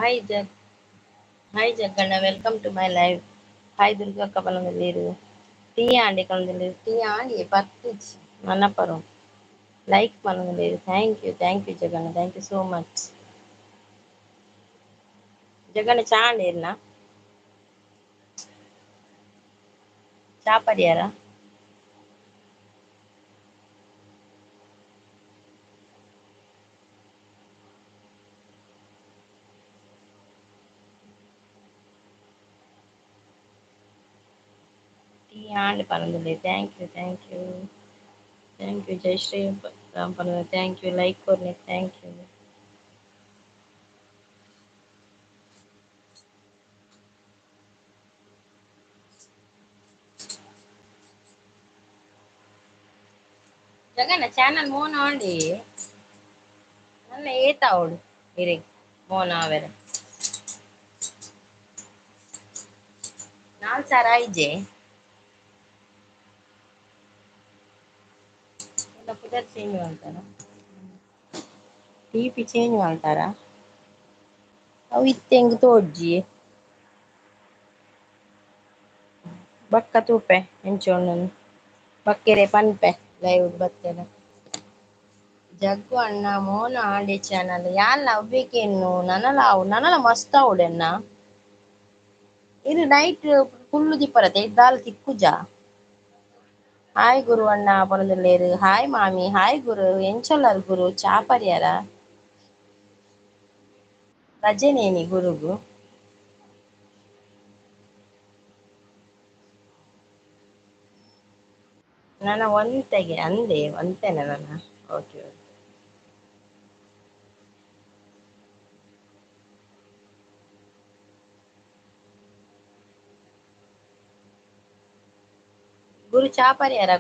Hi Jack. Hi Jaggana. Welcome to my live. Hi Durga Kapalangalleru. Tia Andi Kapalangalleru. Tia Andi Pattich Manaparam. Like Palangalleru. Thank you Jaggana. Thank you so much. Jaggana cha andirna. Cha padiyara. Tia Andi Palangalleru. Thank you. Thank you Jai Shri Ram Palangalleru. Thank you. Like Kornik. Thank you. Jaggana channel mona andi. Nalla eta odu. Ire. Mona avere. Nal saraije. Ina pudar change ಮಾಡ್ತಾರಾ TP change ಮಾಡ್ತಾರಾ ಅವು ಇತ್ತೆಂಗ್ ತೋಜ್ಜಿ ಬಕ್ಕ ತೂಪೆ ಎಂಚೋಣ್ಣನು ಬಕ್ಕೆರೆ ಪನ್ಪೆ live ಬತ್ತೆನ ಜಗ್ಗು ಅಣ್ಣ ಮೋನ ಆಂಡೆ channel ಯಾಲ್ಲ ಅವ್ಬೇಕೇನು ನನಲ ಮಸ್ತ್ ಅವಡೆನ್ನ ಇದು night full ದಿಪ್ಪರತೆ ದಾಲ್ ತಿಕ್ಕುಜಾ hi ಗುರು ಅಣ್ಣ ಪೊನದುಲ್ಲೇರು ಹಾಯ್ ಮಾಮಿ ಹಾಯ್ ಗುರು ಎಂಚೊಲ್ಲರು ಗುರು ಚಾಪರ್ಯಾರ ರಜೆನೇನಿ ಗುರುಗು ನನ್ನ ಒಂತೆಗೆ ಅಂದೆ ಒಂತೆನೆ ನನ್ನ ಓಕೆ ಗುರು ಚಾಪರ್ಯಾರ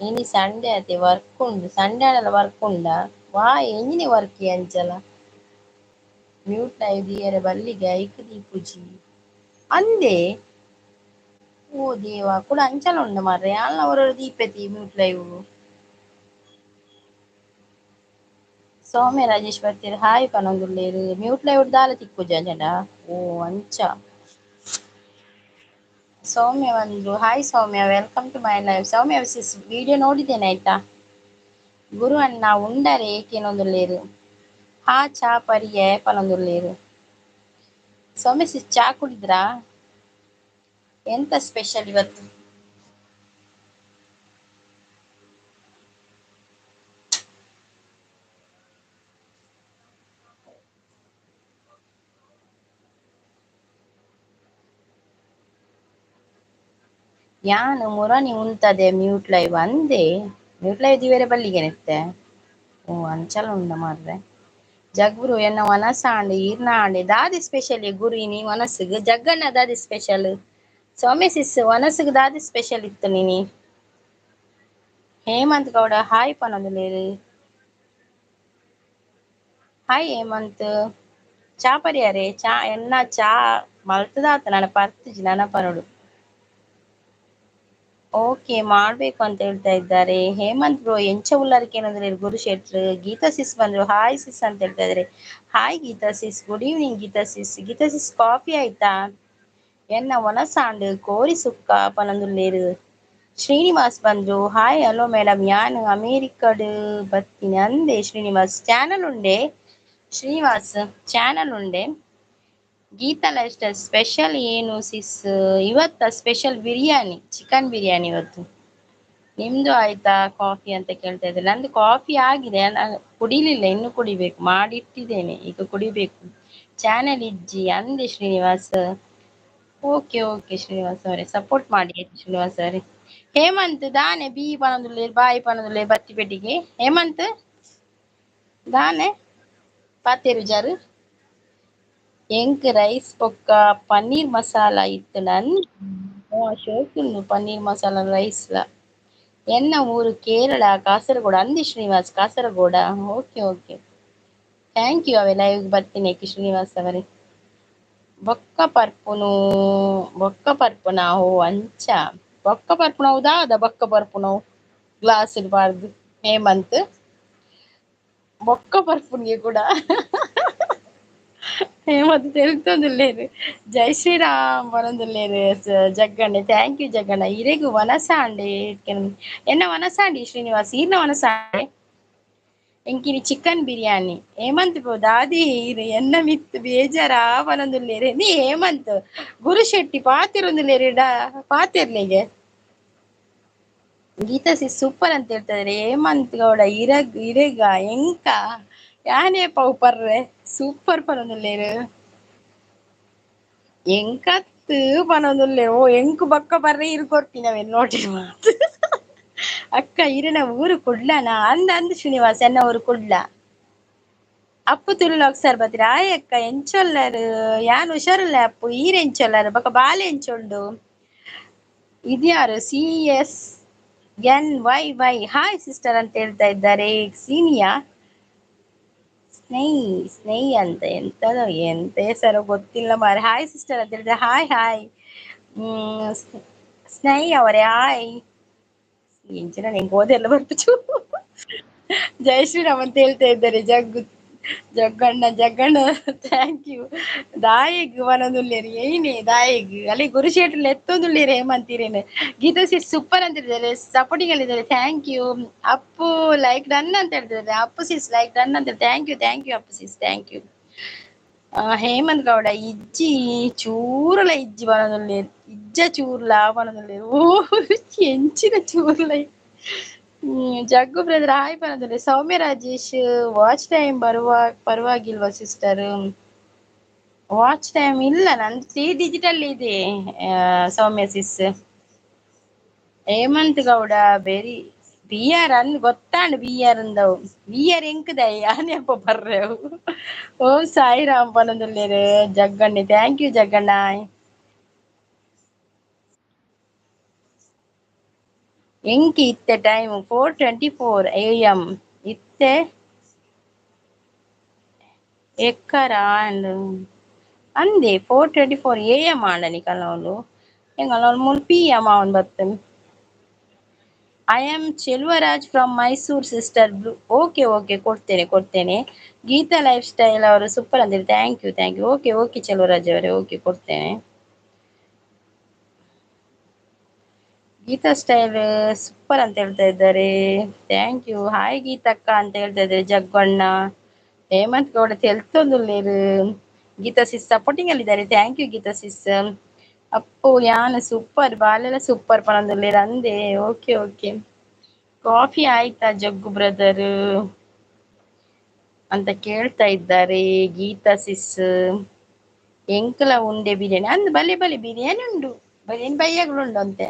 ಇನಿ ಸಂಡೆ ಅತೆ ವರ್ಕ್ ಉಂಡು ಸಂಡೆ ಆಡಲ ವರ್ಕ್ ಉಂಡ ವಾ ಎಂಜಿನೆ ವರ್ಕ್ ಅಂಚಲ ಮ್ಯೂಟ್ ಲೈವ್ ದಿಯರೆ ಬಲ್ಲಿಗೆ ಐಕ್ ದೀಪುಜಿ ಅಂದೆ ಓ ದೇವಾ ಕೂಡ ಅಂಚಲ ಉಂಡ ಮಾರ್ರೆ ಅಲ್ಲ ಅವರ ದೀಪೆತಿ ಮ್ಯೂಟ್ ಲೈವ್ ಸೌಮ್ಯ ರಾಜೇಶ್ ಬರ್ತೀರಿ ಹಾಯ್ ಪನೊಂದುಲ್ಲೇರು ಮ್ಯೂಟ್ ಲೈವ್ ದಾಲ ತಿಕ್ಕುಜ ಜಡ ಓ ಅಂಚ ಸೌಮ್ಯ ಒಂದು hi Soumya welcome to my live Soumya video ನೋಡಿದ್ದೇನೆ ಆಯ್ತಾ ಗುರು ಅಣ್ಣ ಉಂಡರೆ ಏಕೇನೊಂದುಲ್ಲೇರು ಹಾ ಚಾ ಪರಿಯೆ ಪನೊಂದುಲ್ಲೇರು ಸೌಮ್ಯ ಚಾ ಕುಡಿದ್ರಾ ಎಂತ ಸ್ಪೆಷಲ್ ಇವತ್ತು ಯಾನು ಮುರಾನಿ ಉಂತದೆ ಮ್ಯೂಟ್ ಲೈವ್ ಅಂದೆ ಮ್ಯೂಟ್ ಲೈವ್ ದಿವೇರೆ ಬಲ್ಲಿಗೆ ನೆತ್ತೆ ಓ ಅಂಚಲ ಉಂಡ ಮಾರ್ರೆ ಜಗ್ಗುರು ಎನ್ನ ಮನಸ್ಸ ಆಂಡೆ ಈರ್ನ ಆಂಡೆ ದಾದಿ ಸ್ಪೆಷಲ್ ಗುರು ಇನಿ ಮನಸ್ಸಿಗೆ ಜಗ್ಗಣ್ಣ ದಾದಿ ಸ್ಪೆಷಲ್ ಸೌಮ್ಯ ಸಿಸ್ ಮನಸ್ಸಿಗೆ ದಾದಿ ಸ್ಪೆಷಲ್ ಇತ್ತು ನೀನಿ ಹೇಮಂತ್ ಗೌಡ ಹಾಯ್ ಪನೊಂದುಲ್ಲೇರು ಹಾಯ್ ಹೇಮಂತ್ ಚಾ ಪರಿಯಾರೆ ಚಾ ಎನ್ನ ಚಾ ಮಲ್ತದಾತ ನನ್ನ ಪರ್ತಿಜಿ ನನ್ನ ಪರಡು ಓಕೆ ಮಾಡ್ಬೇಕು ಅಂತ ಹೇಳ್ತಾ ಇದ್ದಾರೆ ಹೇಮಂತ್ ಬ್ರೋ ಎಂಚ ಉಳ್ಳಾರಕ್ಕೆ ಏನಂದ್ರೆ ಗುರು ಶೆಟ್ರು ಗೀತಾ ಸಿಸ್ ಬಂದ್ರು ಹಾಯ್ ಸಿಸ್ ಅಂತ ಹೇಳ್ತಾ ಇದಾರೆ hi Geeta sis good evening Geeta sis coffee ಆಯ್ತಾ ಎನ್ನ ಒನಸಾಂಡು ಕೋರಿ ಸುಕ್ಕ ಪನಂದುಲ್ಲೇರು ಶ್ರೀನಿವಾಸ್ ಬಂದ್ರು ಹಾಯ್ ಹಲೋ ಮೇಡಮ್ ಯಾನ್ ಅಮೇರಿಕಡ್ ಬತ್ತೀನಿ ಅಂದೆ ಶ್ರೀನಿವಾಸ್ ಚಾನಲ್ ಉಂಡೆ ಶ್ರೀನಿವಾಸ್ ಚಾನಲ್ ಉಂಡೆ ಗೀತಾ ಲೈಫ್ ಸ್ಟೈಲ್ ಸ್ಪೆಷಲ್ ಏನು ಸಿಸ್ ಇವತ್ತ ಸ್ಪೆಷಲ್ ಬಿರಿಯಾನಿ ಚಿಕನ್ ಬಿರಿಯಾನಿ ಇವತ್ತು ನಿಮ್ದು ಆಯ್ತಾ ಕಾಫಿ ಅಂತ ಕೇಳ್ತಾ ಇದ್ದಾರೆ ನಂದು ಕಾಫಿ ಆಗಿದೆ ನಾನು ಕುಡಿಲಿಲ್ಲ ಇನ್ನು ಕುಡಿಬೇಕು ಮಾಡಿಟ್ಟಿದ್ದೇನೆ ಈಗ ಕುಡಿಬೇಕು ಚಾನಲ್ ಇಜ್ಜಿ ಅಂದೆ ಶ್ರೀನಿವಾಸ್ ಓಕೆ ಶ್ರೀನಿವಾಸ್ ಅವರೇ ಸಪೋರ್ಟ್ ಮಾಡಿ ಶ್ರೀನಿವಾಸ್ ಅವರೇ ಹೇಮಂತ್ ದಾನೆ ಬಿ ಪನೊಂದುಲ್ಲೆ ಬಾಯಿ ಪನೊಂದುಲ್ಲೆ ಬತ್ತಿ ಪೆಟ್ಟಿಗೆ ಹೇಮಂತ್ ದಾನೆ ಪಾತೇರು ಜಾರು ಎಂಕ್ ರೈಸ್ ಪೊಕ್ಕ ಪನ್ನೀರ್ ಮಸಾಲ ಇತ್ತು ನನ್ ಶೋಕುಂಡು ಪನ್ನೀರ್ ಮಸಾಲ ರೈಸ್ ಎನ್ನ ಊರು ಕೇರಳ ಕಾಸರಗೋಡು ಅಂದಿ ಶ್ರೀನಿವಾಸ್ ಕಾಸರಗೋಡ ಓಕೆ ಥ್ಯಾಂಕ್ ಯು ಅವೆ ಲೈವ್ ಬರ್ತೀನಿ ಶ್ರೀನಿವಾಸ್ ಅವರೇ ಬೊಕ್ಕ ಪರ್ಪುನ ಓ ಅಂಚ ಬೊಕ್ಕ ಪರ್ಪುನವು ದಾದ ಬೊಕ್ಕ ಪರ್ಪುನವು ಗ್ಲಾಸ್ ಇರಬಾರ್ದು ಹೇಮಂತ್ ಬೊಕ್ಕ ಪರ್ಪುನ್ಗೆ ಕೂಡ ఏమొద్దు తెలుగుతోందిలేరు. జై శ్రీరామ్ పరందుల్లేరు జగ్గಣ್ಣ ಥ್ಯಾಂಕ್ ಯು ಜಗ್ಗಣ್ಣ ಇರೆಗು ವನಸ ಅಂಡೆ ಎನ್ನ ವನಸ ಅಂಡಿ ಶ್ರೀನಿವಾಸ್ ಈರ್ನ ವನಸ ಅಂಡೆ ಎಂಕಿನಿ ಚಿಕನ್ ಬಿರಿಯಾನಿ ಹೇಮಂತ್ ಬ್ರೋ ದಾದಿ ಎನ್ನ ಮಿತ್ ಬೇಜಾರ ಪನೊಂದುಲ್ಲೇರು ನೀ ಹೇಮಂತ್ ಗುರುಶೆಟ್ಟಿ ಪಾತಿರೊಂದುಲ್ಲೇರಿಡ ಪಾತಿರ್ಲಿಗೆ ಗೀತಾ ಸಿ ಸೂಪರ್ ಅಂತ ಹೇಳ್ತಾರೆ ಹೇಮಂತ್ ಗೌಡ ಇರೆಗ ಎಂಕ ಯಾನೇ ಪವು ಪರ್ರೆ ಸೂಪರ್ ಪನೊಂದುಲ್ಲೇರು ಎಂಕತ್ತು ಪನೊಂದುಲ್ಲೇರು ಓ ಎಂಕು ಬಕ್ಕ ಬರ್ರೆ ಇರು ಕೊರ್ಪಿನವೆ ನೋಟಿನ ಮಾತು ಅಕ್ಕ ಇರನ ಊರು ಕುಡ್ಲನಾ ಅಂದ ಅಂದ್ ಶ್ರೀನಿವಾಸ್ ಎನ್ನ ಊರು ಕುಡ್ಲ ಅಪ್ಪು ತುಳು ఒకసారి ಬತ್ತಿರ ಆಯಕ್ಕ ಎಂಚೊಲ್ಲರು ಯಾನ್ ಹುಷಾರಿಲ್ಲ ಅಪ್ಪು ಈರ್ ಎಂಚೊಲ್ಲರು ಬೊಕ ಬಾಲೆ ಎಂಚೊಂಡು ಇದ್ಯಾರು CSNYY ಹಾಯ್ ಸಿಸ್ಟರ್ ಅಂತ ಹೇಳ್ತಾ ಇದ್ದಾರೆ ಸೀನಿಯಾ ಸ್ನೇಹಿ ಸ್ನೇಹಿ ಅಂತ ಎಂತದೋ ಎಂತ ಹೆಸರು ಗೊತ್ತಿಲ್ಲ ಮಾರೆ ಹಾಯ್ ಸಿಸ್ಟರ್ ಅಂತ ಹೇಳಿದ್ರೆ ಹಾಯ್ ಹಾಯ್ ಹ್ಮ್ ಸ್ನೇಹಿ ಅವರೇ ಹಾಯ್ ಎಂಚಿನ ನಿಂಗೆ ಓದೆಲ್ಲ ಬರ್ಪಿച്ചു ಜೈ ಶ್ರೀರಾಮ್ ಅಂತ ಹೇಳ್ತಾ ಇದ್ದಾರೆ ಜಗ್ಗಣ್ಣ ಥ್ಯಾಂಕ್ ಯು ದಾಯಿಗ್ ಮನದುಲ್ಲೇರಿ ಏನೇ ದಾಯಿಗ್ ಅಲ್ಲಿ ಗುರುಶೇಟ್ರಲ್ಲಿ ಎತ್ತೊಂದುಲ್ಲೇರಿ ಹೇಮಂತೀರೇನೆ ಗೀತಾ ಸಿಸ್ ಸೂಪರ್ ಅಂತ ಹೇಳಿದ್ದಾರೆ ಸಪೋರ್ಟಿಂಗ್ ಅಲ್ಲಿದ್ದಾರೆ thank you Appu like done ಅಂತ ಹೇಳ್ತಿದ್ದಾರೆ ಅಪ್ಪು ಸಿಸ್ ಲೈಕ್ ಡನ್ ಅಂತ thank you Appu sis thank you Hemanth Gowda ಇಜ್ಜಿ ಚೂರಲ ಇಜ್ಜಿ ಬನದುಲ್ಲೇರು ಇಜ್ಜ ಚೂರ್ಲ ಬನದುಲ್ಲೇರು ಓ ಎಂಚಿನ ಚೂರ್ಲ ಜಗ್ಗು ಬ್ರದರ್ ಹಾಯ್ ಪನದಲ್ಲಿ ಸೌಮ್ಯ ರಾಜೇಶ್ ವಾಚ್ ಟೈಮ್ ಪರವಾಗಿಲ್ವಾ ಸಿಸ್ಟರ್ ವಾಚ್ ಟೈಮ್ ಇಲ್ಲ ನಂದು 3 ಡಿಜಿಟಲ್ ಇದೆ ಸೌಮ್ಯ ಸಿಸ್ ಹೇಮಂತ್ ಗೌಡ ಬೆರಿ ಬಿಆರ್ ಅಂದ್ ಗೊತ್ತಾಂಡ್ ಬಿಆರ್ ಅಂದವು ಬಿಆರ್ ಎಂಕದಾಯಿ ಯಾನೆಪ್ಪ ಬರ್ರೆವು ಓಂ ಸಾಯಿರಾಮ್ ಪನದುಲ್ಲೇರು ಜಗ್ಗಣ್ಣೆ ಥ್ಯಾಂಕ್ ಯು ಜಗ್ಗಣ್ಣ ಎಂಕಿ ಇತ್ತೆ ಟೈಮ್ 4:24 AM ಇತ್ತೆ ಎಕ್ಕರ ಅಂಡ್ ಅಂದೆ 4:24 AM ಆಂಡನಿ ಕಲವಲು ಎಂಗಲ ಮುಲ್ PM ಅವನ್ ಬತ್ತನ್ I am Cheluvaraj from Mysore sister blue okay ಕೊಡ್ತೇನೆ ಗೀತಾ ಲೈಫ್ ಸ್ಟೈಲ್ ಅವರು ಸೂಪರ್ ಅಂದಿರಿ ಥ್ಯಾಂಕ್ ಯು ಓಕೆ ಚೆಲುವರಾಜ್ ಅವರೇ ಓಕೆ ಕೊಡ್ತೇನೆ ಗೀತಾ ಸ್ಟೈಲ್ ಸೂಪರ್ ಅಂತ ಹೇಳ್ತಾ ಇದ್ದಾರೆ ಥ್ಯಾಂಕ್ ಯು ಹಾಯ್ ಗೀತಕ್ಕ ಅಂತ ಹೇಳ್ತಾ ಇದ್ದಾರೆ ಜಗ್ಗಣ್ಣ ಹೇಮಂತ್ ಗೌಡ ತೆಲ್ತೊಂದುಲ್ಲೇರು ಗೀತಾ ಸಿಸ್ ಸಪೋರ್ಟಿಂಗ್ ಅಲ್ಲಿದ್ದಾರೆ thank you Geeta sis Appu ಯಾನ್ ಸೂಪರ್ ಬಾಲೆಲ್ಲ ಸೂಪರ್ ಪನೊಂದುಲ್ಲೇರು ಅಂದೆ ಓಕೆ ಕಾಫಿ ಆಯ್ತಾ ಜಗ್ಗು ಬ್ರದರ್ ಅಂತ ಕೇಳ್ತಾ ಇದ್ದಾರೆ ಗೀತಾ ಸಿಸ್ ಎಂಕಲ ಉಂಡೆ ಬಿರಿಯಾನಿ ಅಂದ್ ಬಲೆ ಬಿರಿಯಾನಿ ಉಂಡು ಬಿರಿಯಾನಿ ಬಯ್ಯಗಳುಂಡು ಅಂತೆ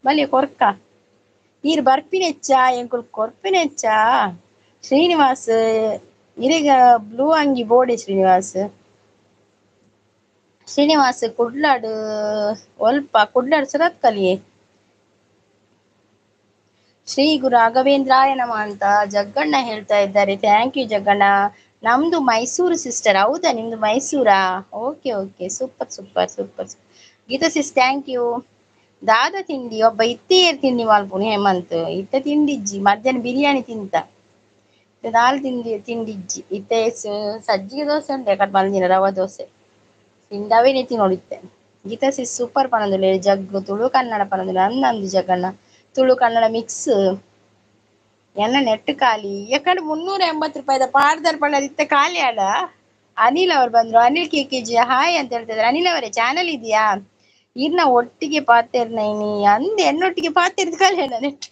ಬಲೆ ಕೊರ್ಕ ಈರ್ ಬರ್ಪಿನೆಚ್ಚ ಎಂಕುಲ್ ಕೊರ್ಪಿನೆಚ್ಚ ಶ್ರೀನಿವಾಸ್ ಇರೆಗ ಬ್ಲೂ ಅಂಗಿ ಬೋಡೆ ಶ್ರೀನಿವಾಸ್ ಕುಡ್ಲಾಡು ಕುಡ್ಲಾಡು ಸುರತ್ ಕಲಿಯೇ ಶ್ರೀ ಗುರು ರಾಘವೇಂದ್ರಾಯ ನಮಃ ಅಂತ ಜಗ್ಗಣ್ಣ ಹೇಳ್ತಾ ಇದ್ದಾರೆ ಥ್ಯಾಂಕ್ ಯು ಜಗ್ಗಣ್ಣ ನಮ್ದು ಮೈಸೂರು ಸಿಸ್ಟರ್ ಹೌದಾ ನಿಮ್ದು ಮೈಸೂರಾ okay super Geeta sis thank you ದಾದ ತಿಂಡಿ ಒಬ್ಬ ಇತ್ತೇರ್ ತಿಂಡಿ ಮಲ್ಪುನು ಹೇಮಂತ್ ಇತ್ತ ತಿಂಡಿಜ್ಜಿ ಮಧ್ಯಾಹ್ನ ಬಿರಿಯಾನಿ ತಿಂತ ನಾಲ್ ತಿಂಡಿಜ್ಜಿ ಇತ್ತೆ ಸಜ್ಜಿಗೆ ದೋಸೆ ಉಂಟು ಯಾಕಡೆ ಮಲ್ದಿನ ರವಾ ದೋಸೆ ತಿಂಡವೇ ನೆತ್ತಿ ನೋಡಿತ್ತೆ ಗೀತಾ ಸಿಸ್ ಸೂಪರ್ ಪನೊಂದುಲ್ಲೆ ಜಗ್ಗು ತುಳು ಕನ್ನಡ ಪನೊಂದುಲ್ಲೆ ಅಂದಂದು ಜಗ್ಗಣ್ಣ ತುಳು ಕನ್ನಡ ಮಿಕ್ಸ್ ಎನ್ನ ನೆಟ್ ಖಾಲಿ ಯಾಕಂದ್ರೆ 380 ರೂಪಾಯಿದ ಪಾರ್ದರ್ ಪಳ್ಳದ ಇತ್ತ ಖಾಲಿ ಆಡ ಅನಿಲ್ ಅವ್ರು ಬಂದ್ರು ಅನಿಲ್ KKG ಹಾಯ್ ಅಂತ ಹೇಳ್ತಿದ್ದಾರೆ ಅನಿಲ್ ಅವರೇ ಚಾನಲ್ ಇದೆಯಾ ಇರ್ನ ಒಟ್ಟಿಗೆ ಪಾತೇರ್ನೈನಿ ಅಂದ್ ಎನ್ನೊಟ್ಟಿಗೆ ಪಾತೇರ್ದು ಖಾಲಿ ಆಡ ನೆಟ್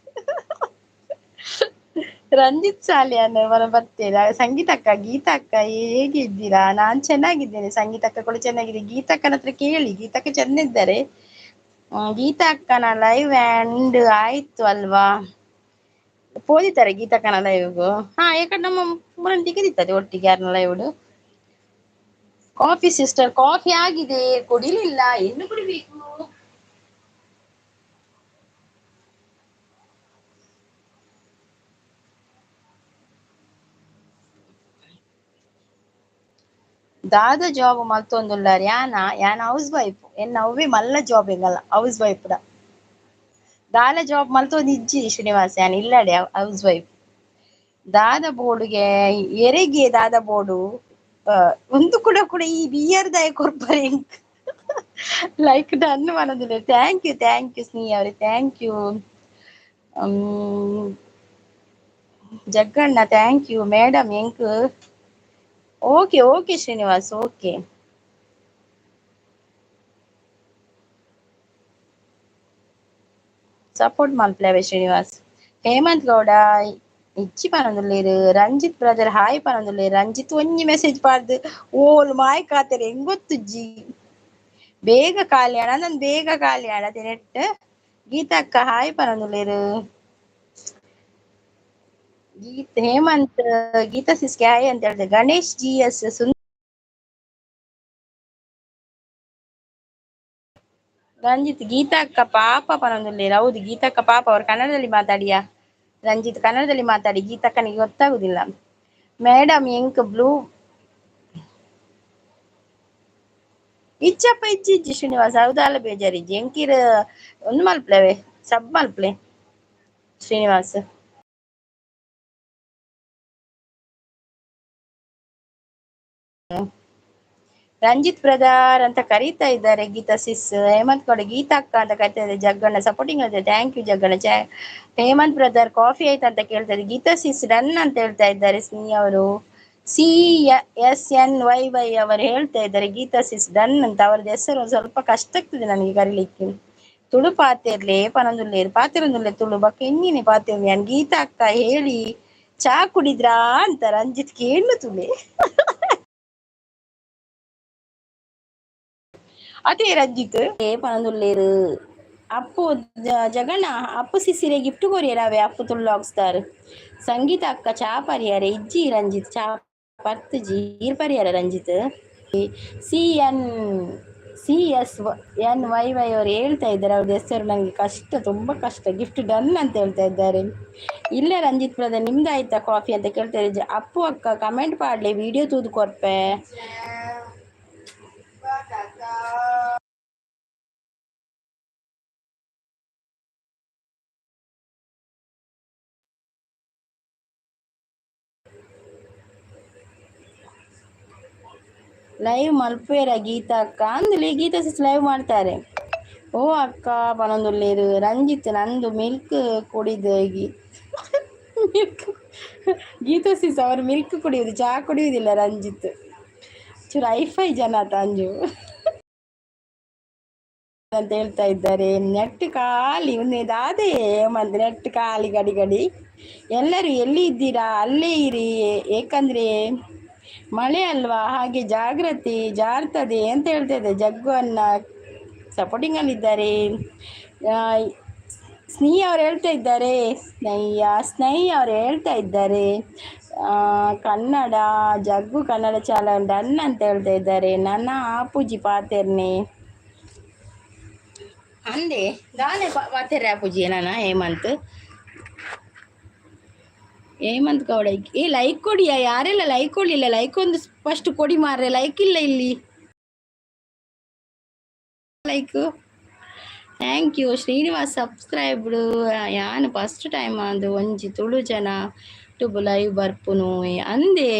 ರಂಜಿತ್ ಸಾಲಿಯನ್ ಅವರ ಬರ್ತೇನೆ ಸಂಗೀತಕ್ಕ ಗೀತಕ್ಕ ಹೇಗಿದ್ದೀರಾ ನಾನ್ ಚೆನ್ನಾಗಿದ್ದೇನೆ ಸಂಗೀತಕ್ಕ ಕೂಡ ಚೆನ್ನಾಗಿದೆ ಗೀತಕ್ಕನ ಹತ್ರ ಕೇಳಿ ಗೀತಕ್ಕ ಚೆಂದ ಇದ್ದಾರೆ ಗೀತಾ ಅಕ್ಕನ ಲೈವ್ ಅಂಡ್ ಆಯ್ತು ಅಲ್ವಾ ಪೋದಿತಾರೆ ಗೀತಕ್ಕನ ಲೈವ್ಗೂ ಯಾಕಂದ್ರೆ ನಮ್ಮ ಊರಲ್ಲಿ ದಿಗದಿತ್ತದೆ ಒಟ್ಟಿಗೆ ಯಾರನ್ನ ಲೈವ್ ಕಾಫಿ ಸಿಸ್ಟರ್ ಕಾಫಿ ಆಗಿದೆ ಕುಡಿಲಿಲ್ಲ ಇನ್ನು ಕುಡಿಬೇಕು ದಾದ ಜಾಬ್ ಮಲ್ತೊಂದುಲ್ಲಾರ್ ಯಾನ ಹೌಸ್ ವೈಫ್ ಎನ್ನ ಅವ್ವೆ ಮಲ್ಲ ಜಾಬ್ ಎಂಗಲ್ಲ ಹೌಸ್ ವೈಫ್ ದಾಲ ಜಾಬ್ ಮಲ್ತೊಂದು ಇಜ್ಜಿ ಶ್ರೀನಿವಾಸ ಯಾನ್ ಇಲ್ಲಡೆ ಹೌಸ್ ವೈಫ್ ದಾದ ಬೋರ್ಡುಗೆ ಎರೆಗೆ ದಾದ ಬೋರ್ಡು ಒಂದು ಕೂಡ ಈ ಬಿಯರ್ದಾಯ ಕೊರ್ಪರೆ ಲೈಕ್ ಡನ್ ಮಾಡೋದಿಲ್ಲ. ಥ್ಯಾಂಕ್ ಯು ಸ್ನೇಹ ಅವರೇ, ಥ್ಯಾಂಕ್ ಯು. ಜಗ್ಗಣ್ಣ ಥ್ಯಾಂಕ್ ಯು. ಮೇಡಮ್ ಎಂಕ್ ಓಕೆ ಶ್ರೀನಿವಾಸ್ ಓಕೆ. ಸಪೋರ್ಟ್ ಮಲ್ಪಲೇವೆ ಶ್ರೀನಿವಾಸ್. ಹೇಮಂತ್ ಗೌಡ ಇಚ್ಚಿ ಪನೊಂದುಲ್ಲೇರು. ರಂಜಿತ್ ಬ್ರದರ್ ಹಾಯ್ ಪನೊಂದುಲ್ಲೇರು. ರಂಜಿತ್ ಒಂಜಿ ಮೆಸೇಜ್ ಪಾಡ್ದು ಓಲ್ ಮಾಯ್ ಕಾತೆರೆ ಹೆಂಗೊತ್ತುಜ್ಜಿ ಬೇಗ ಖಾಲಿಯಾಣ. ನಂದು ಬೇಗ ಖಾಲಿಯಾಣ ನೆಟ್. ಗೀತಕ್ಕ ಹಾಯ್ ಪನೊಂದುಲ್ಲೇರು. ಹೇಮಂತ್ ಗೀತಾ ಸಿಸ್ಗೆ ಹಾಯ್ ಅಂತ ಹೇಳ್ತಾರೆ. ಗಣೇಶ್ GS ರಂಜಿತ್ ಗೀತಕ್ಕ ಪಾಪ ಪನೊಂದುಲ್ಲೇರು. ಹೌದು ಗೀತಕ್ಕ ಪಾಪ. ಅವ್ರು ಕನ್ನಡದಲ್ಲಿ ಮಾತಾಡಿಯಾ ರಂಜಿತ್? ಕನ್ನಡದಲ್ಲಿ ಮಾತಾಡಿ, ಗೀತಕ್ಕನಿಗೆ ಗೊತ್ತಾಗುದಿಲ್ಲ. ಮೇಡಮ್ ಎಂಕ್ ಬ್ಲೂ ಇಚ್ಚಪ್ಪ ಇಜ್ಜಿ ಶ್ರೀನಿವಾಸ್ ಹೌದಾಲ ಬೇಜಾರಿಜ್ಜಿ ಎಂಕಿರ ಒಂದು ಮಲ್ಪ್ಲೇವೆ ಸಬ್ ಮಲ್ಪ್ಲೆ ಶ್ರೀನಿವಾಸ್. ರಂಜಿತ್ ಬ್ರದರ್ ಅಂತ ಕರೀತಾ ಇದ್ದಾರೆ ಗೀತಾ ಸಿಸ್. ಹೇಮಂತ್ ಗೌಡ ಗೀತಾ ಅಕ್ಕ ಅಂತ ಕರೀತಾ ಇದ್ದಾರೆ. ಜಗ್ಗಣ್ಣ ಸಪೋರ್ಟಿಂಗ್ ಇದೆ, ಥ್ಯಾಂಕ್ ಯು ಜಗ್ಗಣ್ಣ. ಹೇಮಂತ್ ಬ್ರದರ್ ಕಾಫಿ ಆಯ್ತು ಅಂತ ಕೇಳ್ತಾ ಇದ್ದಾರೆ. ಗೀತಾ ಸಿಸ್ ರನ್ ಅಂತ ಹೇಳ್ತಾ ಇದ್ದಾರೆ. ಸ್ನೇಹ ಅವರು CSNYY ಅವರು ಹೇಳ್ತಾ ಇದ್ದಾರೆ ಗೀತಾ ಸಿಸ್ ಡನ್ ಅಂತ. ಅವ್ರದ್ದು ಹೆಸರು ಒಂದು ಸ್ವಲ್ಪ ಕಷ್ಟ ಆಗ್ತದೆ ನನಗೆ ಕರೀಲಿಕ್ಕೆ. ತುಳು ಪಾತಿರ್ಲಿ ಪನೊಂದುಲ್ಲೇರು ಪಾತಿರೊಂದುಲ್ಲೆ ತುಳು ಬಕ್ಕ ಇನ್ನಿನಿ ಪಾತಿರ್ಲಿ ನಾನು ಗೀತಾ ಅಕ್ಕ ಹೇಳಿ ಚಾ ಕುಡಿದ್ರಾ ಅಂತ ರಂಜಿತ್ ಕೇಳು ತುಳೆ. ಅದೇ ರಂಜಿತ್ ಪನೊಂದುಲ್ಲೇರು. ಅಪ್ಪು ಜಗಣ್ಣ ಅಪ್ಪು ಸಿಸಿರೆ ಗಿಫ್ಟ್ ಕೊರಿಯರಾವೆ ಅಪ್ಪು ತುಳು ಲಾಗ್ಸ್ತಾರ್. ಸಂಗೀತ ಅಕ್ಕ ಚಾ ಪರಿಯಾರೆ ಇಜ್ಜಿ ರಂಜಿತ್ ಚಾ ಪರ್ತಿಜಿ ಈರ್ ಪರಿಯಾರ ರಂಜಿತ್. CSNYY ಅವರು ಹೇಳ್ತಾ ಇದ್ದಾರೆ. ಅವ್ರದ್ದು ಹೆಸರು ನನಗೆ ಕಷ್ಟ, ತುಂಬ ಕಷ್ಟ. ಗಿಫ್ಟ್ ಡನ್ ಅಂತ ಹೇಳ್ತಾ ಇದ್ದಾರೆ. ಇಲ್ಲ ರಂಜಿತ್ ಬ್ರದರ್ ನಿಮ್ದು ಆಯ್ತಾ ಕಾಫಿ ಅಂತ ಕೇಳ್ತಾ ಇದ್ದಾರೆ. ಅಪ್ಪು ಅಕ್ಕ ಕಮೆಂಟ್ ಮಾಡ್ಲಿ ವಿಡಿಯೋ ತೂದು ಕೊರ್ಪೆ. ಲೈವ್ ಮಲ್ಪೇರ ಗೀತಾ ಅಕ್ಕ ಅಂದ್ಲಿ ಗೀತಾ ಸಿಸ್ ಲೈವ್ ಮಾಡ್ತಾರೆ. ಓ ಅಕ್ಕ ಪನೊಂದುಲ್ಲೇರು. ರಂಜಿತ್ ನಂದು ಮಿಲ್ಕ್ ಕುಡಿದು ಮಿಲ್ಕ್ ಗೀತಾ ಸಿಸ್ ಅವರು ಮಿಲ್ಕ್ ಕುಡಿಯುವುದು, ಚಹಾ ಕುಡಿಯುವುದಿಲ್ಲ ರಂಜಿತ್. ಚೂರು ಐಫೈ ಜನ ತಂಜು ಅಂತ ಹೇಳ್ತಾ ಇದ್ದಾರೆ. ನೆಟ್ ಖಾಲಿ ಉನ್ನೇದಾದೇ ಮಂದ್ ನೆಟ್ ಖಾಲಿ ಗಡಿ. ಎಲ್ಲರೂ ಎಲ್ಲಿ ಇದ್ದೀರಾ ಅಲ್ಲೇ ಇರಿ, ಏಕಂದ್ರೆ ಮಳೆ ಅಲ್ವಾ, ಹಾಗೆ ಜಾಗ್ರತೆ ಜಾರ್ತದೆ ಅಂತ ಹೇಳ್ತಾ ಇದ್ದಾರೆ. ಜಗ್ಗು ಅನ್ನ ಸಪೋರ್ಟಿಂಗ್ ಅಲ್ಲಿದ್ದಾರೆ. ಸ್ನೇಹ ಅವ್ರು ಹೇಳ್ತಾ ಇದ್ದಾರೆ. ಸ್ನೇಹಿ ಅವರು ಹೇಳ್ತಾ ಇದ್ದಾರೆ ಕನ್ನಡ ಜಗ್ಗು ಕನ್ನಡ ಚಾನಲ್ ಡನ್ ಅಂತ ಹೇಳ್ತಾ ಇದ್ದಾರೆ. ನನ್ನ ಆಪುಜಿ ಪಾತೆರ್ನೆ ಅಂದೆ ದಾನೆ ಪಾತೆರ್ರೆ ಆಪುಜಿ ನನ್ನ ಹೇಮಂತ್ ಗೌಡ ಲೈಕ್ ಕೊಡಿಯಾ? ಯಾರೆಲ್ಲ ಲೈಕ್ ಕೊಡ್ಲಿಲ್ಲ? ಲೈಕ್ ಒಂದು ಫಸ್ಟ್ ಕೊಡಿ ಮಾರ್ರೆ, ಲೈಕ್ ಇಲ್ಲ ಇಲ್ಲಿ. Like thank you Srinivas subscribed. ಯಾನು ಫಸ್ಟ್ ಟೈಮ್ ಅದು ಒಂಜಿ ತುಳು ಜನ ಯೂಟ್ಯೂಬ್ ಲೈವ್ ಬರ್ಪುನು ಅಂದೆ.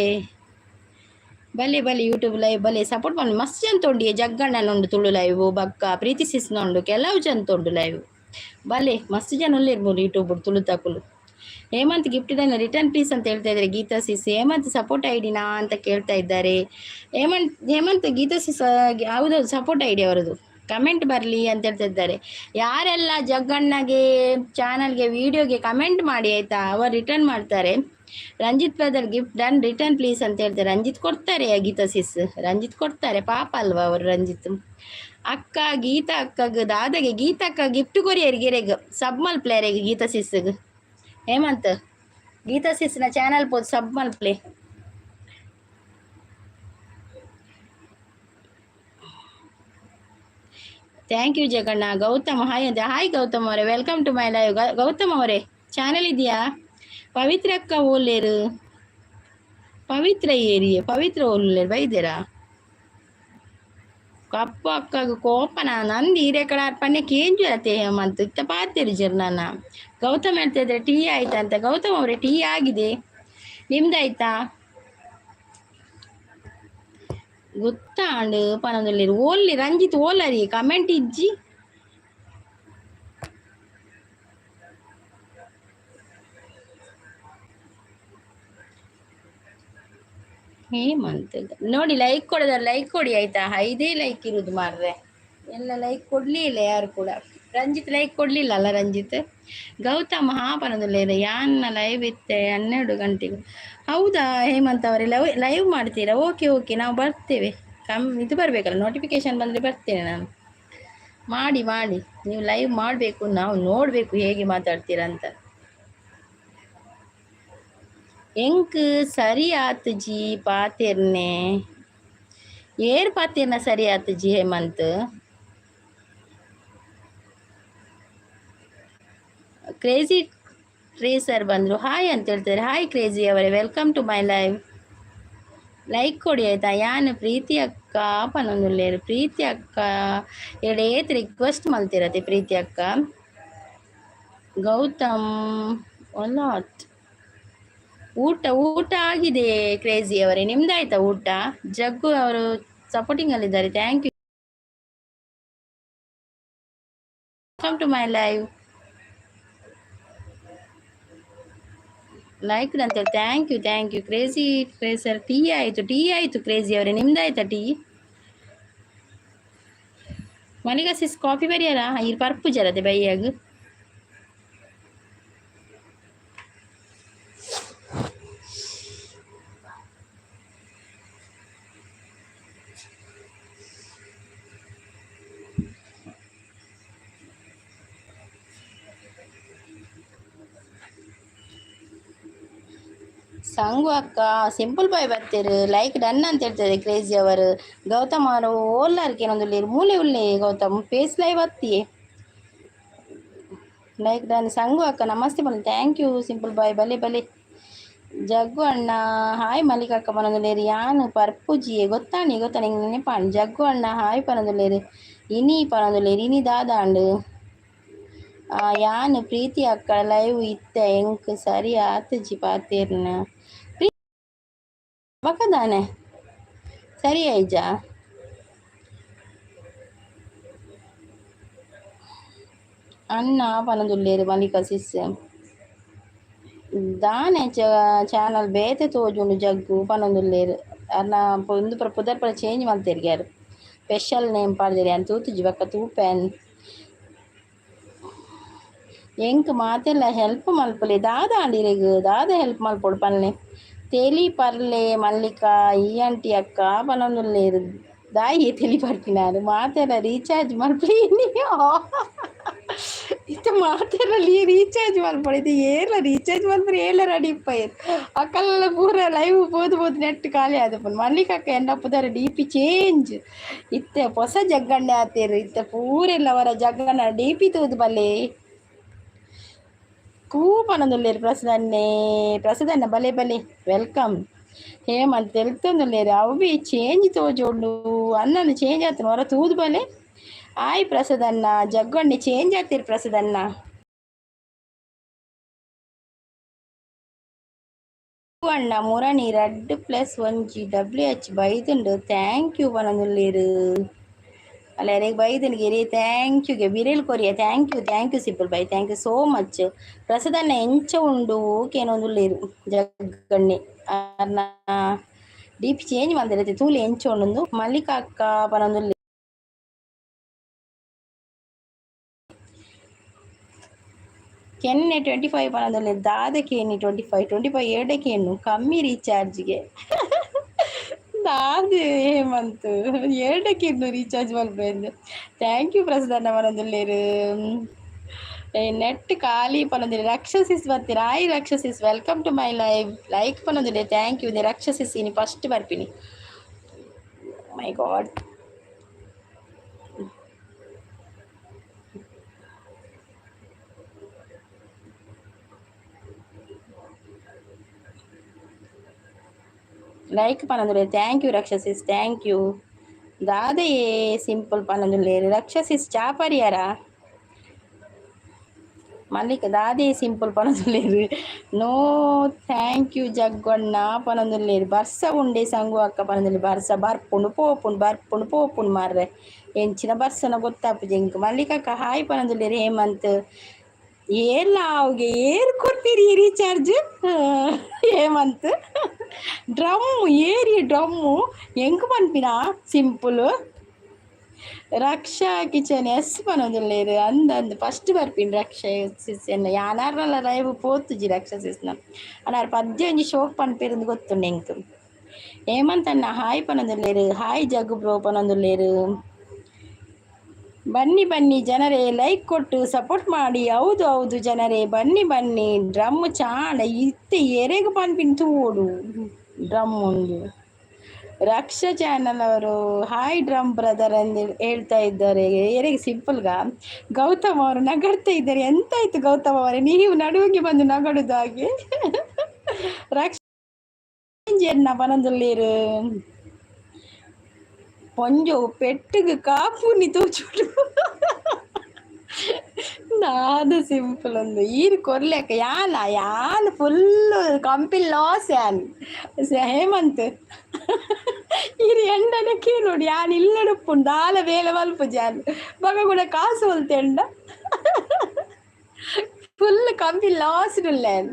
ಬಲೆ ಯೂಟ್ಯೂಬ್ ಲೈವ್ ಬಲೆ ಸಪೋರ್ಟ್ ಮಾಡಿ ಮಸ್ತ್ ಜನ ತೊಂಡಿ. ಜಗ್ಗಣ್ಣನುಂಡು ತುಳು ಲೈವ್ ಬಕ್ಕ ಪ್ರೀತಿ ಸಿಸ್ನುಂಡು ಕೆಲವು ಜನ ತೊಂಡು ಲೈವ್ ಬಲೆ ಮಸ್ತ್ ಜನ ಇರ್ಬೋದು ಯೂಟ್ಯೂಬ್ ತುಳು ತಕುಲು. ಹೇಮಂತ್ ಗಿಫ್ಟ್ ಇದನ್ನು ರಿಟರ್ನ್ ಪ್ಲೀಸ್ ಅಂತ ಹೇಳ್ತಾ ಇದ್ದಾರೆ ಗೀತಾ ಸಿಸ್. ಹೇಮಂತ್ ಸಪೋರ್ಟ್ ಐಡಿನಾ ಅಂತ ಕೇಳ್ತಾ ಇದ್ದಾರೆ. ಹೇಮಂತ್ ಗೀತಾ ಸಿಸ್ ಹೌದು ಸಪೋರ್ಟ್ ಐಡಿ ಅವರದು. ಕಮೆಂಟ್ ಬರಲಿ ಅಂತ ಹೇಳ್ತಾ ಇದ್ದಾರೆ. ಯಾರೆಲ್ಲ ಜಗ್ಗಣ್ಣಗೆ ಚಾನಲ್ಗೆ ವಿಡಿಯೋಗೆ ಕಮೆಂಟ್ ಮಾಡಿ ಆಯ್ತಾ, ಅವರು ರಿಟರ್ನ್ ಮಾಡ್ತಾರೆ. Ranjith brother gift done return please ಅಂತ ಹೇಳ್ತಾರೆ. ರಂಜಿತ್ ಕೊಡ್ತಾರೆ ಗೀತಾ ಸಿಸ್, ರಂಜಿತ್ ಕೊಡ್ತಾರೆ ಪಾಪ ಅಲ್ವಾ ಅವರು ರಂಜಿತ್. ಅಕ್ಕ ಗೀತಾ ಅಕ್ಕಗೆ ದಾದಾಗೆ ಗೀತಾ ಅಕ್ಕ ಗಿಫ್ಟ್ ಕೊರಿಯರ್ ಗೆರೆಗೆ ಸಬ್ ಮಲ್ಪ್ಲೇರಿಗೆ ಗೀತಾ ಸಿಸ್ಗೆ. ಹೇಮಂತ್ ಗೀತಾ ಸಿಸ್ನ ಚಾನಲ್ ಪೋದು ಸಬ್ ಮಲ್ಪ್ಲೆ. ಥ್ಯಾಂಕ್ ಯು ಜಗಣ್ಣ. ಗೌತಮ್ ಹಾಯ್ ಅಂತ. ಹಾಯ್ ಗೌತಮ್ ಅವರೇ, welcome to my live. Gautam ಅವರೇ ಚಾನಲ್ ಇದೆಯಾ? ಪವಿತ್ರ ಅಕ್ಕ ಓಲೇರು ಪವಿತ್ರ ಏರಿಯೆ ಪವಿತ್ರ ಓಲೇರು ಬೈದೇರಾ ಕಪ್ಪು ಅಕ್ಕಗ ಕೋಪನ ನಂದು ಹಿರೇಕಳ ಅರ್ಪಣೆ ಕೇಂಜು ಅತ್ತೆ ಹೇಮಂತ್ ಇತ್ತ ಪಾತೇರಿ ಜರ್ನಾನ. ಗೌತಮ್ ಹೇಳ್ತಾ ಇದ್ರೆ ಟೀ ಆಯ್ತಾ ಅಂತ. ಗೌತಮ್ ಅವರೇ ಟೀ ಆಗಿದೆ, ನಿಮ್ದಾಯ್ತಾ? ಗೊತ್ತಾಂಡು ಪನೊಂದುಲ್ಲೆರ್ ಓಲ್ಲಿ ರಂಜಿತ್ ಓಲರಿ ಕಮೆಂಟ್ ಇಜ್ಜಿ ಹೇಮಂತ್ ನೋಡಿ ಲೈಕ್ ಕೊಡೋದಾರೆ ಲೈಕ್ ಕೊಡಿ ಆಯ್ತಾ 5 ಲೈಕ್ ಇರುದು ಮಾರ್ರೆ ಎಲ್ಲ ಲೈಕ್ ಕೊಡ್ಲಿಲ್ಲ ಯಾರು ಕೂಡ ರಂಜಿತ್ ಲೈಕ್ ಕೊಡ್ಲಿಲ್ಲ ಅಲ್ಲ ರಂಜಿತ್ ಗೌತಮ್ ಹಾ ಪನೊಂದುಲ್ಲೆರ್ ಯಾನ್ನ ಲೈವ್ ಇತ್ತೆ 12 ಗಂಟೆಗೆ ಹೌದಾ ಹೇಮಂತ್ ಅವರೇ ಲೈವ್ ಮಾಡ್ತೀರಾ ಓಕೆ ಓಕೆ ನಾವು ಬರ್ತೇವೆ ಇದು ಬರಬೇಕಲ್ಲ ನೋಟಿಫಿಕೇಶನ್ ಬಂದರೆ ಬರ್ತೇನೆ ನಾನು ಮಾಡಿ ಮಾಡಿ ನೀವು ಲೈವ್ ಮಾಡಬೇಕು ನಾವು ನೋಡಬೇಕು ಹೇಗೆ ಮಾತಾಡ್ತೀರಾ ಅಂತ ಎಂಕ್ ಸರಿ ಆತು ಜಿ ಪಾತೆರ್ನೆ ಏರ್ ಪಾತೆರ್ನ ಸರಿ ಆತು ಜಿ ಹೇಮಂತ್ ಕ್ರೇಜಿ ಟ್ರೇಸರ್ ಬಂದರು ಹಾಯ್ ಅಂತ ಹೇಳ್ತಾರೆ ಹಾಯ್ ಕ್ರೇಜಿ ಅವರೇ welcome to my live like ಕೊಡಿ ಆಯ್ತಾ ಯಾನು ಪ್ರೀತಿ ಅಕ್ಕ ಪನೊಂದುಲ್ಲೇರು ಪ್ರೀತಿ ಅಕ್ಕ ಏತ್ ರಿಕ್ವೆಸ್ಟ್ ಮಲ್ತಿರತ್ತೆ ಪ್ರೀತಿ ಅಕ್ಕ ಗೌತಮ್ ಒಲಾಟ್ ಊಟ ಆಗಿದೆ ಕ್ರೇಜಿ ಅವರೇ ನಿಮ್ದಾಯ್ತಾ ಊಟ ಜಗ್ಗು ಅವರು ಸಪೋರ್ಟಿಂಗ್ ಅಲ್ಲಿದ್ದಾರೆ thank you welcome to my live like ಅಂತೇಳಿ thank you crazy tracer tea ಆಯಿತು ಕ್ರೇಜಿ ಅವರೇ ನಿಮ್ದಾಯ್ತಾ ಟೀ ಮಲಿಗಸಿಸ್ ಕಾಫಿ ಬರಿಯಾರ ಈ ಪರ್ಪು ಜರದೆ ಬೈಯಾಗ ಸಂಗು ಅಕ್ಕ ಸಿಂಪಲ್ ಬಾಯ್ ಬರ್ತೀರು ಲೈಕ್ ಡನ್ ಅಂತ ಹೇಳ್ತಾರೆ ಕ್ರೇಜಿ ಅವರು ಗೌತಮ್ ಅವರು ಓಲ್ಲಾರ್ಗೆ ಏನೊಂದು ಮೂಲೆ ಉಳ್ಳಿ ಗೌತಮ್ ಫೇಸ್ ಲೈವ್ ಹತ್ತಿ ಲೈಕ್ ಡನ್ ಸಂಗು ಅಕ್ಕ ನಮಸ್ತೆ ಬನ್ನಿ ಥ್ಯಾಂಕ್ ಯು ಸಿಂಪಲ್ ಬಾಯ್ ಬಲೆ ಜಗ್ಗು ಅಣ್ಣ ಹಾಯ್ ಮಲ್ಲಿಕ ಅಕ್ಕ ಪನೊಂದುಲ್ಲೇರು ಯಾನು ಪರ್ಪುಜಿಯೇ ಗೊತ್ತಾಣಿ ನೆನಪಾಣಿ ಜಗ್ಗು ಅಣ್ಣ ಹಾಯ್ ಪನೊಂದುಲ್ಲೇರು ಇನಿ ಪನೊಂದುಲ್ಲೇರು ಇನಿ ದಾದಾಂಡು ಯಾನು ಪ್ರೀತಿ ಅಕ್ಕ ಲೈವ್ ಇತ್ತ ಎಂಕ್ ಸರಿ ಆತು ಜಿ ಪಾತೇರ್ನ ಅವಕದಾನೆ ಸರಿ ಐಜಾ ಅಣ್ಣ ಪನೊಂದುಲ್ಲೇರು ಮಲ್ಲಿಕ ಸಿಸ್ ದಾನೆ ಚಾನಲ್ ಬೇತೆ ತೋಜುಂಡು ಜಗ್ಗು ಪನೊಂದುಲ್ಲೇರು ಅನ್ನ ಒಂದು ಪುದರ್ಪರ ಚೇಂಜ್ ಮಲ್ತಿರ್ಗ್ಯಾರು ಸ್ಪೆಷಲ್ ನೇಮ್ ಪಾಡ್ದಿರಿ ಅಂತ ತೂತುಜಿ ಬಕ್ಕ ತೂಪೆನ್ ಎಂಕ್ ಮಾತೆಲ್ಲ ಹೆಲ್ಪ್ ಮಲ್ಪಲೆ ದಾದ ಅಂಡಿರೆಗ್ ದಾದ ಹೆಲ್ಪ್ ಮಲ್ಪೊಡು ಪನ್ಲೆ ತೆಲಿ ಪರ್ಲೆ ಮಲ್ಲಿಕ ಈ ಆಂಟಿ ಅಕ್ಕ ಪನೊಂದುಲ್ಲೇರು ದಾಯಿ ತೆಲಿ ಪರ್ಪಿನಾರು ಮಾತೆಲ್ಲ ರೀಚಾರ್ಜ್ ಮಲ್ಪಲಿ ಇತ್ತ ಮಾತೆಲ್ಲ ರೀಚಾರ್ಜ್ ಮಲ್ಪೊಡು ಇದು ಏರ್ಲ ರೀಚಾರ್ಜ್ ಮಲ್ಪರೆ ಏಳ ರೆಡಿಪ್ಪ ಅಕ್ಕಲ್ಲ ಪೂರ ಲೈವ್ ಬೋದು ನೆಟ್ ಖಾಲಿ ಆದಪ್ಪನು ಮಲ್ಲಿಕ ಅಕ್ಕ ಎಂಡ ಪುದರ ಡಿ ಪಿ ಚೇಂಜ್ ಇತ್ತೆ ಹೊಸ ಜಗ್ಗಣ್ಣೆ ಆತೇರು ಇತ್ತ ಪೂರೆಲ್ಲ ಅವರ ಜಗ್ಗಣ್ಣ ಡಿ ಪಿ ತೂದು ಬಲ್ಲೆ ಪನೊಂದುಲ್ಲೇರು ಪ್ರಸದನ್ನ ಬಲೆ ವೆಲ್ಕಮ್ ಹೇಮಂತ್ ತೆಲ್ತೊಂದುಲ್ಲೇರು ಅವು ಚೇಂಜ್ ತೋಜೋಂಡು ಅನ್ನನ್ನು ಚೇಂಜ್ ಆತನು ಹೊರ ತೂದು ಬಲೆ ಆಯ್ ಪ್ರಸದನ್ನ ಜಗ್ಗಣ್ಣೆ ಚೇಂಜ್ ಆಗ್ತೀರಿ ಪ್ರಸದನ್ನ ಅಣ್ಣ ಮುರಣಿ ರೆಡ್ +1 GWH ಬೈದುಂಡು ಥ್ಯಾಂಕ್ ಯು ಪನೊಂದುಲ್ಲೇರು ಅಲ್ಲ ಬೈದನಿಗೆ ಥ್ಯಾಂಕ್ ಯುಗೆ ಬಿರಿಲ್ ಕೊರಿಯ thank you simple bye thank you so much ಪ್ರಸದನ್ನ ಎಂಚ ಉಂಡು ಕೇನೊಂದುಲ್ಲೇರು ಜಗ್ಗಣ್ಣೆ ಅನ್ನ ಡಿಪಿ ಚೇಂಜ್ ಮಾಡ್ದಿರತ್ತೆ ತೂಲೆ ಎಂಚ ಉಂಡು ಮಲ್ಲಿಕ ಅಕ್ಕ ಪನೊಂದುಲ್ಲೇರು ಕೆನ್ನೆ 25 ಪನೊಂದುಲ್ಲೇರು ದಾದ ಕೇನಿ 25 ಎರಡಕ್ಕೇನು ಕಮ್ಮಿ ರೀಚಾರ್ಜ್ಗೆ ದಾದ ಹೇಮಂತ್ ಎರಡಕ್ಕಿನ್ನು ರೀಚಾರ್ಜ್ ಮಲ್ಪೆಂದು ಥ್ಯಾಂಕ್ ಯು ಪ್ರಸದನ್ನ ಪನೊಂದುಲ್ಲೇರು ನೆಟ್ ಖಾಲಿ ಪನೊಂದುಲ್ಲೇರು ರಕ್ಷಸಿಸ್ ಬರ್ತೀರಾ hi Raksha sis welcome to my live like ಪನೊಂದುಲ್ಲೇರು ಥ್ಯಾಂಕ್ ಯು ರಕ್ಷಸಿಸ್ ಇನಿ ಫಸ್ಟ್ ಬರ್ಪಿನಿ ಮೈ ಗಾಡ್ ಲೈಕ್ ಪನೊಂದುಲ್ಲೇರು thank you Raksha sis thank you ದಾದಯೇ ಸಿಂಪಲ್ ಪನೊಂದುಲ್ಲೇರು ರಕ್ಷಸಿಸ್ ಚಾಪರಿಯಾರ మళ్ళీ దాది సింపుల్ పనులు నో థ్యాంక్ యూ జగ్గొన్న పనులు లేదు బర్స ఉండే సంగు అక్క పనులు బర్స ಬರ್ಪುಂಡು ಪೋಪುಂಡು ಬರ್ಪುಂಡು ಪೋಪುಂಡು ಮಾರ್ರೆ ಎಂಚಿನ ಬರ್ಸನ ಗೊತ್ತಾಪು ಜಂಕ್ ಮಲ್ಲಿಕಕ್ಕ ಹಾಯ್ ಪನದುಲ್ಲೇರು ಹೇಮಂತ್ ಏರ್ಲ ಅವ್ಗೆ ಏರ್ ಕೊಡ್ತೀರಿ ರೀಚಾರ್ಜ್ ಹೇಮಂತ್ ಡ್ರಮ್ಮು ಏರಿ ಡ್ರಮ್ಮು ಹೆಂಗ್ ಪನ್ಪಿನ ಸಿಂಪಲ್ ರಕ್ಷಾ ಕಿಚನ್ ಎಸ್ ಪನೊಂದುಲ್ಲೇರು ಅಂದಂದು ಫಸ್ಟ್ ಬರ್ಪಿನ್ ರಕ್ಷಾ ಸಿಸ್ಸೆನ್ನ ಯಾನಾರ್ನಲ್ಲ ರೈವ್ ಪೋತುಜಿ ರಕ್ಷಾ ಸಿಸ್ನ ಅನಾರು ಪದ್ಯ ಒಂಜಿ ಶೋಕ್ ಪನ್ಪೇರಿಂದು ಗೊತ್ತುಂಡು ಎಂಕ್ ಹೇಮಂತ್ ಅಣ್ಣ ಹಾಯ್ ಪನೊಂದುಲ್ಲೇರು ಹಾಯ್ ಜಗ್ಗು ಬ್ರೋ ಪನೊಂದುಲ್ಲೇರು ಬನ್ನಿ ಬನ್ನಿ ಜನರೇ ಲೈಕ್ ಕೊಟ್ಟು ಸಪೋರ್ಟ್ ಮಾಡಿ ಹೌದು ಹೌದು ಜನರೇ ಬನ್ನಿ ಬನ್ನಿ ಡ್ರಮ್ ಚಾಂಡ ಇತ್ತೆ ಎರೆಗು ಪನ್ಪಿನ್ ತೂಡು ಡ್ರಮ್ ಒಂದು ರಕ್ಷಾ ಚಾನಲ್ ಅವರು ಹಾಯ್ ಡ್ರಮ್ ಬ್ರದರ್ ಎಂದು ಹೇಳ್ತಾ ಇದ್ದಾರೆ ಎರೆಗೆ ಸಿಂಪಲ್ಗ ಗೌತಮ್ ಅವರು ನಗಡ್ತಾ ಇದ್ದಾರೆ ಎಂತಾಯ್ತು ಗೌತಮ್ ಅವರೇ ನೀವು ನಡುವಿಗೆ ಬಂದು ನಗಡುದು ಹಾಗೆ ರಕ್ಷಾ ಪನೊಂದುಲ್ಲೇರು ಪೊಂಜೋ ಪೆಟ್ಟಿಗೆ ಕಾಪುನಿ ತೋಚುಡು ನಾದು ಸಿಂಪಲ್ ಒಂದು ಈರು ಕೊರ್ಲೆಕ್ಕ ಯಾನ್ ಫುಲ್ ಕಂಪಿಲ್ ಲಾಸ್ ಯಾನ್ ಹೇಮಂತ್ ಈರು ಎಂಡನಕ್ಕೆ ನೋಡಿ ಯಾನ್ ಇಲ್ಲಡುಪ್ಪುಂಡು ದಾಲ ಬೇಲೆ ಮಲ್ಪು ಜಾನ್ ಮಗ ಕೂಡ ಕಾಸು ಹೊಲ್ತೆಂಡ ಫುಲ್ ಕಂಪಿಲ್ ಲಾಸ್ ಡುಲ್ಲೇನ್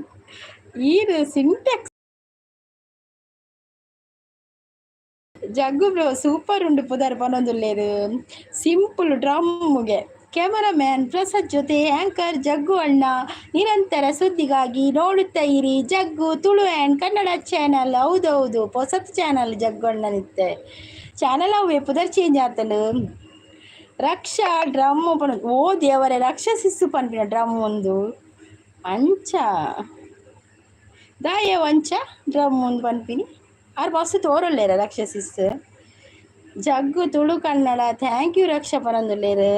ಈರು ಸಿಂಟೆಕ್ಸ್ ಜಗ್ಗು ಬ್ರೋ ಸೂಪರ್ ಉಂಡು ಪುದರ್ ಪನೊಂದುಲ್ಲೇರು ಸಿಂಪಲ್ ಡ್ರಮ್ಗೆ ಕ್ಯಾಮರಾಮ್ಯಾನ್ ಪ್ರಸಾದ್ ಜೊತೆ ಆಂಕರ್ ಜಗ್ಗು ಅಣ್ಣ ನಿರಂತರ ಸುದ್ದಿಗಾಗಿ ನೋಡುತ್ತಾ ಇರಿ ಜಗ್ಗು ತುಳು ಆ್ಯಂಡ್ ಕನ್ನಡ ಚಾನಲ್ ಹೌದೌದು ಹೊಸತ್ ಚಾನಲ್ ಜಗ್ಗು ಅಣ್ಣನಿತ್ತೆ ಚಾನಲ್ ಅವೇ ಪುದರ್ ಚೇಂಜ್ ಆತಲು ರಕ್ಷಾ ಡ್ರಮ್ ಪನ ಓ ದೇವರೇ ರಕ್ಷಾ ಸಿಸ್ಸು ಪನ್ಪಿನ ಡ್ರಮ್ ಒಂದು ಅಂಚ ದಾಯ ವಂಚ ಡ್ರಮ್ ಒಂದು ಪನ್ಪಿನಿ ಆರು ಬಸ್ಸು ತೋರಲ್ಲೇರ Raksha sis Jaggu Tulu Kannada thank you Raksha ಪನೊಂದುಲ್ಲೇರು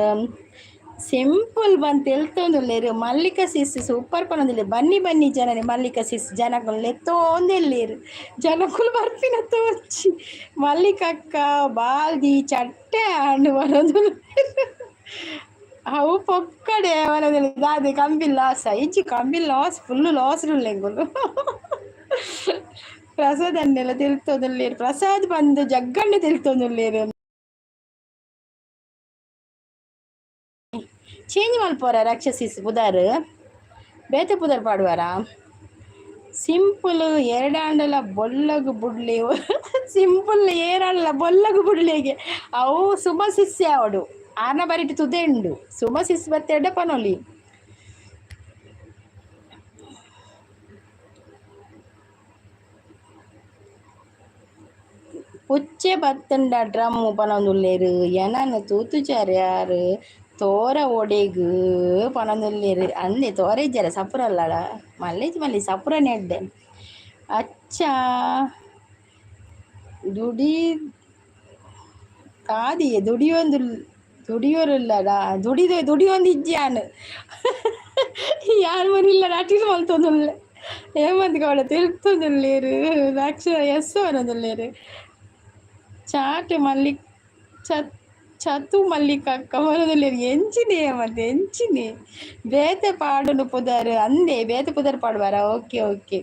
ಸಿಂಪಲ್ ಬಂತು ಎಲ್ತೊಂದುಲ್ಲೇರು ಮಲ್ಲಿಕಾ ಸಿಸ್ ಸೂಪರ್ ಪನೊಂದುಲ್ಲೇರು ಬನ್ನಿ ಬನ್ನಿ ಜನರೇ ಮಲ್ಲಿಕಾ ಸಿಸ್ ಜನಗಳು ಎತ್ತೊಂದೆಲ್ಲೇರು ಜನಗಳು ಬರ್ಪಿನ ತೋರ್ಚಿ ಮಲ್ಲಿಕಕ್ಕ ಬಾಲ್ದಿ ಚಟ್ಟೆ ಹಣ್ಣು ಬರೋದು ಅವು ಪೊಕ್ಕಡೆ ಬರೋದಿಲ್ಲ ದಾದೆ ಕಂಬಿಲ್ ಲಾಸ್ ಇಂಚಿ ಕಂಬಿಲ್ ಲಾಸ್ ಫುಲ್ಲು ಲಾಸ್ ರುಲ್ಲೆಂಗುಲು ಪ್ರಸಾದ್ ಅನ್ನೆಲ್ಲ ತಿಳ್ತೊಂದುಲ್ಲೇರು ಪ್ರಸಾದ್ ಬಂದು ಜಗ್ಗಣ್ಣೆ ತಿಳ್ತೊಂದುಲ್ಲೇರು ಚೇಂಜ್ ಮಲ್ಪೋರ ರಕ್ಷಸಿಸ್ ಪುದರ್ ಬೇತೆ ಪುದರ್ ಪಾಡುವಾರ ಸಿಂಪಲ್ ಎರಡಾಂಡಲ ಬೊಲ್ಲಗು ಬುಡ್ಲಿ ಸಿಂಪಲ್ ಏರಾಂಡಲ ಬೊಲ್ಲಗು ಬುಡ್ಲಿಗೆ ಅವು ಸುಮ ಸಿಸ್ಸೆ ಅವಡು ಆರ್ನ ಬರಿಟ್ಟು ತುದೆಂಡು ಸುಮ ಸಿಸ್ ಬತ್ತೆಡ್ಡ ಪನೊಲಿ ಪುಚ್ಚೆ ಬತ್ತಂಡ ಡ್ರಮ್ ಪನೊಂದುಲ್ಲೇರು ಎನನು ತೂತುಚಾರು ಯಾರು ತೋರ ಒಡೆಗು ಪನೊಂದುಲ್ಲೇರು ಅಂದೆ ತೋರ ಇಜ್ಜಾರ ಸಪುರ ಅಲ್ಲಡ ಮಲ್ಲೇಜ್ ಮಲ್ಲಿ ಸಪುರ ನೆಡ್ಡೆ ಅಚ್ಚ ದುಡಿ ಕಾದಿಯೆ ದುಡಿಯೊಂದು ದುಡಿಯೋರಿಲ್ಲಡ ದುಡಿಯೊಂದು ಇಜ್ಜಾನು ಯಾರು ಮನಿಲ್ಲ ಅಟಿಲ್ ಮಲ್ತೊಂದುಲ್ಲೆ ಹೇಮಂತ್ ಗೌಡ ತಿರುಗ್ತೊಂದುಲ್ಲೇರು ರಕ್ಷ ಎಸ್ ಅನ್ನೋದುಲ್ಲೇರು ಚಾಟೆ ಮಲ್ಲಿಕ್ ಚತು ಮಲ್ಲಿಕಕ್ಕ ಹೊರದಲ್ಲೇರು ಎಂಚಿನೆ ಮತ್ತೆ ಎಂಚಿನೆ ಬೇತೆ ಪಾಡುನು ಪುದರ್ ಅಂದೆ ಬೇತೆ ಪುದರ್ ಪಾಡುವಾರ ಓಕೆ ಓಕೆ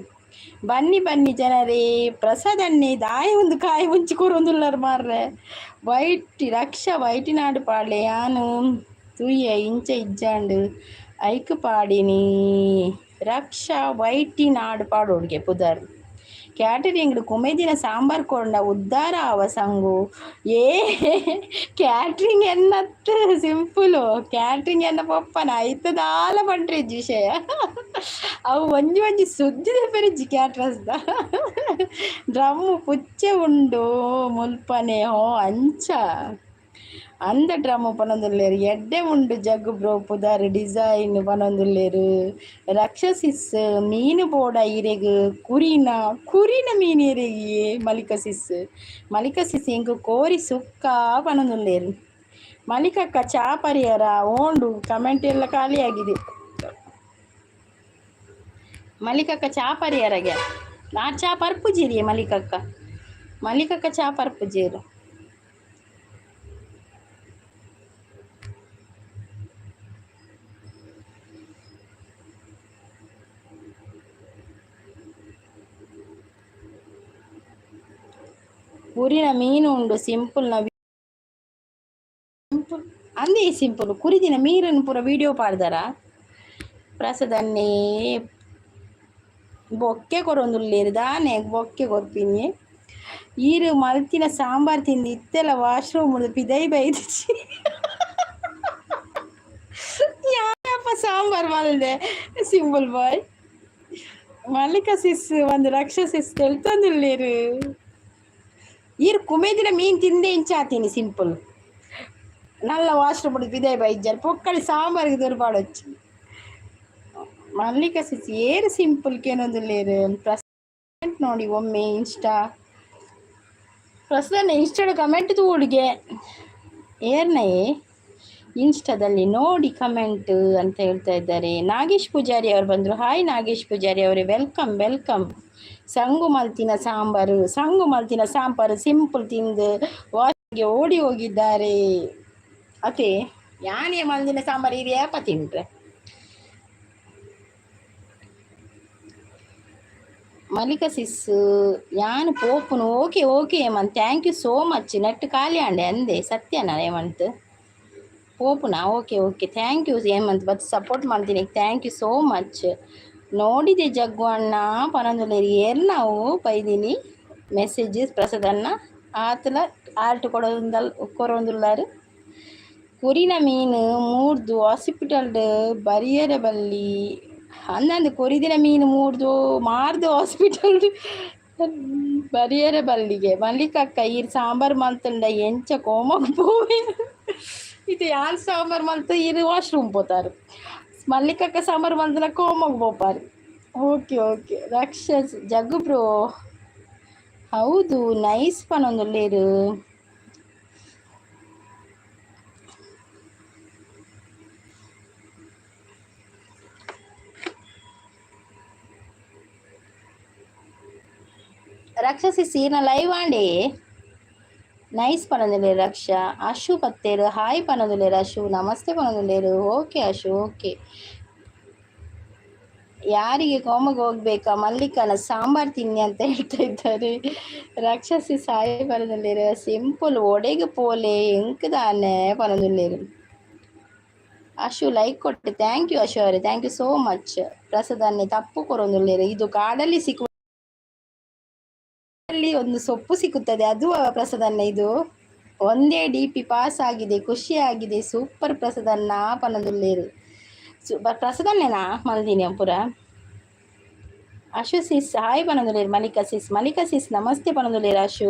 ಬನ್ನಿ ಬನ್ನಿ ಜನರೇ ಪ್ರಸಾದ್ ಅನ್ನೆ ದಾಯ ಒಂದು ಕಾಯಿ ಮುಂಚಿ ಕೂರೊಂದುಲ್ಲಾರ ಮಾರ್ರೆ ವೈಟ್ ರಕ್ಷಾ ವೈಟಿನಾಡು ಪಾಡ್ಲೆ ಯಾನು ತುಯ್ಯ ಇಂಚ ಇಜ್ಜಾಂಡು ಐಕ್ ಪಾಡಿನಿ ರಕ್ಷಾ ವೈಟಿನಾಡು ಪಾಡೋಡ್ಗೆ ಪುದರ್ ಕ್ಯಾಟರಿಂಗ್ ಕುಮೇದಿನ ಸಾಂಬಾರ್ ಕೊಂಡ ಉದ್ಧಾರ ಅವ ಸಂಗು ಏ ಕ್ಯಾಟ್ರಿಂಗ್ ಎನ್ನತ್ತು ಸಿಂಪಲು ಕ್ಯಾಟ್ರಿಂಗ್ ಎನ್ನ ಪಪ್ಪನ ಐತದಾಲ ಪಂಡ್ರಿಜ್ಜಿ ವಿಷಯ ಅವು ಒಂಜಿ ಒಂಜಿ ಸುದ್ದಿದ ಪೆರಿಜ್ಜಿ ಕ್ಯಾಟ್ರಸ್ದ ಡ್ರಮ್ಮು ಪುಚ್ಚೆ ಉಂಡು ಮುಲ್ಪನೆ ಹೋ ಅಂಚ ಅಂದ ಡ್ರಮ್ ಪನೊಂದುಲ್ಲೇರು ಎಡ್ಡೆ ಉಂಡು ಜಗ್ಗು ಬ್ರೋ ಪುದರ್ ಡಿಸೈನ್ ಪನೊಂದುಲ್ಲೇರು ರಕ್ಷಸಿಸ್ ಮೀನು ಬೋಡ ಇರೆಗ್ ಕುರಿನ ಮೀನು ಎರೆಗಿ ಮಲಿಕ ಸಿಸ್ ಎಂಕು ಕೋರಿ ಸುಕ್ಕ ಪನೊಂದುಲ್ಲೇರು ಮಲಿಕಕ್ಕ ಚಾ ಪರಿಯರ ಓಂಡು ಕಮೆಂಟ್ ಎಲ್ಲ ಖಾಲಿಯಾಗಿದೆ ಮಲಿಕಕ್ಕ ಚಾ ಪರಿಯರಗೆ ನಾ ಚಾ ಪರ್ಪುಜೀರಿಯೇ ಮಲಿಕಕ್ಕ ಚಾ ಪರ್ಪುಜೀರು ಊರಿನ ಮೀನು ಉಂಡು ಸಿಂಪಲ್ನ ಸಿಂಪಲ್ ಅಂದೇ ಸಿಂಪಲ್ ಕುರಿದಿನ ಮೀರನ್ನು ಪೂರ ವಿಡಿಯೋ ಪಾಡ್ದಾರ ಪ್ರಸದನ್ನೇ ಬೊಕ್ಕೆ ಕೊರೊಂದುಲ್ಲೇರು ದಾನೆ ಬೊಕ್ಕೆ ಕೊರ್ಪಿನಿ ಈರು ಮಲ್ತಿನ ಸಾಂಬಾರ್ ತಿಂದು ಇತ್ತೆಲ್ಲ ವಾಶ್ರೂಮ್ ಪಿದೈ ಬೈದಿಚ್ಚಿ ಯಾರಪ್ಪ ಸಾಂಬಾರ್ ಮಲ್ದೆ ಸಿಂಪಲ್ ಬಾಯ್ ಮಲ್ಲಿಕ ಸಿಸ್ ಒಂದು ಲಕ್ಷ ಸಿಸ್ ತೆಲ್ತಂದುಲ್ಲೇರು ಈರು ಕುಮೇದಿನ ಮೀನ್ ತಿಂದೆ ಇಂಚಾತೀನಿ ಸಿಂಪಲ್ ನಲ್ಲ ವಾಶ್ರೂಮ್ ಪಿದೈ ಬೈಜ್ಜಾರು ಪೊಕ್ಕಳಿ ಸಾಂಬಾರಿಗೆ ದೊರಪಾಡೊಚ್ಚಿ ಮಲ್ಲಿಕ ಸಿಸ್ ಏರು ಸಿಂಪಲ್ ಕೇನೊಂದುಲ್ಲೇರು ಪ್ರೆಸೆಂಟ್ ನೋಡಿ ಒಮ್ಮೆ ಪ್ರಸ್ತುತ ಇನ್ಸ್ಟಾದ ಕಮೆಂಟ್ ತೂಡಿಗೆ ಏರ್ನೇ ಇನ್ಸ್ಟಾದಲ್ಲಿ ನೋಡಿ ಕಮೆಂಟ್ ಅಂತ ಹೇಳ್ತಾ ಇದ್ದಾರೆ. ನಾಗೇಶ್ ಪೂಜಾರಿ ಅವರು ಬಂದರು. ಹಾಯ್ ನಾಗೇಶ್ ಪೂಜಾರಿ ಅವರೇ, ವೆಲ್ಕಮ್ ವೆಲ್ಕಮ್. ಸಂಗು ಮಲ್ತಿನ ಸಾಂಬಾರು ಸಿಂಪಲ್ ತಿಂದು ವಾಶ್ಗೆ ಓಡಿ ಹೋಗಿದ್ದಾರೆ. ಅದೇ ಯಾನೇ ಮಲ್ದಿನ ಸಾಂಬಾರು ಇರಿಯಪ್ಪ ತಿಂಡ್ರೆ ಮಲ್ಲಿಕ ಸಿಸ್ ಯಾನು ಪೋಪುನು okay okay Hemanth thank you so much. Net ಖಾಲಿ ಆಂಡೆ ಅಂದೆ ಸತ್ಯನಾ ಏಮಂತ್ ಪೋಪುನಾ okay okay thank you Hemanth ಬತ್ ಸಪೋರ್ಟ್ ಮಾಡ್ತೀನಿ. Thank you so much. ನೋಡಿದೆ ಜಗ್ಗು ಅಣ್ಣ ಪನಂದುಲೇರಿ ಏರ್ ನಾವು ಬೈದಿನಿ ಮೆಸೇಜಸ್ ಪ್ರಸದನ್ನ ಆತಲ ಆರ್ಟ್ ಕೊರೊಂದುಲ್ಲಾರು ಕುರಿನ ಮೀನು ಮೂರ್ದು ಹಾಸ್ಪಿಟಲ್ ಬರಿಯರ ಬಲ್ಲಿ ಅಂದಂದು ಕೊರಿದಿನ ಮೀನು ಮೂರ್ದು ಮಾರ್ದು ಹಾಸ್ಪಿಟಲ್ ಬರಿಯರ ಬಲ್ಲಿಗೆ ಮಲ್ಲಿಕಕ್ಕ ಈ ಸಾಂಬಾರು ಮಲ್ತಂಡ ಎಂಚ ಕೋಮಗ್ ಪೋವೆ ಇದು ಯಾರು ಸಾಂಬಾರು ಮಲ್ತು ಇರು ವಾಶ್ರೂಮ್ ಪೋತಾರು ಮಲ್ಲಿಕಕ್ಕ ಸಾಂಬಾರು ಮಲ್ತನ ಕೋಮಗ್ ಪೋಪಾರು. ಓಕೆ ಓಕೆ ರಕ್ಷಸ್ ಜಗ್ಗು ಬ್ರೋ ಹೌದು ನೈಸ್ ಪನೊಂದುಲ್ಲೇರು రక్షసి సీన లైవ్ అండి నైస్ పనందులేరు రక్ష. అశు పత్తేరు హాయ్ పనందులేరు అశು ನಮಸ್ತೆ ಪನೊಂದುಲ್ಲೇರು. Okay Ashu okay. ಯಾರಿಗೆ ಕೋಮಗೆ ಹೋಗ್ಬೇಕಾ ಮಲ್ಲಿಕನ ಸಾಂಬಾರ್ ತಿನ್ನಿ ಅಂತ ಹೇಳ್ತಾ ಇದ್ದಾರೆ. ರಕ್ಷಸಿ ಸಾಯಿ ಪನೊಂದುಲ್ಲೇರು ಸಿಂಪಲ್ ಒಡೆಗೆ ಪೋಲೆ ಎಂಕದಾನೆ ಪನೊಂದುಲ್ಲೇರು. ಅಶು ಲೈಕ್ ಕೊಟ್ಟು ಥ್ಯಾಂಕ್ ಯು ಅಶು ಅವರೇ, ಥ್ಯಾಂಕ್ ಯು ಸೋ ಮಚ್. ಪ್ರಸದನ್ನೇ ತಪ್ಪು ಕೊರೊಂದುಲ್ಲೇರು. ಇದು ಕಾಡಲ್ಲಿ ಸಿಕ್ಕುವ ಒಂದು ಸೊಪ್ಪು ಸಿಕ್ಕುತ್ತದೆ ಅದು ಪ್ರಸದನ್ನ. ಇದು ಒಂದೇ DP ಪಾಸ್ ಆಗಿದೆ, ಖುಷಿ ಆಗಿದೆ. ಸೂಪರ್ ಪ್ರಸದನ್ನ ಪನದುಲ್ಲೇರು ಪ್ರಸದನ್ನೇನಾ ಮಲ್ದಿನಿ ಪುರ. ಅಶು ಸಿಸ್ ಹಾಯ್ ಪನದುಲ್ಲೇರು. ಮಲ್ಲಿಕ ಸಿಸ್ ನಮಸ್ತೆ ಪನದುಲ್ಲೇರು ಅಶು.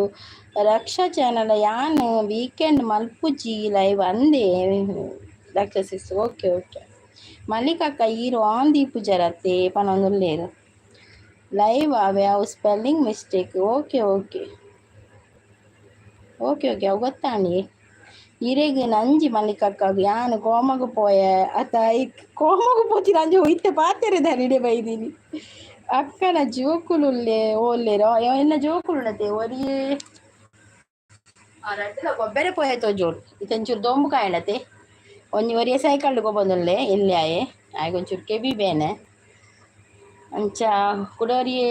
ರಕ್ಷಾ ಚಾನಲ್ ಯಾನ್ ವೀಕೆಂಡ್ ಮಲ್ಪುಜಿ ಲೈವ್ ಅಂದೆ ರಕ್ಷಾ ಸಿಸ್. Okay okay. ಮಲ್ಲಿಕಕ್ಕ ಈರು ಆನ್ ದೀಪು ಜರತೆ ಪನದುಲ್ಲೇರು ಲೈವ್ ಅವ್ಯಾವ spelling mistake. Okay okay okay okay ಅವು ಗೊತ್ತಾಣಿ ಇರೆಗ್ ನಂಜಿ ಮಲ್ಲಿಕಕ್ಕ ಯಾನು ಕೋಮಗು ಪೋಯ ಅತ್ತ ಕೋಮಗು ಪೋತಿ ನಂಜಿ ಇತ್ತೆ ಪಾತೆರೆ ದಾರಿಡೆ ಬೈದೀನಿ ಅಕ್ಕನ ಜೋಕುಲುಲ್ಲೆ ಓಲ್ಲೆರೋ ಎನ್ನ ಜೋಕುಲುಡತೆ ಒರಿಯೇ ರಡ್ಡುಲ ಗೊಬ್ಬರ ಪೋಯತೋ ಜೋಡು ಇತ್ತಂಚೂರು ದೊಂಬು ಕಾಯಣತೆ ಒಂಜಿ ಒರಿಯೇ ಸೈಕಲ್ ಬಂದುಲ್ಲೆ ಎಲ್ಲಿ ಆಯೆ ಆಗೊಂಚೂರು ಕೆಬಿ ಬೇನೆ ಅಂಚ ಕುಡೋರಿಯೇ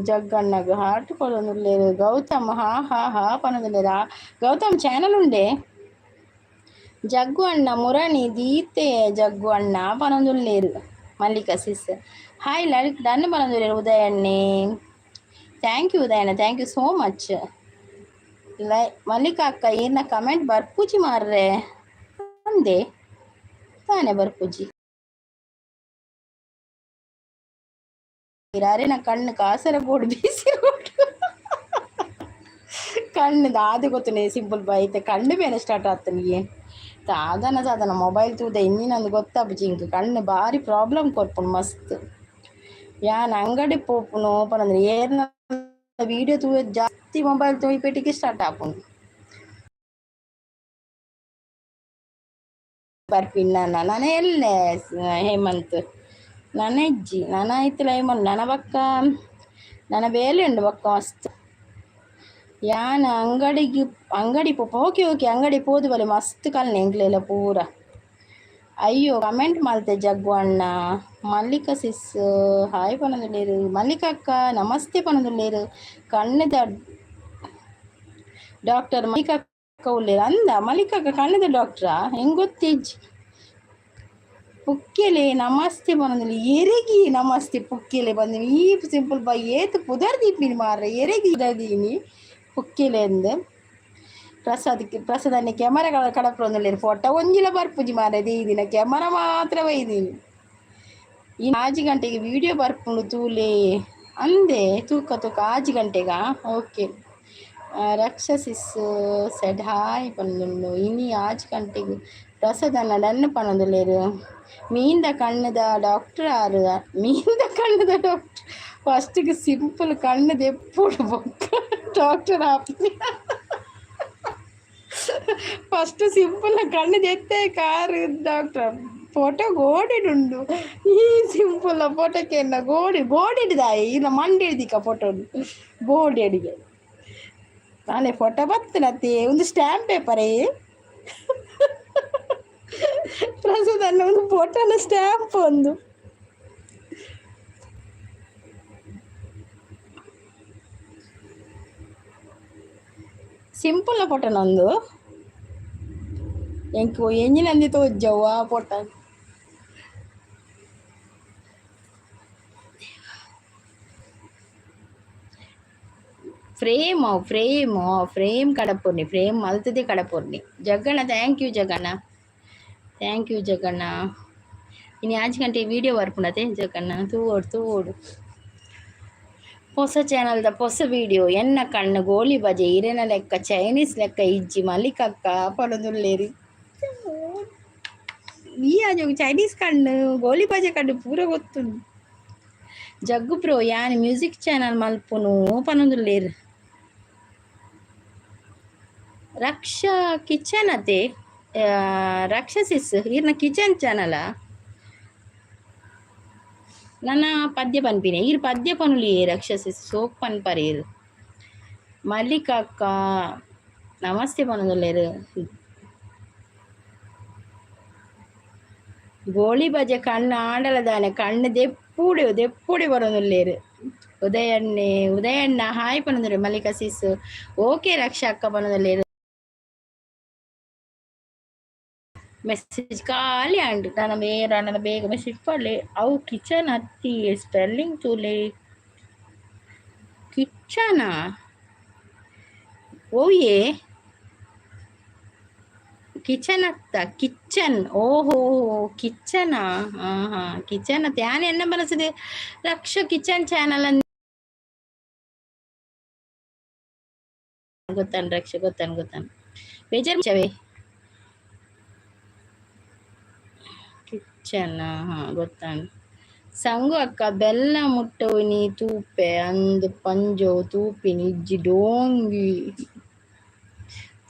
ಜಗ್ಗಣ್ಣಗ ಹಾರ್ಟ್ ಕೊಡೊಂದುಲ್ಲೇರು. ಗೌತಮ್ ಹಾ ಹಾ ಹಾ ಪನೊಂದುಲ್ಲೇರ. ಗೌತಮ್ ಚಾನಲ್ ಉಂಡೆ ಜಗ್ಗು ಅಣ್ಣ ಮುರಣಿ ದೀತೆ ಜಗ್ಗು ಅಣ್ಣ ಪನೊಂದುಲ್ಲೇರು. ಮಲ್ಲಿಕ ಸಿಸ್ ಹಾಯ್ ಡನ್ ಪನೊಂದುಲ್ಲೇರು. ಉದಯಣ್ಣೆ ಥ್ಯಾಂಕ್ ಯು ಉದಯಣ್ಣ, thank you so much. Mallika ಅಕ್ಕ ಏನ ಕಮೆಂಟ್ ಬರ್ಪೂಜಿ ಮಾರ್ರೆ ಅಂದೆ ತಾನೆ ಬರ್ಪೂಜಿ ನಾ ಕಣ್ಣು ಕಾಸರಗೋಡು ಬೀಸಿ ಕಣ್ಣು ದಾದು ಗೊತ್ತನೆ ಸಿಂಪಲ್ ಬೈತೆ ಕಣ್ಣು ಬೇನೆ ಸ್ಟಾರ್ಟ್ ಆಗ್ತಾನೆ ಸಾಧನ ಮೊಬೈಲ್ ತೂದ ಇನ್ನಿನೊಂದು ಗೊತ್ತಾಪುಜಿ ಇಂಕ ಕಣ್ಣು ಭಾರಿ ಪ್ರಾಬ್ಲಮ್ ಕೊರ್ಪುಣು ಮಸ್ತ್. ಯಾನ್ ಅಂಗಡಿ ಪೋಪುನು ಓಪನ್ ಅಂದ್ರೆ ಏರ್ನ ವೀಡಿಯೋ ತೂ ಜಾಸ್ತಿ ಮೊಬೈಲ್ ತೂಯಿಪೆಟ್ಟಿಗೆ ಸ್ಟಾರ್ಟ್ ಆಪುನು ಬರ್ಪಿನ್ ನನ್ನ ಎಲ್ಲೆ ಹೇಮಂತ್ ನನ್ನ ಹೆಜ್ಜಿ ನನ್ನ ಐತಿಲ್ಲ ಏಮನ್ ನನ್ನ ಬಕ್ಕ ನನ್ನ ಬೇಲೆ ಉಂಡು ಬಕ್ಕ ಮಸ್ತ್. ಯಾನ್ ಅಂಗಡಿ ಪೋಪ ಓಕೆ ಓಕೆ ಅಂಗಡಿ ಪೋದು ಬಲೆ ಮಸ್ತ್ ಕಲ್ನೆ ಎಂಕ್ಲೆಲ್ಲ ಪೂರ. ಅಯ್ಯೋ ಕಮೆಂಟ್ ಮಾಡ್ತೆ ಜಗ್ಗು ಅಣ್ಣ. Mallika sis hi ಪನದುಲ್ಲೇರು. ಮಲ್ಲಿಕ ಅಕ್ಕ ನಮಸ್ತೆ ಪನದುಲ್ಲೇರು. ಕಣ್ಣು ಡಾಕ್ಟರ್ ಮಲ್ಲಿಕಕ್ಕ ಉಳ್ಳೇರು ಅಂದ ಮಲ್ಲಿಕಕ್ಕ ಕಣ್ಣದ ಡಾಕ್ಟ್ರಾ ಹೆಂಗ್ ಗೊತ್ತಿಜ್ಜಿ ಪುಕ್ಕೆಲೆ ನಮಸ್ತೆ ಬಂದಿಲ್ಲ ಎರೆಗಿ ನಮಸ್ತೆ ಪುಕ್ಕೆಲೆ ಬಂದಿನಿ ಈ ಸಿಂಪಲ್ ಬೈ ಏತ್ ಪುದರ್ ದೀಪಿನಿ ಮಾರ್ರೆ ಎರೆಗಿ ಇದೀನಿ ಪುಕ್ಕೆಲೆ ಅಂದ್ ಪ್ರಸಾದಕ್ಕೆ ಕ್ಯಾಮರಾ ಕಡಪು ಒಂದಿಲ್ಲ ಫೋಟೋ ಒಂಜಿಲ ಬರ್ಪುಜಿ ಮಾರ್ರೆ ದಿನ ಕ್ಯಾಮರಾ ಮಾತ್ರ ಒಯ್ದೀನಿ ಈ 5 ಗಂಟೆಗೆ ವಿಡಿಯೋ ಬರ್ಪುಂಡು ತೂಲೆ ಅಂದೆ ತೂಕ ಆಜಿ ಗಂಟೆಗ ಓಕೆ ರಕ್ಷಸಿಸ್ ಸೆಡ್ ಹಾಯ್ ಪನ್ನುಂಡು ಇನಿ 5 ಗಂಟೆಗೆ ಪ್ರಸಾದನ ಡನ್ ಪನೊಂದುಲ್ಲೆರ್ ಮೀಂದ ಕಣ್ಣದ ಡಾಕ್ಟರ್ ಆರು ಮೀಂದ ಕಣ್ಣದ ಡಾಕ್ಟರ್ ಫಸ್ಟಿಗೆ ಸಿಂಪಲ್ ಕಣ್ಣದ ಎಪ್ಪುಡು ಬೊಕ್ಕ ಡಾಕ್ಟರ್ ಆಪಿ ಫಸ್ಟ್ ಸಿಂಪಲ್ ಕಣ್ಣದ ಎತ್ತೆ ಕಾರು ಡಾಕ್ಟರ್ ಫೋಟೋ ಗೋಡಿಡುಂಡು ಈ ಸಿಂಪಲ್ ಫೋಟೋಕ್ಕೆ ಎಲ್ಲ ಗೋಡಿಡ್ದಾಯಿ ಇಲ್ಲ ಮಂಡಿಡ್ದಿಕ್ಕ ಫೋಟೋ ಗೋಡಿಡಿಗೆ ನಾಳೆ ಫೋಟೋ ಬರ್ತನತ್ತೆ ಒಂದು ಸ್ಟ್ಯಾಂಪ್ ಪೇಪರೇ ಪ್ರಸಾದನ್ನ ಒಂದು ಫೋಟೋನ ಸ್ಟ್ಯಾಂಪ್ ಒಂದು ಸಿಂಪಲ್ ಫೋಟೋನ ಒಂದು ಎಂಕು ಎಂಜಿನಂದಿ ತೋಜ್ಜವು ಆ ಫೋಟೋ ಫ್ರೇಮ್ ಕಡಪುರ್ನಿ ಫ್ರೇಮ್ ಮಲ್ತದೆ ಕಡಪುರ್ನಿ ಜಗಣ್ಣ ಥ್ಯಾಂಕ್ ಯು ಜಗಣ್ಣ ಇನ್ನು 5 ಗಂಟೆ ವಿಡಿಯೋ ಬರ್ಪುಂಡತೆ ಜಗಣ್ಣ ತೂವೋಡು ಹೊಸ ಚಾನಲ್ದ ಹೊಸ ವಿಡಿಯೋ ಎನ್ನ ಕಣ್ಣು ಗೋಳಿ ಬಜೆ ಇರೆನ ಲೆಕ್ಕ ಚೈನೀಸ್ ಲೆಕ್ಕ ಇಜ್ಜಿ ಮಲ್ಲಿಕಕ್ಕ ಪಡದುಲ್ಲೇರಿ ಈ ಆಜೋಗ ಚೈನೀಸ್ ಕಣ್ಣು ಗೋಳಿ ಬಜೆ ಕಣ್ಣು ಪೂರ ಗೊತ್ತುಂಡು ಜಗ್ಗು ಬ್ರೋ ಯಾನ್ ಮ್ಯೂಸಿಕ್ ಚಾನಲ್ ಮಲ್ಪುನು ಪನೊಂದುಲ್ಲೇರು ರಕ್ಷಾ ಕಿಚನ್ ಅತೆ ರಕ್ಷಸಿಸ್ ಈರ್ನ ಕಿಚನ್ ಚಾನಲ ನನ್ನ ಪದ್ಯ ಪನ್ಪಿನೆ ಈರ್ ಪದ್ಯ ಪನುಲಿ ರಕ್ಷಸಿಸ್ ಸೋಪ್ ಪನ್ಪರೇರು ಮಲ್ಲಿಕಕ್ಕ ನಮಸ್ತೆ ಪನೊಂದುಲ್ಲೇರು ಗೋಳಿ ಬಜೆ ಕಣ್ಣು ಆಂಡಲದಾನೆ ಕಣ್ಣು ದೆಪ್ಪುಡಿ ಬರೋದುಲ್ಲೇರು ಉದಯಣ್ಣ ಹಾಯ್ ಪನೊಂದುಲ್ಲೇರು ಮಲ್ಲಿಕ ಸಿಸ್ ಓಕೆ ರಕ್ಷಾ ಅಕ್ಕ ಪನೊಂದುಲ್ಲೇರು ಮೆಸೇಜ್ ಖಾಲಿ ಅಂಡು ನನ್ನ ಬೇಗ ಮೆಸೇಜ್ ಪಡ್ಲೆ ಅವು ಕಿಚನ್ ಹತ್ತಿ ಸ್ಪೆಲ್ಲಿಂಗ್ ತೂಲೆ ಕಿಚನ ಓಯೇ ಕಿಚನ್ ಅತ್ತ ಕಿಚನ್ ಓಹೋ ಕಿಚನಾ ಹಾ ಕಿಚನ್ ಅತ್ತ ಯಾನ್ ಎನ್ನ ಬರಸದೆ ರಕ್ಷ ಕಿಚನ್ ಚಾನಲ್ ಅಂತ ಗೊತ್ತಾನು ರಕ್ಷ ಗೊತ್ತಾನು ಬೇಜಾರು ಕಿಚನ್ ಹಾ ಗೊತ್ತಾನು ಸಂಗು ಅಕ್ಕ ಬೆಲ್ಲ ಮುಟ್ಟವು ನೀ ತೂಪೆ ಅಂದು ಪಂಜೋ ತೂಪಿ ನಿಜ್ಜಿ ಡೋಂಗಿ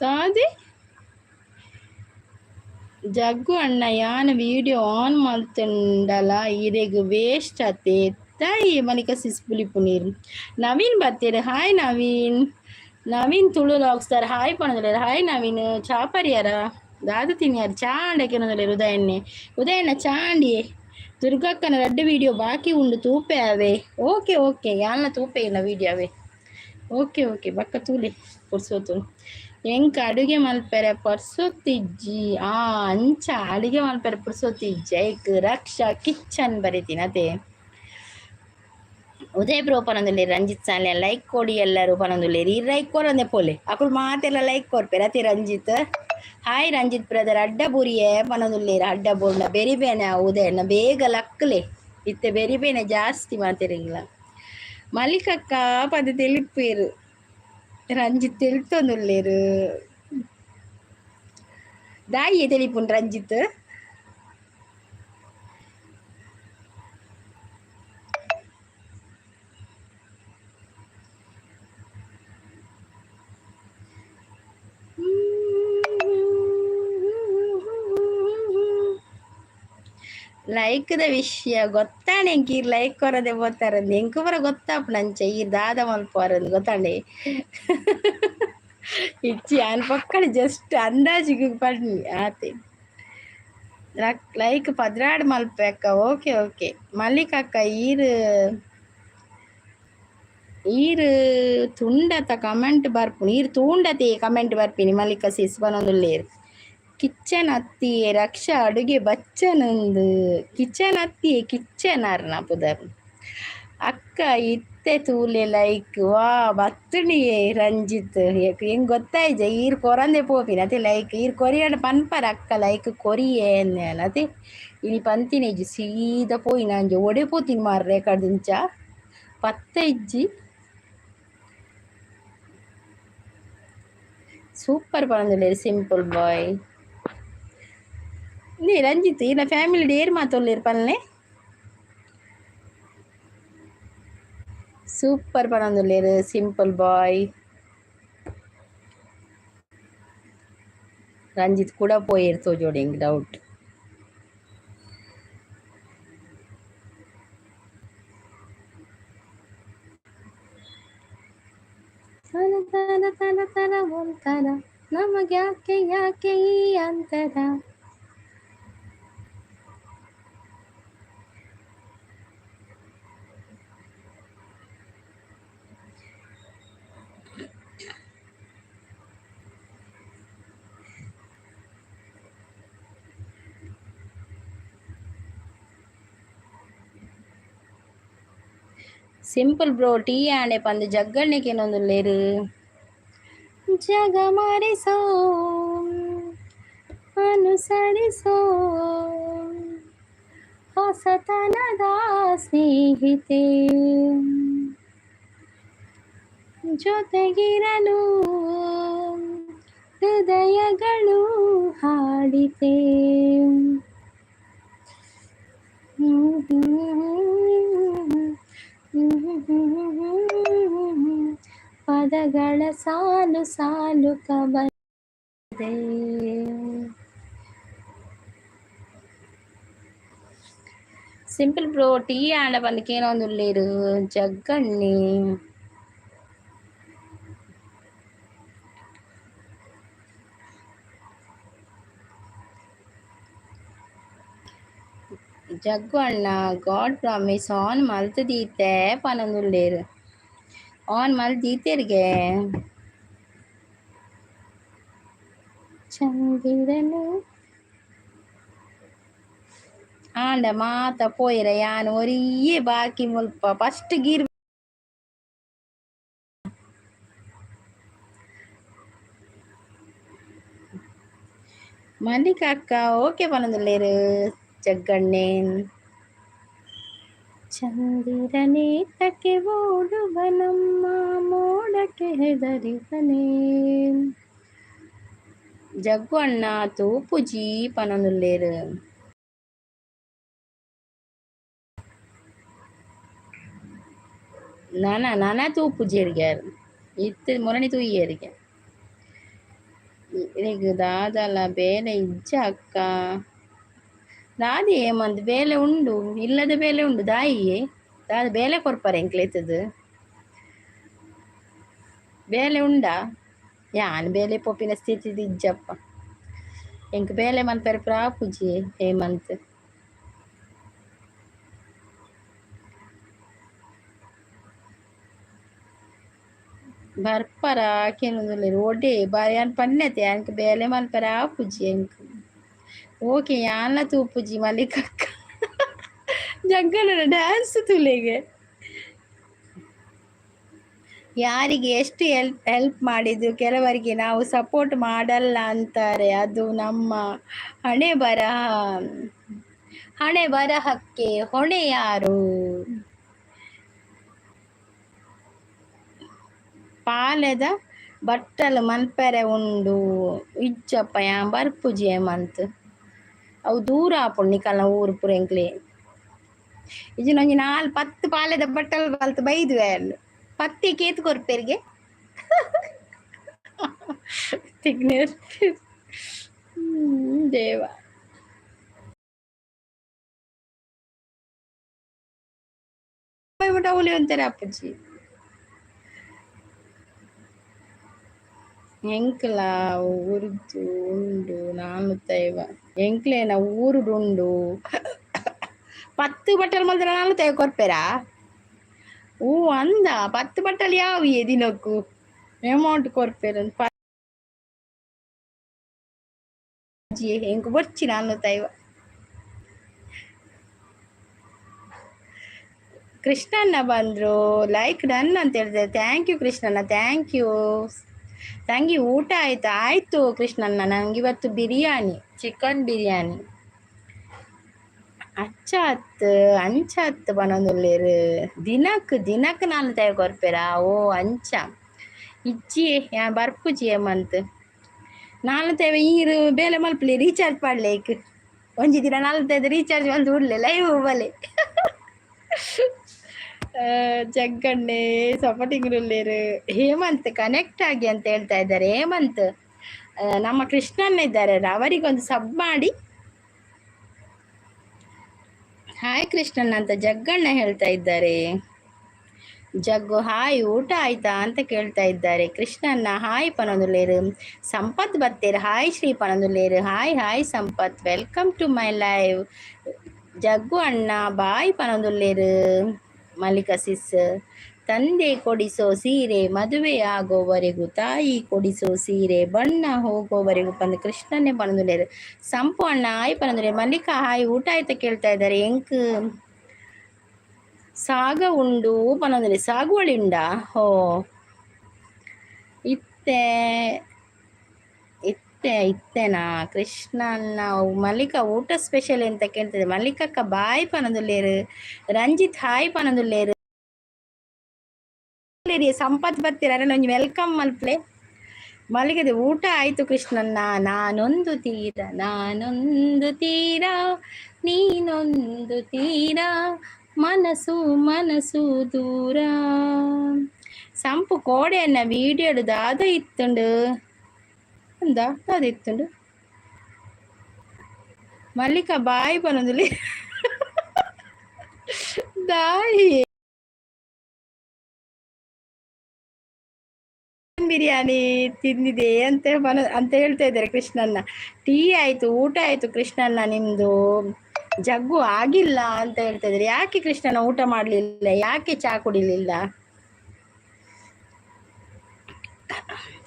ತಾದಿ ಜಗ್ಗು ಅಣ್ಣ ಯಾನ್ ವಿಡಿಯೋ ಆನ್ ಮಲ್ತುಂಡಲ ಇರೆಗ್ ವೇಸ್ಟ್ ಅತ್ತೆ ತಾಯಿ ಮಲಿಕ ಸಿಸ್ಪುಲಿಪು ನೀರು ನವೀನ್ ಬರ್ತೀರಿ ಹಾಯ್ ನವೀನ್ ತುಳು ಲಾಗ್ಸ್ತಾರ ಹಾಯ್ ಪಣದಲ್ಲ ಹಾಯ್ ನವೀನ್ ಚಾಪರಿಯಾರ ದಾದು ತಿನ್ಯಾರ ಚಾಂಡಕ್ಕೆ ಉದಯಣ್ಣ ಚಾಂಡಿಯೇ ದುರ್ಗಕ್ಕನ ರಡ್ಡು ವಿಡಿಯೋ ಬಾಕಿ ಉಂಡು ತೂಪೆ ಅವೇ ಓಕೆ ಯಾಲ್ನ ತೂಪೆ ಇಲ್ಲ ವಿಡಿಯೋ ಅವೇ ಓಕೆ ಬಕ್ಕ ತೂಲೆ ಪುರ್ಸೋತು ಎಂಕ ಅಡುಗೆ ಮಲ್ಪೆರೆ ಪರ್ಸೊತ್ತಿಜ್ಜಿ ಅಂಚ ಅಡುಗೆ ಮಲ್ಪೆರೆ ಪುರ್ಸೊತ್ತಿಜ್ಜಿ ಐಕ್ ರಕ್ಷಾ ಕಿಚನ್ ಬರೀತೀನಿ ಅದೇ ಉದಯ್ ಬ್ರೋ ಪನೊಂದುಲ್ಲೆ ರಂಜಿತ್ ಸಾಲೆ ಲೈಕ್ ಕೊಡಿ ಎಲ್ಲರೂ ಪನೊಂದುಲ್ಲೇರಿ ಈ ಲೈಕ್ ಕೊರೊಂದೆ ಪೋಲೆ ಅಕುಲು ಮಾತೆಲ್ಲ ಲೈಕ್ ಕೊರ್ಪೆರ್ ಅತಿ ರಂಜಿತ್ ಹಾಯ್ ರಂಜಿತ್ ಬ್ರದರ್ ಅಡ್ಡ ಬುರಿಯೇ ಪನೊಂದುಲ್ಲೇರ ಅಡ್ಡ ಬೋರ್ನ ಬೆರಿಬೇನೆ ಉದಯಣ್ಣ ಬೇಗ ಲಕ್ಕಲೆ ಇತ್ತೆ ಬೆರಿಬೇನೆ ಜಾಸ್ತಿ ಮಾತೆರಂಗಿಲ್ಲ ಮಲ್ಲಿಕಕ್ಕ ಪದ ತಿಳಿಪೇರು ರಂಜಿತ್ ತಿಳಿತೊಂದುಲ್ಲೇರು ದಾಯಿಯೇ ತಿಳಿಪುಂಡು ರಂಜಿತ್ ಲೈಕ್ದ ವಿಷಯ ಗೊತ್ತಾಂಡೆ ಎಂಕ್ ಈರ್ ಲೈಕ್ ಕೊರದೆ ಬೋತಾರಂದು ಎಂಕ್ ಬರ ಗೊತ್ತಾಪು ನಂಚ ಈರ್ ದಾದ ಮಲ್ಪೋರಂದು ಗೊತ್ತಾಂಡೆ ಇಚ್ಚಿ ಅನ್ ಪಕ್ಕಡ ಜಸ್ಟ್ ಅಂದಾಜಿಗೆ ಪಡ್ನಿ ಆತೆ ಲೈಕ್ ಪದ್ರಾಡ್ ಮಲ್ಪೆ ಅಕ್ಕ ಓಕೆ ಮಲ್ಲಿಕಕ್ಕ ಈರ್ ಈರು ತುಂಡತ ಕಮೆಂಟ್ ಬರ್ಪುನಿ ಈರು ತೂಂಡತೆ ಕಮೆಂಟ್ ಬರ್ಪಿನಿ ಮಲ್ಲಿಕ ಸಿಸ್ ಬನೊಂದುಲ್ಲೇರು ಕಿಚನ್ ಅತ್ತಿಯೇ ರಕ್ಷಾ ಅಡುಗೆ ಬಚ್ಚನಂದು ಕಿಚನ್ ಅತ್ತಿಯೇ ಕಿಚನ್ ಅರ್ನ ಪುದರ್ ಅಕ್ಕ ಇತ್ತೆ ತೂಲೆ ಲೈಕ್ ವಾ ಬತ್ತುಣಿಯೇ ರಂಜಿತ್ ಹೆಂಗ್ ಗೊತ್ತಾಯ್ಜ ಈರ್ ಕೊರಂದೆ ಪೋಪಿನ ಅತೆ ಲೈಕ್ ಈರ್ ಕೊರಿಯಡ್ ಪನ್ಪರ ಅಕ್ಕ ಲೈಕ್ ಕೊರಿಯೇ ಅತೆ ಇನಿ ಪಂತಿನೇಜಿ ಸೀದಾ ಪೋಯಿನ ಅಂಜ ಒಡೆ ಪೋತಿನಿ ಮಾರ್ರೆ ಕಡ್ದಿಂಚ ಪತ್ತ ಇಜ್ಜಿ ಸೂಪರ್ ಪಂದುಲ್ಲೇರು ಸಿಂಪಲ್ ಬಾಯ್ ನೀ ರಂಜಿತ್ ಇನ್ನ ಫ್ಯಾಮಿಲಿ ಡೇರ್ ಮಾತೊಲ್ಲೇರು ಪನ್ಲೆ ಸೂಪರ್ ಪನೊಂದುಲ್ಲೇರು ಸಿಂಪಲ್ ಬಾಯ್ ರಂಜಿತ್ ಕೂಡ ಪೋಯೇರು ತೋಜೋಡಿ ಎಂಕ್ ಡೌಟ್ ತನ ತನ ತನ ತನ ಒಂತರ ನಮಗ್ಯಾಕೆ ಯಾಕೆ ಈ ಅಂತರ ಸಿಂಪಲ್ ಬ್ರೋ ಟೀ ಆಣೆ ಪಂದು ಜಗ್ಗಣ್ಣೆಗೆ ಏನೊಂದುಲ್ಲೇರು ಜಗ ಮಾರಿಸೋ ಅನುಸರಿಸೋ ಹೊಸತನದ ಸ್ನೇಹಿತೆ ಜೊತೆಗಿರಲು ಹೃದಯಗಳು ಹಾಡಿತೆ ಪದಗಳ ಸಾಲು ಸಾಲು ಕಬಂದೆ ಸಿಂಪಲ್ ಬ್ರೋ ಟೀ ಆಂಡ ಬಂದಕ್ಕೆ ಏನೊಂದುಲ್ಲೇರು ಜಗ್ಗಣ್ಣಿ ಜಗ್ಗು ಅಣ್ಣ ಗಾಡ್ ಪ್ರಾಮಿಸ್ ಆನ್ ಮಲ್ತದೀತೆ ಪನೊಂದುಲ್ಲೇರು ಆನ್ ಮಲ್ದೀತೆರ್ಗೆ ಚಂದಿರನು ಆಂಡ ಮಾತ ಪೋಯಿರ ಯಾನು ಒರಿಯೇ ಬಾಕಿ ಮುಲ್ಪ ಫಸ್ಟ್ ಗೀರ್ ಮಲ್ಲಿಕ ಅಕ್ಕ ಓಕೆ ಪನೊಂದುಲ್ಲೇರು ಜಗ್ಗಣ್ಣೇನ್ ಚಂದಿರನೇ ತಕ್ಕೆ ಓಡುವ ನಮ್ಮ ಮೋಡಕ್ಕೆ ಹೆದರಿದನೇ ಜಗ್ಗು ಅಣ್ಣ ತೂಪುಜಿ ಪನೊಂದುಲ್ಲೇರು ನಾನ ತೂಪುಜಿಯರ್ಗ್ಯಾರು ಇತ್ತು ಮೊರಣಿ ತೂಯಿಯರಿಗೆ ಈಗ ದಾದಲ ಬೇಲೆ ಇಜ್ಜ ಅಕ್ಕ ದಾದಿ ಏಮಂತ್ ಬೇಲೆ ಉಂಡು ಇಲ್ಲದ ಬೇಲೆ ಉಂಡು ದಾಯಿಯೇ ದಾದ ಬೇಲೆ ಕೊರ್ಪರೆ ಎಂಕ್ಲೆತ್ತದು ಬೇಲೆ ಉಂಡಾ ಯಾನ್ ಬೇಲೆ ಪೊಪ್ಪಿನ ಸ್ಥಿತಿ ಇಜ್ಜಪ್ಪ ಎಂಕ್ ಬೇಲೆ ಮನ್ಪರೆ ಪ್ರಾಪುಜಿ ಹೇಮಂತ್ ಬರ್ಪರ ಆಕೆನೊಂದುಲ್ಲೇರು ಒಡೆ ಯಾನ್ ಪನ್ನೆತೆ ಯಾನ್ಕ್ ಬೇಲೆ ಮನ್ಪರೆ ಆಪುಜಿ ಎಂಕ್ ಓಕೆ ಯಾನ್ಲ ತೂಪುಜಿ ಮಲ್ಲಿಕಕ್ಕ ಜಗ್ಗನ ಡ್ಯಾನ್ಸ್ ತುಲೆಗೆ ಯಾರಿಗೆ ಎಷ್ಟು ಹೆಲ್ಪ್ ಮಾಡಿದ್ದು ಕೆಲವರಿಗೆ ನಾವು ಸಪೋರ್ಟ್ ಮಾಡಲ್ಲ ಅಂತಾರೆ ಅದು ನಮ್ಮ ಹಣೆ ಬರಹಕ್ಕೆ ಹೊಣೆ ಯಾರು ಪಾಲೆದ ಬಟ್ಟಲು ಮನ್ಪೆರೆ ಉಂಡು ಇಜ್ಜಪ್ಪ ಯಾ ಬರ್ಪುಜಿ ಹೇಮಂತ್ ಅವು ದೂರ ಆಪುಂಡು ನಿಕಲ್ನ ಊರು ಪೂರ ಎಂಕ್ಲೆ ಇಜಿನೊಂಜಿ 4-10 ಪಾಲೆದ ಬಟ್ಟಲು ಬಲ್ತು ಬೈದ್ವೆ ಅಲ್ಲ ಪತ್ತಿ ಕೇತು ಕೊರ್ಪೆರ್ಗೆ ದೇವ ಅವಳಿ ಒಂಥರ ಅಪ್ಪಜ್ಜಿ ಎಂಕ್ಲ ಊರುದು ಉಂಡು ನಾನು ತೈವ ಎಂಕ್ಲೇನ ಊರುಡು ಉಂಡು 10 ಬಟ್ಟಲು ಮಲ್ತರ ನಾನು ತೈವ ಕೊರ್ಪೆರಾ ఓ అందా పత్తి బట్టలు యావు ఏది నాకు అమౌంట్ కొరపేరు ಹೆಂಗ್ ಬರ್ಚಿ ನಾನು ತೈವ ಕೃಷ್ಣಣ್ಣ ಬಂದ್ರು ಲೈಕ್ ಡನ್ ಅಂತ ಹೇಳಿದೆ. ಥ್ಯಾಂಕ್ ಯು ಕೃಷ್ಣಣ್ಣ, ಥ್ಯಾಂಕ್ ಯು. ತಂಗಿ ಊಟ ಆಯ್ತಾ? ಆಯ್ತು ಕೃಷ್ಣಣ್ಣ, ನಂಗೆ ಇವತ್ತು ಬಿರಿಯಾನಿ, ಚಿಕನ್ ಬಿರಿಯಾನಿ. ಅಚ್ಚಾತ್ ಅಂಚಾತ್ ಬನೊಂದುಲ್ಲೇರು ದಿನಕ್ ನಾನು ತೈ ಕೊರ್ಪೆರಾ? ಓ ಅಂಚ ಇಜ್ಜಿ ಬರ್ಪುಜಿ ಮಂತ್ ನಾನು ತೇವೆ ಈರು ಬೇಲೆ ಮಲ್ಪಲಿ ರೀಚಾರ್ಜ್ ಮಾಡ್ಲೇಕ್ ಒಂಜಿ ದಿನ ನಾಲ್ಕೈದು ರೀಚಾರ್ಜ್ ಒಂದು ಉಡ್ಲೆ ಲೈವ್ ಬಲೆ ಜಗ್ಗಣ್ಣೆ ಸಪೋರ್ಟಿಂಗ್ರುಲ್ಲೇರು. ಹೇಮಂತ್ ಕನೆಕ್ಟ್ ಆಗಿ ಅಂತ ಹೇಳ್ತಾ ಇದ್ದಾರೆ. ಹೇಮಂತ್ ನಮ್ಮ ಕೃಷ್ಣಣ್ಣ ಇದ್ದಾರೆ, ಅವರಿಗೊಂದು ಸಬ್ ಮಾಡಿ. ಹಾಯ್ ಕೃಷ್ಣಣ್ಣ ಅಂತ ಜಗ್ಗಣ್ಣ ಹೇಳ್ತಾ ಇದ್ದಾರೆ. ಜಗ್ಗು ಹಾಯ್ ಊಟ ಆಯ್ತಾ ಅಂತ ಕೇಳ್ತಾ ಇದ್ದಾರೆ. ಕೃಷ್ಣಣ್ಣ ಹಾಯ್ ಪನೊಂದುಲ್ಲೇರು. ಸಂಪತ್ ಬತ್ತೇರು ಹಾಯ್ ಶ್ರೀ ಪನೊಂದುಲ್ಲೇರು. Hi Sampath, welcome to my live. Jaggu ಅಣ್ಣ ಬಾಯ್ ಪನೊಂದುಲ್ಲೇರು. ಮಲ್ಲಿಕಾ ಸಿಸ್, ತಂದೆ ಕೊಡಿಸೋ ಸೀರೆ ಮದುವೆ ಆಗೋವರೆಗೂ, ತಾಯಿ ಕೊಡಿಸೋ ಸೀರೆ ಬಣ್ಣ ಹೋಗೋವರೆಗೂ ಬಂದು ಕೃಷ್ಣನ್ನೇ ಪನೊಂದುಲ್ಲೇರು. ಸಂಪು ಅಣ್ಣ ಹಾಯ್ ಪನೊಂದುಲ್ಲೇರು. ಮಲ್ಲಿಕಾ ಹಾಯ್ ಊಟ ಆಯ್ತಾ ಕೇಳ್ತಾ ಇದ್ದಾರೆ. ಎಂಕ್ ಸಾಗ ಉಂಡು ಪನೊಂದುಲ್ಲೇರು. ಸಾಗುವಳಿ ಉಂಡಾ? ಹೋ ಇತ್ತೇನಾ ಕೃಷ್ಣಣ್ಣ. ಮಲ್ಲಿಕಾ ಊಟ ಸ್ಪೆಷಲ್ ಅಂತ ಕೇಳ್ತದೆ. ಮಲ್ಲಿಕಕ್ಕ ಬಾಯ್ ಪನೊಂದುಲ್ಲೇರು. ರಂಜಿತ್ ಹಾಯ್ ಪನೊಂದುಲ್ಲೇರು. ಸಂಪತ್ ಬರ್ತೀರ ಒಂಜಿ ವೆಲ್ಕಮ್ ಮಲ್ಪ್ಲೆ. ಮಲ್ಲಿಗದೆ ಊಟ ಆಯ್ತು ಕೃಷ್ಣಣ್ಣ. ನಾನೊಂದು ತೀರ ನೀನೊಂದು ತೀರ, ಮನಸು ದೂರ. ಸಂಪು ಕೋಡೆಯನ್ನ ವೀಡಿಯೋಡು ದಾದ ಇತ್ತುಂಡು ಅಂದ ದಾದ ಇತ್ತುಂಡು. ಮಲ್ಲಿಕಾ ಬಾಯ್ ಪನೊಂದುಲ್ಲೆ ದಾಯಿ ಬಿರಿಯಾನಿ ತಿಂದಿದೆ ಅಂತ ಹೇಳ್ತಾ ಇದ್ದಾರೆ ಕೃಷ್ಣಣ್ಣ. ಟೀ ಆಯ್ತು, ಊಟ ಆಯ್ತು ಕೃಷ್ಣಣ್ಣ, ನಿಮ್ದು? ಜಗ್ಗು ಆಗಿಲ್ಲ ಅಂತ ಹೇಳ್ತಾ ಇದ್ದಾರೆ. ಯಾಕೆ ಕೃಷ್ಣಣ್ಣ ಊಟ ಮಾಡ್ಲಿಲ್ಲ? ಯಾಕೆ ಚಾ ಕುಡಿಲಿಲ್ಲ?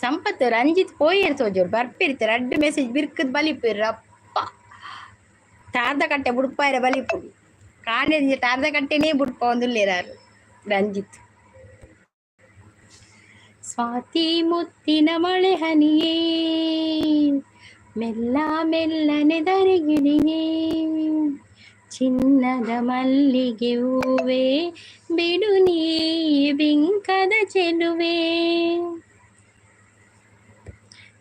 ಸಂಪತ್ತು ರಂಜಿತ್ ಪೋಯರ್ ಸೋಜೋರು ಬರ್ಪಿರ್ತಾರೆ. ಅಡ್ಡ ಮೆಸೇಜ್ ಬಿರ್ಕದ್ ಬಲಿಪಿರ್ರ ಅಪ್ಪ ಟಾರ್ದ ಕಟ್ಟೆ ಬುಡ್ಪಾಯ್ರ ಬಲಿಪುಡಿ ಕಾಣೆ ಟಾರ್ದ ಕಟ್ಟೆನೇ ಬುಡ್ಪ ಒಂದುಲ್ಲೇರಾರು ರಂಜಿತ್. ಸ್ವಾತಿ ಮುತ್ತಿನ ಮಳೆ ಹನಿಯೇ, ಮೆಲ್ಲನೆ ಧರೆಗಿಳಿಯೇ, ಚಿನ್ನದ ಮಲ್ಲಿಗೆ ಹೂವೇ, ಬಿಡು ನೀ ಬಿಂಕದ ಚೆಲುವೆ,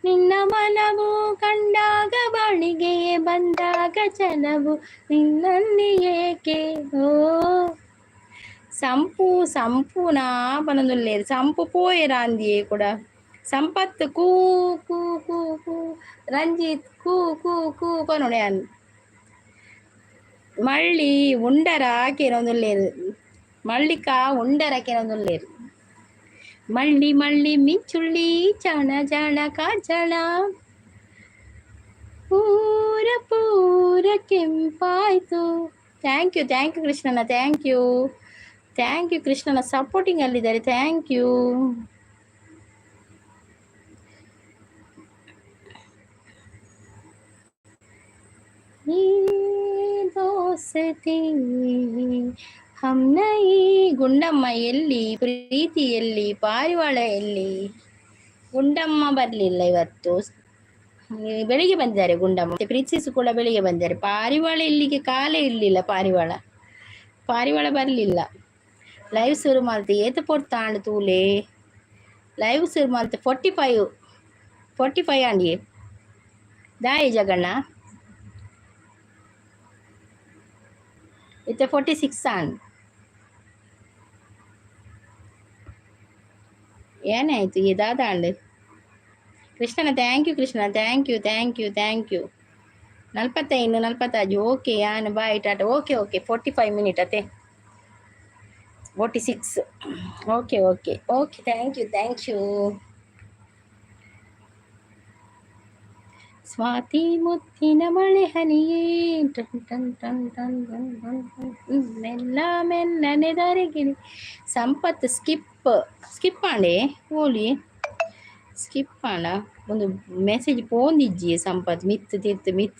ನಿನ್ನ ಮನವು ಕಂಡಾಗ ಬಳಿಗೆ ಬಂದಾಗ ಚಲವು ನಿನ್ನಲ್ಲಿ ಏಕೆ. ಓ ಸಂಪೂನಾ ಪನೊಂದುಲ್ಲೇರು. ಸಂಪು ಪೋಯೆರಾಂದಿಯೇ ಕೂಡ. ಸಂಪತ್ತು ಕೂ ಕೂ ಕೂ ಕೂ, ರಂಜಿತ್ ಕೂ ಕೂ ಕೂ ಪನೊಡೆಯನ್. ಮಳ್ಳಿ ಉಂಡರ ಕೆರೊಂದುಲ್ಲೇರು. ಮಳ್ಳಿಕಾ ಉಂಡರ ಕೆರೊಂದುಲ್ಲೇರು. ಮಳ್ಳಿ ಮಿಂಚುಳ್ಳಿ ಜಾಣ ಕಾಜಳ, ಪೂರ ಕೆಂಪಾಯ್ತು. ಥ್ಯಾಂಕ್ ಯು ಕೃಷ್ಣಣ್ಣ, ಥ್ಯಾಂಕ್ ಯು ಕೃಷ್ಣಣ್ಣ, ಸಪೋರ್ಟಿಂಗ್ ಅಲ್ಲಿದ್ದಾರೆ. Thank you. ದೋಸ್ತಿ ಹಮ್ನೈ. ಗುಂಡಮ್ಮ ಎಲ್ಲಿ? ಪ್ರೀತಿ ಎಲ್ಲಿ? ಪಾರಿವಾಳ ಎಲ್ಲಿ? ಗುಂಡಮ್ಮ ಬರಲಿಲ್ಲ ಇವತ್ತು, ಬೆಳಿಗ್ಗೆ ಬಂದಿದ್ದಾರೆ ಗುಂಡಮ್ಮ. ಪ್ರೀತಿಸು ಕೂಡ ಬೆಳಿಗ್ಗೆ ಬಂದಿದ್ದಾರೆ. ಪಾರಿವಾಳ ಇಲ್ಲಿಗೆ ಕಾಲೇ ಇರಲಿಲ್ಲ. ಪಾರಿವಾಳ ಬರಲಿಲ್ಲ. ಲೈವ್ ಶುರು ಮಾಡ್ತೆ ಏತ ಪೊಡ್ತಾಂಡು ತೂಲೆ. ಲೈವ್ ಶುರು ಮಾಡ್ತೆ 45 ಆಂಡಿಯೇ ದಾಯಿ ಜಗಣ್ಣ ಇತ್ತೆ 46 ಆಂಡ್. ಏನಾಯ್ತು ಇದಾದಾಂಡ್. ಕೃಷ್ಣನ thank you Krishna, thank you 45 okay ಯಾನ್ ಬಾಯ್ ಟಾಟಾ. ಓಕೆ 45 ಮಿನಿಟ್ ಅತ್ತೆ 46. Okay thank you. ಸ್ವಾತಿ ಮುತ್ತಿನ ಮಳೆ ಹನಿಯೇ ಟನ್ ಟನ್ ಟನ್ ಟನ್ ಟನ್ ಟನ್ ಟನ್ ಮೆಲ್ಲ ಮೆಲ್ಲನೆ ದಾರಿಗಿಳಿ ಸಂಪತ್ ಸ್ಕಿಪ್ ಆಂಡೆ ಓಲಿ ಸ್ಕಿಪ್ ಆಂಡ ಒಂದು ಮೆಸೇಜ್ ಪೋಂದಿಜ್ಜಿ ಸಂಪತ್ ಮಿತ್ತು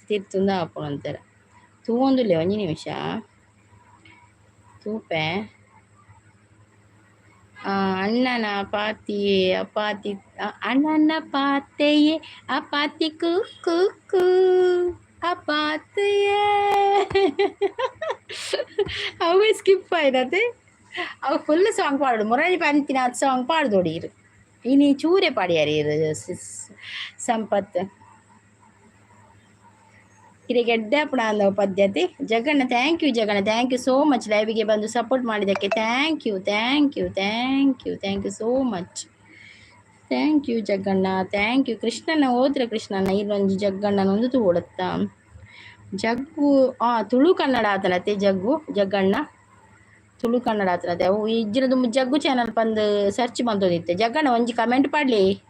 ತಿರ್ತು ಆಪುಣ ಅಂತಾರೆ ತೂಂದುಲೆ ಒಂಜಿ ನಿಮಿಷ ತೂಪೆ ಅಣ್ಣನ ಪಾತಿ ಅಪಾತಿ ಅಣ್ಣನ ಪಾತೆಯೇ ಅಪಾತಿ ಕು ಕು ಕು ಅಪಾತೆಯೇ ಅವು ಸ್ಕಿಪ್ ಆಯ್ತದೆ ಅವು ಫುಲ್ ಸಾಂಗ್ ಪಾಡು ಮೊರಾರಿ ಪಂತಿನ ಸಾಂಗ್ ಪಾಡ್ದೋಡಿ ಇನಿ ಚೂರೆ ಪಾಡ್ಯಾರಿ ಸಂಪತ್ ಇದೇ ಗೆಡ್ಡೆ ಅಪ್ಪಣ ಅನ್ನೋ ಪದ್ಧತಿ ಜಗಣ್ಣ ಥ್ಯಾಂಕ್ ಯು ಸೋ ಮಚ್ ಲೈವಿಗೆ ಬಂದು ಸಪೋರ್ಟ್ ಮಾಡಿದ್ದಕ್ಕೆ thank you so much thank you ಜಗ್ಗಣ್ಣ ಥ್ಯಾಂಕ್ ಯು ಕೃಷ್ಣನ ಹೋದ್ರೆ ಕೃಷ್ಣಣ್ಣ ಇಲ್ಲೊಂದು ಜಗ್ಗಣ್ಣನೊಂದು ತೋಡುತ್ತಾ ಜಗ್ಗು ತುಳು ಕನ್ನಡ ಆತನತ್ತೆ ಜಗ್ಗಣ್ಣ ತುಳು ಕನ್ನಡ ಆತನತ್ತೆ ಅವು ಇಜ್ಜಿನದು ಜಗ್ಗು ಚಾನಲ್ ಬಂದು ಸರ್ಚ್ ಬಂದೋದಿತ್ತೆ ಜಗ್ಗಣ್ಣ ಒಂಜಿ ಕಮೆಂಟ್ ಪಾಡ್ಲಿ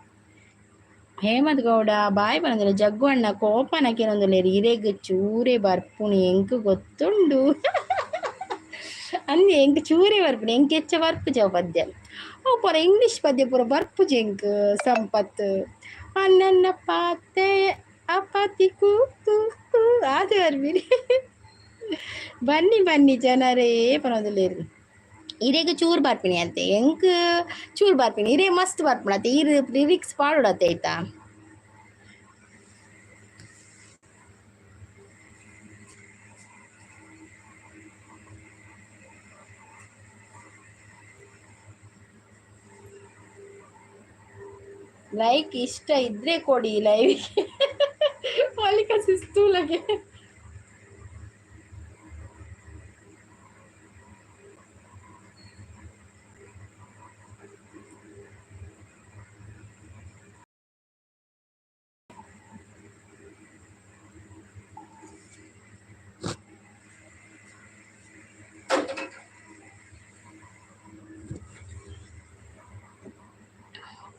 ಹೇಮಂತ್ ಗೌಡ ಬಾಯ್ ಬಂದ್ರೆ ಜಗ್ಗು ಅಣ್ಣ ಕೋಪನಕ್ಕೇನೊಂದುಲ್ಲೇರಿ ಇರೆಗ್ ಚೂರೆ ಬರ್ಪುಣಿ ಎಂಕ್ ಗೊತ್ತುಂಡು ಅಂದೆ ಎಂಕ್ ಚೂರೆ ಬರ್ಪುಣಿ ಎಂಕ್ ಹೆಚ್ಚ ಬರ್ಪು ಜವ ಪದ್ಯ ಓ ಪೂರ ಇಂಗ್ಲಿಷ್ ಪದ್ಯ ಪೂರ ಬರ್ಪು ಎಂಕ್ ಸಂಪತ್ ನನ್ನ ಪಾತೆ ಅಪಾತಿ ಕೂತು ಅದು ಬರ್ಬಿಡಿ ಬನ್ನಿ ಜನರೇ ಪರೋದಿಲ್ಲೇರಿ ಇರೆಗ್ ಚೂರು ಬರ್ಪಿನಿ ಅಂತೆ ಎಂಕ್ ಚೂರು ಬರ್ಪಿನಿ ಇರೇ ಮಸ್ತ್ ಬರ್ಪಣತೆ ಈ ಲಿರಿಕ್ಸ್ ಪಾಡೋಡತ್ತೆ ಆಯ್ತಾ ಲೈಕ್ ಇಷ್ಟ ಇದ್ರೆ ಕೊಡಿ ಲೈವಿಗೆ ಮಾಲಿಕ ಸಿಸ್ತೂಲಗೆ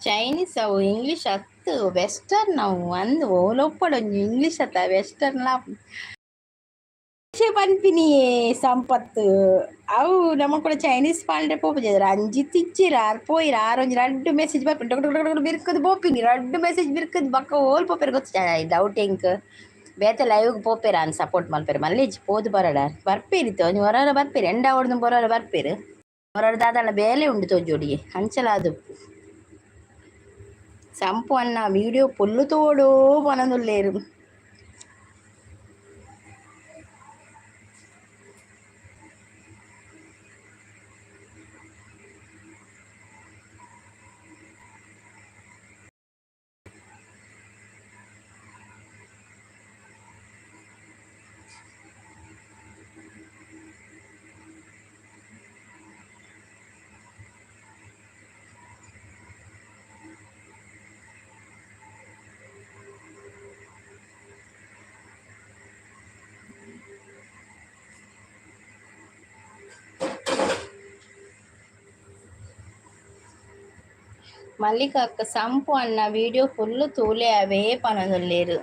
ಚೈನೀಸ್ ಅವು ಇಂಗ್ಲೀಷ್ ಅತ್ತು ವೆಸ್ಟರ್ನ್ ಅವು ಅಂದು ಓಲೊಪ್ಪಡೊಂಜು ಇಂಗ್ಲೀಷ್ ಅತ್ತ ವೆಸ್ಟರ್ನ್ ಪನ್ಪಿನಿಯೇ ಸಂಪತ್ತು ಅವು ನಮ್ಮ ಕೂಡ ಚೈನೀಸ್ ಪಾಲ್ಡೆ ಪೋಪಿದ್ರು ಅಂಜಿತ್ ಇಚ್ಚಿರ ಪೋಯಿರ ಆರೊಂಜಿ ರಡ್ಡು ಮೆಸೇಜ್ ಬರ್ಪಿನಿ ಟೊಕ್ ಬಿರ್ಕದ್ ಪೋಪಿನಿ ರಡ್ಡು ಮೆಸೇಜ್ ಬಿರ್ಕದ್ ಬಕ್ಕ ಓಲ್ ಪೋಪೆರ್ ಗೊತ್ತ ಡೌಟ್ ಎಂಕ್ ಬೇತೆ ಲೈವ್ಗೆ ಪೋಪೆರ ಅನ್ ಸಪೋರ್ಟ್ ಮಲ್ಪೆರ್ ಮಲ್ಲೇಜ್ ಪೋದು ಬರಡ ಬರ್ಪೇರಿತ್ತು ಒಂಜಿ ಹೊರ ಬರ್ಪೇರಿ ಎಂಡ ಹೊಡ್ದು ಬರೋರ ಬರ್ಪೇರು ಹೊರಡ ದಾದಳ ಬೇಲೆ ಉಂಡು ತೋಜೋಡಿಗೆ ಹಂಚಲಾದು ಸಂಪು ಅಣ್ಣ ವಿಡಿಯೋ ಪೊಲ್ಲು ತೋಡೋ ಪನದುಲ್ಲೇರು ಮಲ್ಲಿಕ ಅಕ್ಕ ಸಂಪು ಅಣ್ಣ ವಿಡಿಯೋ ಫುಲ್ಲು ತೂಲೆ ಅವೇ ಪನದುಲ್ಲೇರು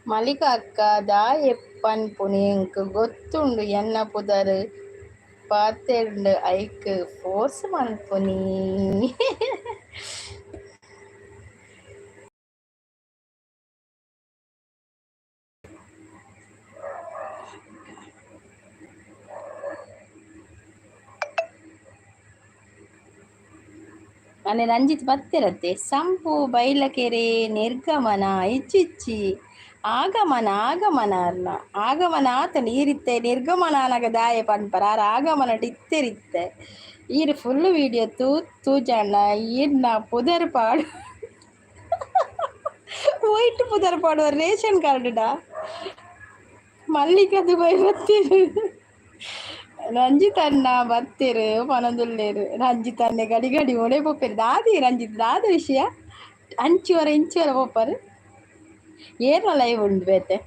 ಮಲ್ಲಿಕ ಅಕ್ಕ ದಾ ಎಪ್ಪನ್ ಪುಣಿಂಕ್ ಗೊತ್ತುಂಡು ಎನ್ನ ಪುದರ್ ಪಾತೆರ್ಂಡ್ ಐಕ್ ಫೋರ್ಸ್ ಮನ್ಪುನಿ ಮನೆ ರಂಜಿತ್ ಬತ್ತಿರತ್ತೆ ಸಂಪು ಬೈಲಕೆರೆ ನಿರ್ಗಮನ ಇಚ್ಚಿಚ್ಚಿ ಆಗಮನ ಆಗಮನ ಅಲ್ಲ ಆಗಮನ ಆತನ ಈರಿತ್ತೆ ನಿರ್ಗಮನ ನನಗೆ ದಾಯ ಪನ್ಪರ ಆಗಮನ ಟಿತ್ತೆರಿತ್ತೆ ಈರು ಫುಲ್ ವೀಡಿಯೋ ತೂ ಜಾಣ ಈರ್ನ ಪುದರ್ ಪಾಡು ವೈಟ್ ಪುದರ್ ಪಾಡುವ ರೇಷನ್ ಕಾರ್ಡ್ಡಾ ಮಲ್ಲಿಕದು ಬೈ ಬತ್ತೀರು ರಂಜಿತ್ ಅಣ್ಣ ಬತ್ತೀರು ಪನದುಲ್ಲೇರು ರಂಜಿತ್ ಅಣ್ಣ ಗಡಿ ಗಡಿ ಒಡೆ ಪೋಪೇರು ದಾದಿ ರಂಜಿತ್ ದಾದ ವಿಷಯ ಇಂಚುವರ ಪೋಪರು ಏನ ಲೈವ್ ಉಂಡು ಬೇತೆ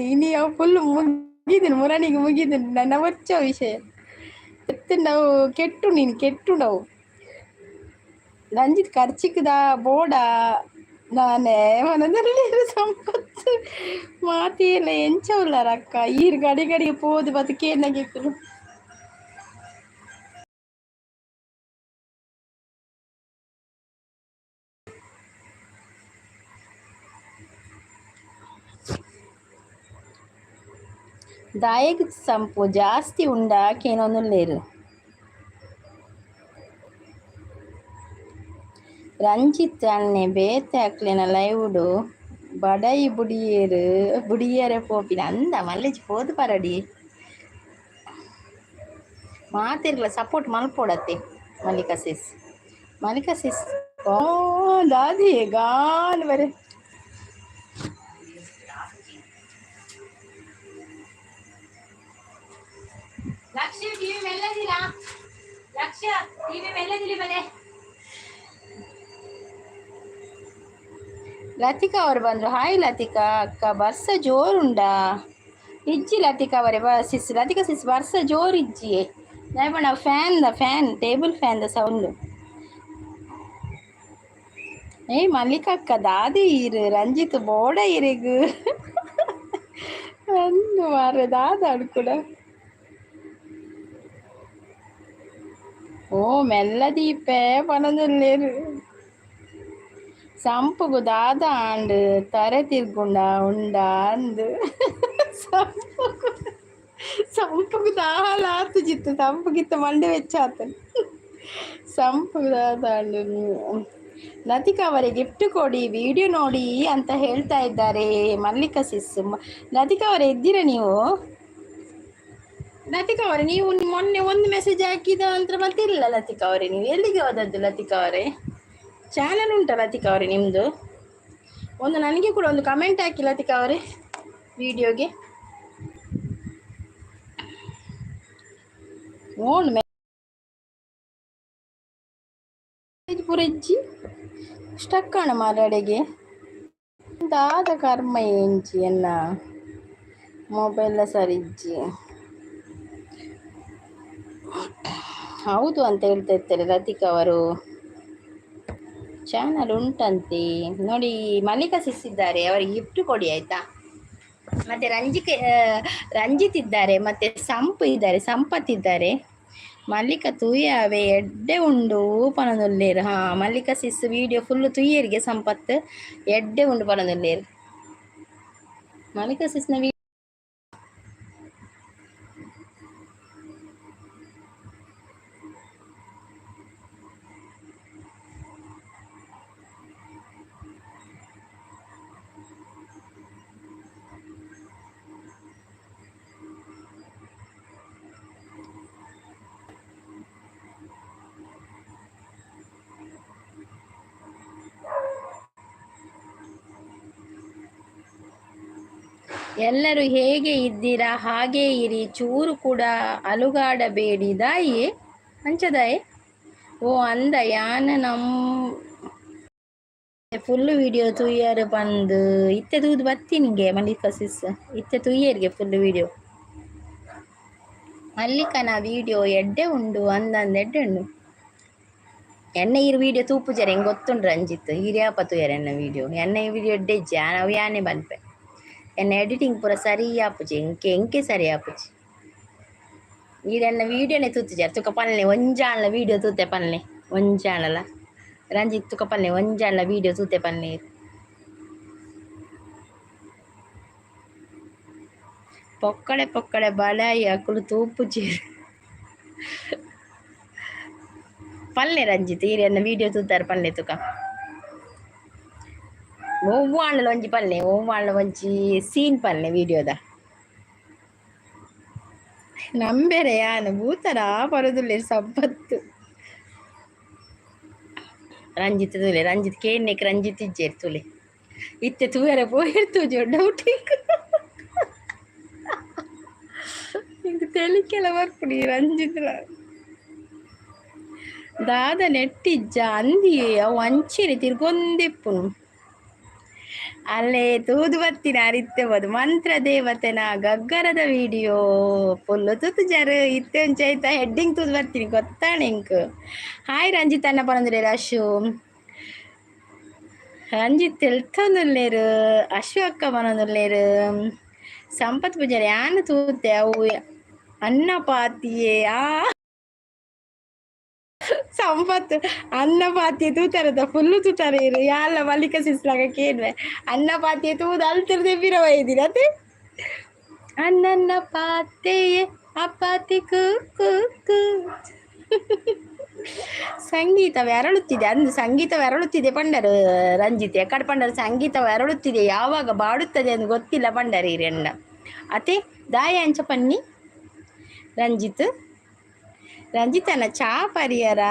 ಇನಿ ಫುಲ್ ಮುಗಿದೀನಿ ಮುರಣಿಗೆ ಮುಗಿದೀನಿ ನನ್ನ వచ్చ ವಿಷಯ ನಾವು ಕೆಟ್ಟು ನಾವು ರಂಜಿತ್ ಖರ್ಚಿಕ್ದಾ ಬೋಡಾ ನಾನೇ ಮನದಲ್ಲಿ ಸಂಪತ್ತು ಮಾತಿಯಲ್ಲ ಎಂಚವುಲ್ಲಾರ ಅಕ್ಕ ಈರ್ ಗಡಿ ಗಡಿಗೆ ಪೋದು ಬದುಕೇನಾಗಿತ್ತು దాయకు సంపు జాస్తి ఉండా కేనొందులు లేరు ರಂಜಿತ್ ಅಣ್ಣೆ ಬೇತೆ ಹಾಕ್ಲಿನ ಲೈವ್ಡು ಬಡಾಯಿ ಬುಡಿಯರೆ ಪೋಪಿನ ಅಂದ ಮಲ್ಲೇಜ್ ಪೋದು ಪರಡಿ ಮಾತಿರ್ಲ ಸಪೋರ್ಟ್ ಮಲ್ಪೋಡತ್ತೆ ಮಲ್ಲಿಕಾ ಸಿಸ್ ಓ ದಾದಿ ಗಾನ್ ಬರೆ ಲಕ್ಷ್ಯ ಟಿವಿ ಮೆಲ್ಲದಿಲ್ಲ ಲಕ್ಷ್ಯ ಟಿವಿ ಮೆಲ್ಲದಿಲ್ಲ ಬಲೆ ಲತಿಕಾ ಅವರು ಬಂದರು ಹಾಯ್ ಲತಿಕಾ ಅಕ್ಕ ಬರ್ಸ ಜೋರುಂಡಾ ಇಜ್ಜಿ ಲತಿಕಾ ಅವರೇ ಸಿಸ್ ಲತಿಕಾ ಸಿಸ್ ಬರ್ಸ ಜೋರು ಇಜ್ಜಿ ನೈಬಣ್ಣ ಫ್ಯಾನ್ ಟೇಬಲ್ ಫ್ಯಾನ್ ದ ಸೌಂಡ್ ಏಯ್ ಮಲ್ಲಿಕಾ ಅಕ್ಕ ದಾದಿ ಇರು ರಂಜಿತ್ ಬೋಡ ಇರಿಗು ಅಂದು ಮಾರ ದಾದ ಅಡ್ಕೂಡ ಓ ಮೆಲ್ಲದೀಪೆ ಪನದಲ್ಲೇರು ಸಂಪುಗು ದಾದ ಆಂಡು ತರೆ ತಿರ್ಗುಂಡ ಉಂಡ ಅಂದು ಸಂಪುಗು ದಾಲ ಆತು ಜಿತ್ತು ಸಂಪುಗಿತ್ತ ಮಂಡೆ ವೆಚ್ಚಾತ ಸಂಪುಗು ದಾದ ಆಂಡು ಲತಿಕಾ ಅವರೇ ಗಿಫ್ಟ್ ಕೊಡಿ ವಿಡಿಯೋ ನೋಡಿ ಅಂತ ಹೇಳ್ತಾ ಇದ್ದಾರೆ ಮಲ್ಲಿಕಾ ಸಿಸ್ ಲತಿಕಾ ಅವರೇ ಇದ್ದೀರಾ ನೀವು ಲತಿಕಾ ಅವರೇ ನೀವು ಮೊನ್ನೆ ಒಂದು ಮೆಸೇಜ್ ಹಾಕಿದ ನಂತರ ಮತ್ತೆ ಇಲ್ಲ ಲತಿಕಾ ಅವರೇ ನೀವು ಎಲ್ಲಿಗೆ ಹೋದದ್ದು ಲತಿಕಾ ಅವರೇ ಚಾನಲ್ ಉಂಟಾ ಲತಿಕಾ ಅವರೇ ನಿಮ್ಮದು ಒಂದು ನನಗೆ ಕೂಡ ಒಂದು ಕಮೆಂಟ್ ಹಾಕಿ ಲತಿಕಾ ಅವರೇ ವಿಡಿಯೋಗೆ ಓಣ್ ಮೆಸೇಜ್ ಪೂರಜ್ಜಿ ಸ್ಟಕ್ಕಾಣ ಮಾರಾಡೆಗೆ ದಾದ ಕರ್ಮ ಏಂಚಿ ಎನ್ನ ಮೊಬೈಲ್ ಸರಿಜ್ಜಿ ಹೌದು ಅಂತ ಹೇಳ್ತಾ ಇರ್ತಾರೆ ಲತಿಕಾ ಅವರು ಚಾನಲ್ ಉಂಟಂತೆ ನೋಡಿ ಮಲ್ಲಿಕಾ ಸಿಸ್ಸಿದ್ದಾರೆ ಅವರಿಗೆ ಗಿಫ್ಟ್ ಕೊಡಿ ಆಯ್ತಾ ಮತ್ತೆ ರಂಜಿತ್ ಇದ್ದಾರೆ ಮತ್ತೆ ಸಂಪತ್ ಇದ್ದಾರೆ ಮಲ್ಲಿಕಾ ತುಯ್ಯಾವೆ ಎಡ್ಡೆ ಉಂಡು ಪನದೊಲ್ಲೇರು ಮಲ್ಲಿಕಾ ಸಿಸ್ ವಿಡಿಯೋ ಫುಲ್ ತುಯ್ಯರಿಗೆ ಸಂಪತ್ ಎಡ್ಡೆ ಉಂಡು ಪನದೊಲ್ಲೇರು ಮಲ್ಲಿಕಾ ಸಿಸ್ನ ಎಲ್ಲರೂ ಹೇಗೆ ಇದ್ದೀರಾ ಹಾಗೇ ಇರಿ ಚೂರು ಕೂಡ ಅಲುಗಾಡಬೇಡಿ ದಾಯಿ ಅಂಚದಾಯೆ ಓ ಅಂದ ಯಾನ ಫುಲ್ ವಿಡಿಯೋ ತುಯ್ಯಾರು ಬಂದು ಇತ್ತೆ ತೂದು ಬತ್ತೀನಿಗೆ ಮಲ್ಲಿಕಾ ಸಿಸ್ ಇತ್ತೆ ತುಯ್ಯರಿಗೆ ಫುಲ್ ವಿಡಿಯೋ ಮಲ್ಲಿಕನ ವಿಡಿಯೋ ಎಡ್ಡೆ ಉಂಡು ಎಡ್ಡೆ ಉಂಡು ಎನ್ನ ಈ ವಿಡಿಯೋ ತೂಪುಜಾರೆ ಹೆಂಗೆ ಗೊತ್ತುಂಡು ರಂಜಿತ್ ಹಿರಿಯಾಪ ತುಯ್ಯಾರ ಎನ್ನ ವಿಡಿಯೋ ಎನ್ನ ಈ ವಿಡಿಯೋ ಎಡ್ಡೆ ಇಜ್ಜ ನಾವು ಯಾನೆ ಬಲ್ಪೆ ಎನ್ನ ಎಡಿಟಿಂಗ್ ಪೂರ ಸರಿ ಆಪುಜಿ ಎಂಕೆ ಸರಿ ಆಪುಜಿ ಈಡೆನ್ನ ವೀಡಿಯೋನೇ ತೂತಿಜಾರ ತುಕ ಪಲ್ಲೆ ಒಂಜಾಣ್ಲ ವೀಡಿಯೋ ತೂತೆ ಪಲ್ಲೆ ಒಂಜಾಣಲ ರಂಜಿತ್ ತುಕ ಪಲ್ಲೆ ಒಂಜಾಣ್ಲ ವೀಡಿಯೋ ತೂತೆ ಪಲ್ಲೆ ಪೊಕ್ಕಡೆ ಬಡಾಯಿ ಅಕ್ಕಳು ತೂಪುಜಿ ಪಲ್ಲೆ ರಂಜಿತ್ ಈರಿ ಅನ್ನ ವಿಡಿಯೋ ತೂತಾರೆ ಪಲ್ಲೆ ತುಕ ಒವ್ವಾಂಡ್ಲ ಒಂಜಿ ಪಲ್ಲೆ ಒವ್ವಾಂಡ್ಲ ಒಂಜಿ ಸೀನ್ ಪಲ್ಲೆ ವಿಡಿಯೋದ ನಂಬೇರೆ ಯಾನು ಭೂತರ ಪರದುಲ್ಲೆ ಸಂಪತ್ತು ರಂಜಿತ್ ತುಲೆ ರಂಜಿತ್ ಕೇನ್ನೆಕ್ ರಂಜಿತ್ ಇಜ್ಜೇರ್ ತುಲೆ ಇತ್ತೆ ತೂವರೆ ಪೋಯಿರ್ತು ಡೌಟ್ ಇಂದು ತೆಲಿಕೆಲ್ಲ ಬರ್ಪುಡಿ ರಂಜಿತ್ ದಾದ ನೆಟ್ಟಿಜ್ಜ ಅಂದಿ ಅವು ಅಂಚಿರಿ ತಿರ್ಗೊಂದೆಪ್ಪುನು ಅಲ್ಲೇ ತೂದು ಬರ್ತೀನಿ ಅರಿತ್ತೆಬೋದು ಮಂತ್ರ ದೇವತೆನ ಗಗ್ಗರದ ವಿಡಿಯೋ ಪೊಲ್ಲು ತೂತು ಜರು ಇತ್ತೆ ಒಂಚಾಯ್ತಾ ಹೆಡ್ಡಿಂಗ್ ತೂದು ಬರ್ತೀನಿ ಗೊತ್ತಾಣಿಂಕ್ ಹಾಯ್ ರಂಜಿತ್ ಅನ್ನ ಪನಂದ್ರೆ ಅಶು ರಂಜಿತ್ ಎಲ್ತೊಂದುಲ್ಲೇರು ಅಶು ಅಕ್ಕ ಪನೊಂದುಲ್ಲೇರು ಸಂಪತ್ ಪೂಜಾರಿ ಯಾನು ತೂತೆ ಅವು ಅನ್ನ ಪಾತಿಯೇ ಸಂಪತ್ ಅನ್ನ ಪಾತಿ ತೂತಾರದ ಫುಲ್ಲು ತೂತಾರ ಇರು ಯಾಲ ಮಲ್ಲಿಕ ಸಿಸ್ಲಾಗ ಕೇಳ್ವೆ ಅನ್ನ ಪಾತಿ ತೂದು ಅಲ್ತಿರ್ದೆ ಬಿರವ ಇದ್ದೀರ ಅದೇ ಅನ್ನ ಪಾತೆಯೇ ಅಪಾತಿ ಕು ಕು ಕು ಸಂಗೀತವೇ ಅರಳುತ್ತಿದೆ ಅಂದು ಸಂಗೀತವೇ ಅರಳುತ್ತಿದೆ ಪಂಡರು ರಂಜಿತ್ ಎಕಡೆ ಪಂಡರು ಸಂಗೀತವೇ ಅರಳುತ್ತಿದೆ ಯಾವಾಗ ಬಾಡುತ್ತದೆ ಎಂದು ಗೊತ್ತಿಲ್ಲ ಪಂಡರು ಇರೆಂಡ ಅತೆ ದಾಯ ಅಂಚ ಪನ್ನಿ ರಂಜಿತ್ ರಂಜಿತನ ಚಾ ಪರಿಯರ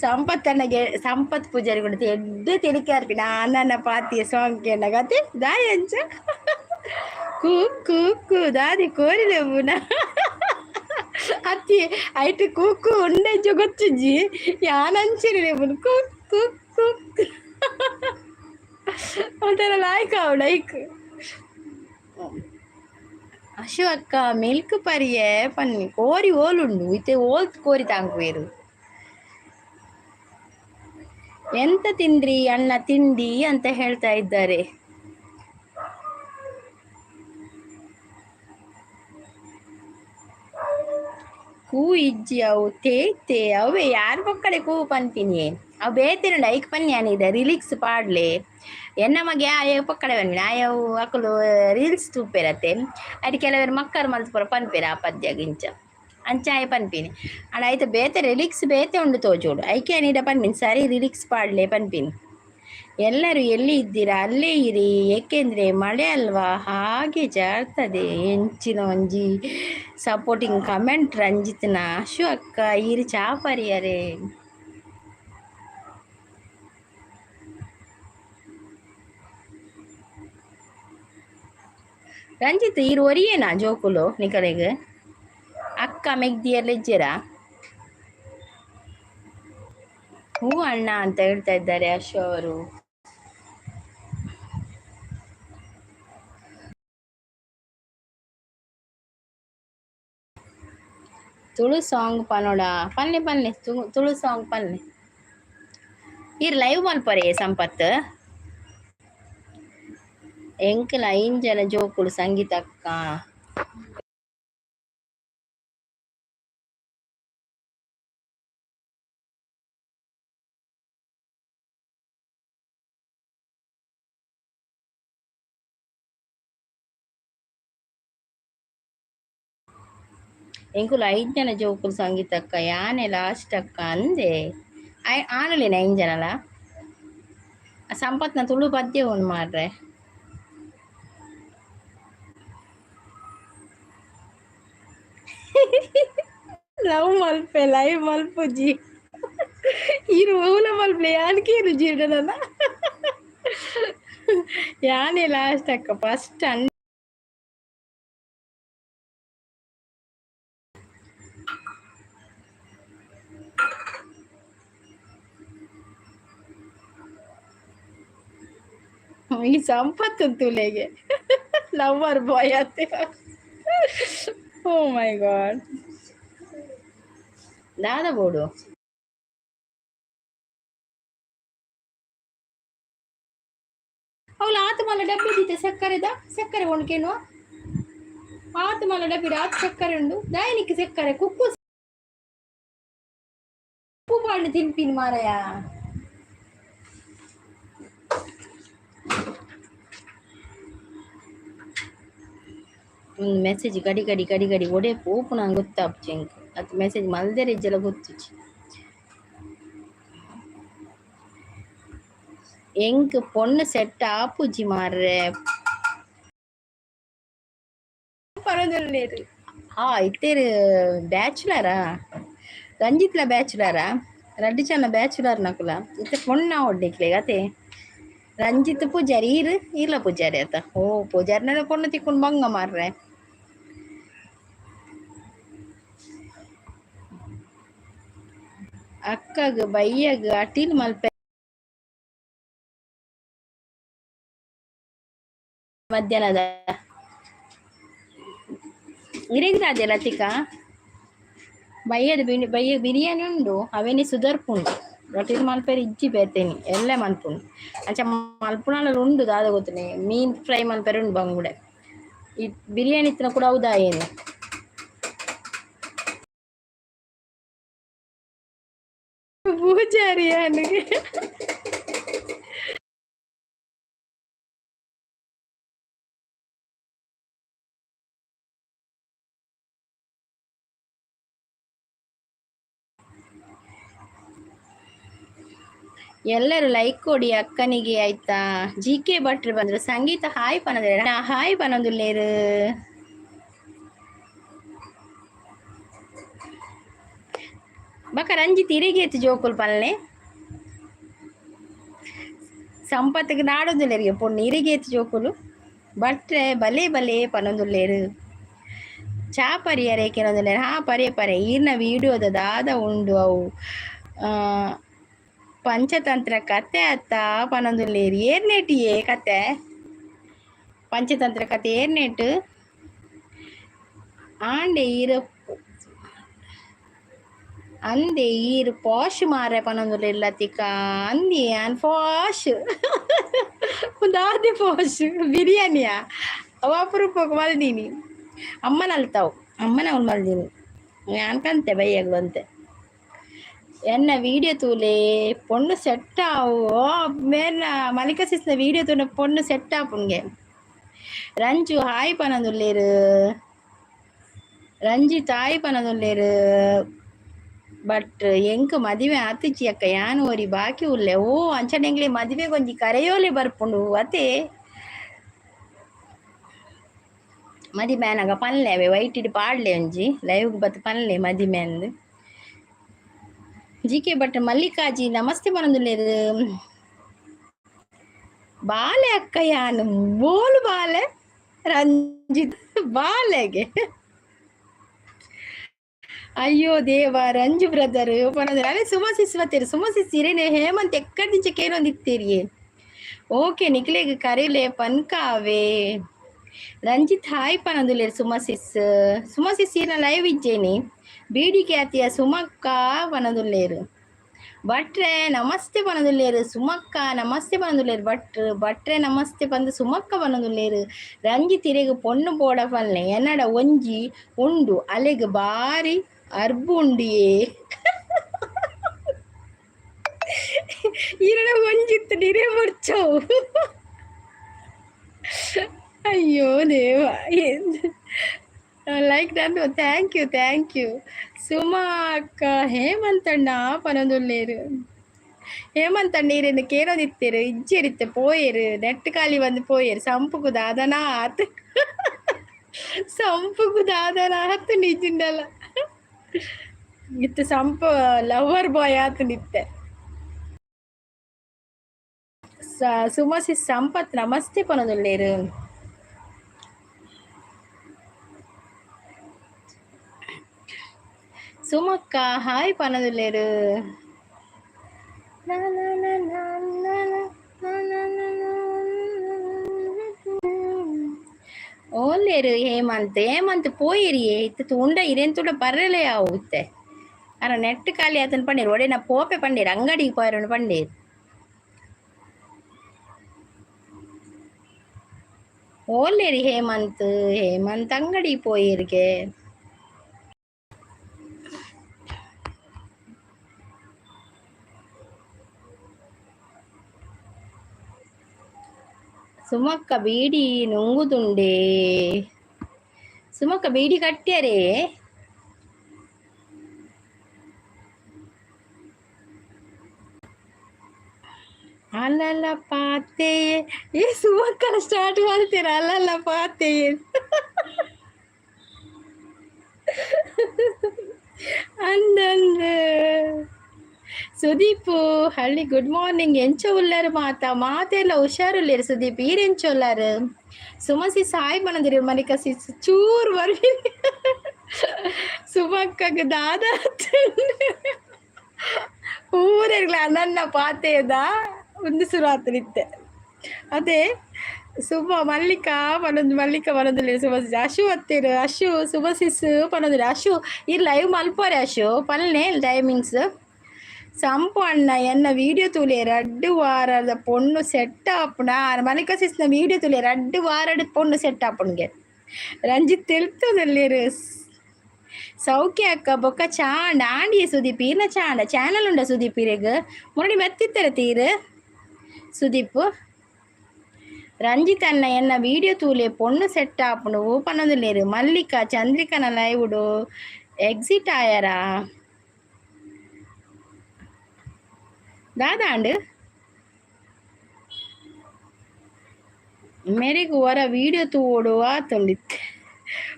ಸಂಪತ್ತನಗೆ ಸಂಪತ್ ಪೂಜಾರಿ ಕೂಡ ಎಡ್ಡು ತಿಳಿಕೆ ಅರ್ಪಿನ ನನ್ನ ಪಾತಿಯ ಸಾಂಗ್ ಕೇಳಗತ್ತೆ ದಾಯ ಅಂಚ ಕೂ ಕೂ ಕೂ ದಾದಿ ಕೋರಿದೆವುನ ಅತ್ತಿ ಐಟ್ ಕೂಕು ಉಂಡೆಂಚ ಗೊತ್ತುಜ್ಜಿ ಯಾನಂಚಿರಿ ರೇವುನು ಕುಕ್ ಕುಕ್ ಕುಕ್ ಒಂಥರ ಲಾಯ್ಕ್ ಅವು ಲೈಕ್ ಅಶು ಅಕ್ಕ ಮಿಲ್ಕ್ ಪರಿಯೇ ಪನ್ನಿ ಕೋರಿ ಓಲುಂಡು ಇತ್ತೆ ಓಲ್ ಕೋರಿ ತಾಂಕುವೇರು ಎಂತ ತಿಂದ್ರಿ ಅಣ್ಣ ತಿಂಡಿ ಅಂತ ಹೇಳ್ತಾ ಇದ್ದಾರೆ ಕೂ ಇಜ್ಜಿ ಅವು ತೇತೆ ಅವೇ ಯಾರ ಪಕ್ಕಡೆ ಕೂ ಪನ್ಪಿನಿ ಅವು ಬೇತಿನ ಐಕ್ ಪನ್ನಿ ಅನಿದೆ ರಿಲಿಕ್ಸ್ ಪಾಡ್ಲೆ ಎನ್ನ ಮಗೆ ಆಯ ಪಕ್ಕಡೆ ಬನ್ನಿ ಆಯವು ಅಕ್ಕಲು ರೀಲ್ಸ್ ತೂಪೇರತ್ತೆ ಅದು ಕೆಲವರು ಮಕ್ಕಳು ಮಲ್ಪುರ ಪನ್ಪೇರ ಆ ಪದ್ಯ ಗಿಂಚ ಅಂಚ ಆಯ ಪನ್ಪಿನಿ ಅಣ್ಣ ಆಯ್ತು ಬೇತೆ ರಿಲಿಕ್ಸ್ ಬೇತೆ ಉಂಡು ತೋಜೋಡು ಐಕೆ ಅನಿಡ ಪನ್ಪಿನಿ ಸರಿ ರಿಲಿಕ್ಸ್ ಪಾಡ್ಲೆ ಪನ್ಪಿನಿ ಎಲ್ಲರೂ ಎಲ್ಲಿ ಇದ್ದೀರಾ ಅಲ್ಲೇ ಇರಿ ಏಕೆಂದರೆ ಮಳೆ ಅಲ್ವಾ ಹಾಗೆ ಜಾರ್ತದೆ ಹೆಂಚಿನ ಒಂಜಿ ಸಪೋರ್ಟಿಂಗ್ ಕಮೆಂಟ್ ರಂಜಿತ್ನ ಅಶು ಅಕ್ಕ ಈರಿ ಚಾ ಪರಿಯರೆ ರಂಜಿತ್ ಈರು ಒರಿಯೇನಾ ಜೋಕುಲು ನಿಕಲೆಗೆ ಅಕ್ಕ ಮೆಗ್ದಿಯರ್ಲ ಇಜ್ಜೆರಾ ಹೂ ಅಣ್ಣ ಅಂತ ಹೇಳ್ತಾ ಇದ್ದಾರೆ ಅಶು ಅವರು ತುಳು ಸಾಂಗ್ ಪನೋಡ ಪನ್ನೆ ಪನ್ನೆ ತುಳು ಸಾಂಗ್ ಪನ್ನೆ ಇರ್ ಲೈವ್ ಮಲ್ಪರೆ ಸಂಪತ್ ಎಂಕಲ ಐಂಜನ ಜೋಕುಳು ಸಂಗೀತ ಅಕ್ಕ ಎಂಕುಲು ಐಂಜನ ಜೋಕುಲು ಸಂಗೀತ ಅಕ್ಕ ಯಾನೆ ಲಾಸ್ಟ್ ಅಕ್ಕ ಅಂದೆ ಆನಲೇನ ಐಂಜನಲ ಸಂಪತ್ನ ತುಳು ಪದ್ಯ ಉಂಡು ಮಾರ್ರೆ ಲವ್ ಮಲ್ಪೆ ಲೈವ್ ಮಲ್ಪುಜಿ ಇರು ಊಲ ಮಲ್ಪೆ ಯಾನಕೇನು ಜೀರ್ಣನ ಯಾನೇ ಲಾಸ್ಟ್ ಅಕ್ಕ ಫಸ್ಟ್ ಈ ಸಂಪತ್ತು ತುಲೆಗೆ ಲವರ್ ಬಾಯ್ ಅತ್ತೆ ಓ ಮೈ ಗಾಡ್ ದಾದ ಬೋಡು ಅವಳು ಆತ ಮಲ್ಲ ಡಬ್ಬಿ ಇದ್ದಿತ್ತೆ ಸಕ್ಕರೆದ ಸಕ್ಕರೆ ಒಣಕೇನು ಆತ ಮಲ್ಲ ಡಬ್ಬಿ ಆತ ಸಕ್ಕರೆ ಉಂಡು ದಯನಿಕ್ಕೆ ಸಕ್ಕರೆ ಕುಕ್ಕು ಉಪ್ಪು ಬಾಂಡು ತಿನ್ಪಿನ್ ಮಾರಯ ಒಂದು ಮೆಸೇಜ್ ಗಡಿ ಗಡಿ ಒಡೆ ಪೋಪು ನಂಗೆ ಗೊತ್ತಾಪ್ಚೆ ಅದು ಮೆಸೇಜ್ ಮಲ್ದೆರೆ ಇಜ್ಜೆಲ್ಲ ಗೊತ್ತುಚ್ಚಿ எங்க பொண்ணு செட் ஆப்பூச்சி மாறுற பரவாயில்லைரு ಇತ್ತೇರು ಬ್ಯಾಚುಲರಾ ರಂಜಿತ್ಲ ಬ್ಯಾಚುಲರಾ ರಡ್ಡಿಚನ್ನ ಬ್ಯಾಚುಲರ್ ನಕುಲ ಇತ್ತೆ ಪೊಣ್ಣ ಒಡ್ಡಿಕ್ಲೆ ಅತೆ ರಂಜಿತ್ ಪೂಜಾರಿ ಇಲ್ಲ ಪೂಜಾರಿ ಆತ ಓ ಪೂಜಾರಿನ ಪೊಣ್ಣು ತಿಕ್ಕೊಂಡು ಬಂಗ ಮಾರ್ರೆ ಅಕ್ಕಗ ಬಯ್ಯಗ ಅಟೀಲ್ ಮಲ್ಪೆ ಮಧ್ಯಾಹ್ನದ ಇರೇಗ್ರಾಜೆ ಲತಿಕಾ ಬಯ್ಯ ಬಿರಿಯಾನಿ ಉಂಡು ಅವೇನಿ ಸುದರ್ಪುಂಡು ರೊಟ್ಟಿದ ಮಲ್ಪೇರು ಇಜ್ಜಿ ಬೇತೇನಿ ಎಲ್ಲ ಮಲ್ಪುಂಡು ಅಂಚ ಮಲ್ಪುನಾಲ ಉಂಡು ದಾದ ಗೊತ್ತನೆ ಮೀನ್ ಫ್ರೈ ಮಲ್ಪೇರು ಉಂಡು ಬಂಗುಡೆ ಈ ಬಿರಿಯಾನಿ ಇತ್ತಿನ ಕೂಡ ಹೌದಾ ಏನು ಪೂಜಾರಿ ನನಗೆ ಎಲ್ಲರೂ ಲೈಕ್ ಕೊಡಿ ಅಕ್ಕನಿಗೆ ಆಯ್ತಾ. GK ಭಟ್ರು ಬಂದ್ರು. ಸಂಗೀತ ಹಾಯ್ ಪನದ್ರೆ ಹಾಯ್ ಪನೊಂದುಲ್ಲೇರು ಬಕ ರಂಜಿತ್ ಇರಿಗೇತ್ ಜೋಕುಲ್ ಪಲ್ಲೆ ಸಂಪತ್ಗೆ ನಾಡೊಂದುಲ್ಲೇರಿಗೆ ಪೊಣ್ಣು ಇರಿಗೇತ್ ಜೋಕುಲು ಭಟ್ರೆ ಬಲೆ ಬಲೆ ಪನೊಂದುಲ್ಲೇರು ಚಾ ಪರಿಯರೆ ಕೆಲವೊಂದುಲ್ಲೇರು ಹಾ ಪರೆ ಪರೆ ಈರ್ನ ವಿಡಿಯೋದ ದಾದ ಉಂಡು ಅವು ಪಂಚತಂತ್ರ ಕತೆ ಅತ್ತ ಪನೊಂದುಲ್ಲೇರು ಏರ್ನೇಟಿಯೇ ಕತೆ ಪಂಚತಂತ್ರ ಕತೆ ಏರ್ನೇಟು ಆಂಡೆ ಈರು ಅಂದೆ ಈರು ಪಾಶ್ ಮಾರೆ ಪನೊಂದುಲ್ಲೇರು ಲತಿಕಾ ಅಂದಿ ಆನ್ ಪಾಶ್ ದಾದಿ ಪಾಶ್ ಬಿರಿಯಾನಿಯಾ ಅವ ಅಪರೂಪಕ್ಕೆ ಮಲ್ದೀನಿ ಅಮ್ಮನ ಅಲ್ತಾವು ಅಮ್ಮನ ಅವ್ನು ಮಲ್ದೀನಿ ಅನ್ಕಂತೆ ಬೈಯಾಗ್ಲು ಅಂತೆ ಎನ್ನ வீடியோ தூளே பொண்ணு செட் ஆகும் மேல மலிகா சிஸ்ன வீடியோ தூண பொண்ணு செட் ஆகுங்க ರಂಜು ಹಾಯ್ ಪನದುಲ್ಲೇರು ರಂಜಿತ್ ಹಾಯ್ ಪನದುಲ್ಲೇರು ಬಟ್ ಎಂಕ್ ಮದುವೆ ಆತಿಚ್ಚಿ ಅಕ್ಕ ಯಾನು ಓರಿ ಬಾಕಿ ಉಲ್ಲೆ ಓ ಅಂಚನೆಂಗ್ಲೆ ಮದುವೆ ಗೊಂಜಿ ಕರೆಯೋಲೆ ಬರ್ಪುಂಡು ಅತೆ ಮದಿ ಮ್ಯಾನಾಗ ಪನ್ಲೆ ಅವೆ ವೈಟ್ ಇಡ್ ಪಾಡ್ಲೆ ಒಂಜಿ ಲೈವ್ ಬತ್ ಪನ್ಲೆ ಮದಿ ಮ್ಯಾನ್ದು GK ಭಟ್ ಮಲ್ಲಿಕಾಜಿ ನಮಸ್ತೆ ಪನದುಲ್ಲೇರು ಬಾಲೆ ಅಕ್ಕ ಯಾನು ಬೋಲು ಬಾಲೆ ರಂಜಿತ್ ಬಾಲೆಗೆ ಅಯ್ಯೋ ದೇವ ರಂಜು ಬ್ರದರ್ ಪನದ್ರೆ ಅದೇ ಸುಮಸಿಸ್ವತ್ತೇರು ಸುಮಸಿಸಿರೇನೆ ಹೇಮಂತ್ ಎಕ್ಕಡ ದಿಂಚ ಕೇನೊಂದಿತ್ತೇರಿಯೇ ಓಕೆ ನಿಕ್ಲೆಗ್ ಕರೆಲೆ ಪನ್ಕಾವೆ ರಂಜಿತ್ ಹಾಯ್ ಪನದುಲ್ಲೇರು ಸುಮಸಿಸ್ ಈರ್ನ ಲೈವ್ ಇಜ್ಜೇನಿ ಬೀಡಿಗೆ ಆತಿಯ ಸುಮಕ್ಕ ಪನದುಲ್ಲೇರು ಭಟ್ರೆ ನಮಸ್ತೆ ಪನದುಲ್ಲೇರು ಸುಮಕ್ಕ ನಮಸ್ತೆ ಪನದುಲ್ಲೇರು ಭಟ್ರೆ ನಮಸ್ತೆ ಪಂದು ಸುಮಕ್ಕ ಪನದುಲ್ಲೇರು ರಂಜಿತ್ ಇರೆಗ್ ಪೊಣ್ಣು ಪೋಡ ಪಲ್ಲೆ ಎನ್ನಡ ಒಂಜಿ ಉಂಡು ಅಲೆಗ್ ಬಾರಿ ಅರ್ಬು ಉಂಡಿಯೇ ಇರಡ ಒಂಜಿತ್ತು ನಿರೆ ಮುರ್ಚವು ಅಯ್ಯೋ ದೇವ ಲೈಕ್ ನಾನು ಥ್ಯಾಂಕ್ ಯು ಸುಮಾ ಅಕ್ಕ ಹೇಮಂತಣ್ಣ ಪನದುಲ್ಲೇರು ಹೇಮಂತಣ್ಣ ಇರೇನು ಕೇಳೋದಿತ್ತೇರು ಇಜ್ಜೆರಿತ್ತೆ ಪೋಯೇರು ನೆಟ್ ಖಾಲಿ ಬಂದು ಪೋಯೇರು ಸಂಪುಗು ದಾದನಾತ್ ಸಂಪುಗು ದಾದನಾತ್ ನಿಜಿಂಡಲ್ಲ ಇತ್ತು ಸಂಪ ಲವರ್ ಬಾಯ್ ಆತು ನಿತ್ತೆ ಸುಮಸಿ ಸಂಪತ್ ನಮಸ್ತೆ ಪನದುಲ್ಲೇರು ಸುಮಕ್ಕ ಹಾಯ್ ಪನದುಲ್ಲೇರು ಓಲ್ಲೇರು ಹೇಮಂತ್ ಪೋಯಿರಿಯೇ ಇತ್ತು ಉಂಡ ಇರೆಂತುಡ ಬರ್ರಲೇ ಆವು ಇತ್ತೆ ಅರ ನೆಟ್ ಖಾಲಿ ಆತನ ಪಂಡೀರು ಒಡೆ ನಾ ಪೋಪೆ ಪಂಡೀರು ಅಂಗಡಿಗೆ ಪೋಯರನ್ನು ಪಂಡೀರು ಓಲ್ಲೇರಿ ಹೇಮಂತ್ ಅಂಗಡಿ ಪೋಯಿರ್ಗೆ ಸುಮಕ್ಕ ಬೀಡಿ ನುಂಗುದುಂಡೆ ಸುಮಕ್ಕ ಬೀಡಿ ಕಟ್ಟ್ಯಾರೇ ಅಲ್ಲಲ್ಲ ಪಾತೆ ಈ ಸುಮಕ್ಕನ ಸ್ಟಾರ್ಟ್ ಮಾಡ್ತೀರ ಅಲ್ಲಲ್ಲ ಪಾತೆ ಅಂದಂದ ಸುದೀಪ್ ಹಳ್ಳಿ ಗುಡ್ ಮಾರ್ನಿಂಗ್ ಎಂಚ ಉಳ್ಳಾರು ಮಾತೆಲ್ಲ ಹುಷಾರುಳ್ಳೇರು ಸುದೀಪ್ ಈರೆಂಚ ಉಳ್ಳಾರು ಸುಮಸಿ ಸಾಯ್ ಬಂದಿರಿ ಮನಿಕ ಸಿಸ್ ಚೂರ್ ಬರ್ವಿ ಸುಮಕ್ಕಗೆ ದಾದ ಊರೆಗ್ಲ ನನ್ನ ಪಾತೆಯದ ಒಂದು ಸುರಾತ್ರಿತ್ತೆ ಅದೇ ಸುಮ ಮಲ್ಲಿಕ ಪನೊಂದುಲ್ಲೆ ಸುಮಸಿಸ್ ಅಶು ಅತ್ತೇರು ಅಶು ಸುಮಸಿಸ್ ಪನೊಂದುಲ್ಲೆ ಅಶು ಈ ಲೈವ್ ಮಲ್ಪೋರೆ ಅಶು ಪಲ್ಲೆ ಟೈಮಿಂಗ್ಸ್ ಸಂಪು ಅಣ್ಣ ಎನ್ನ ವೀಡಿಯೋ ತೂಲೆ 2 ವಾರದ ಪೊಣ್ಣು ಸೆಟ್ ಆಪುನ ಮಲ್ಲಿಕ ಸಿಸ್ನ ವೀಡಿಯೋ ತೂಲೆ 2 ವಾರದ ಪೊಣ್ಣು ಸೆಟ್ ಆಪುನ್ಗೆ ರಂಜಿತ್ తెలుపుతుందల్లేరు ಸೌಖ್ಯ ಅಕ್ಕ ಬೊಕ್ಕ ಚಾಂಡ ಆಂಡಿಯ ಸುದೀಪ್ ಈರ್ನ ಚಾಂಡ ಚಾನಲ್ ಉಂಡ ಸುದೀಪ್ ಇರೆಗ್ ಮುರಡಿ ಮೆತ್ತಿತ್ತರ ತೀರ್ ಸುದೀಪ್ ರಂಜಿತ್ ಅಣ್ಣ ಎನ್ನ ವೀಡಿಯೋ ತೂಲೆ ಪೊಣ್ಣು ಸೆಟ್ ಆಪುನು ಪನೊಂದುಲ್ಲೇರು ಮಲ್ಲಿಕಾ ಚಂದ್ರಿಕನ ಲೈವ್ಡು ಎಕ್ಸಿಟ್ ಆಯಾರಾ दादांड मेरे को वरा वीडियो तूडो आतुंडित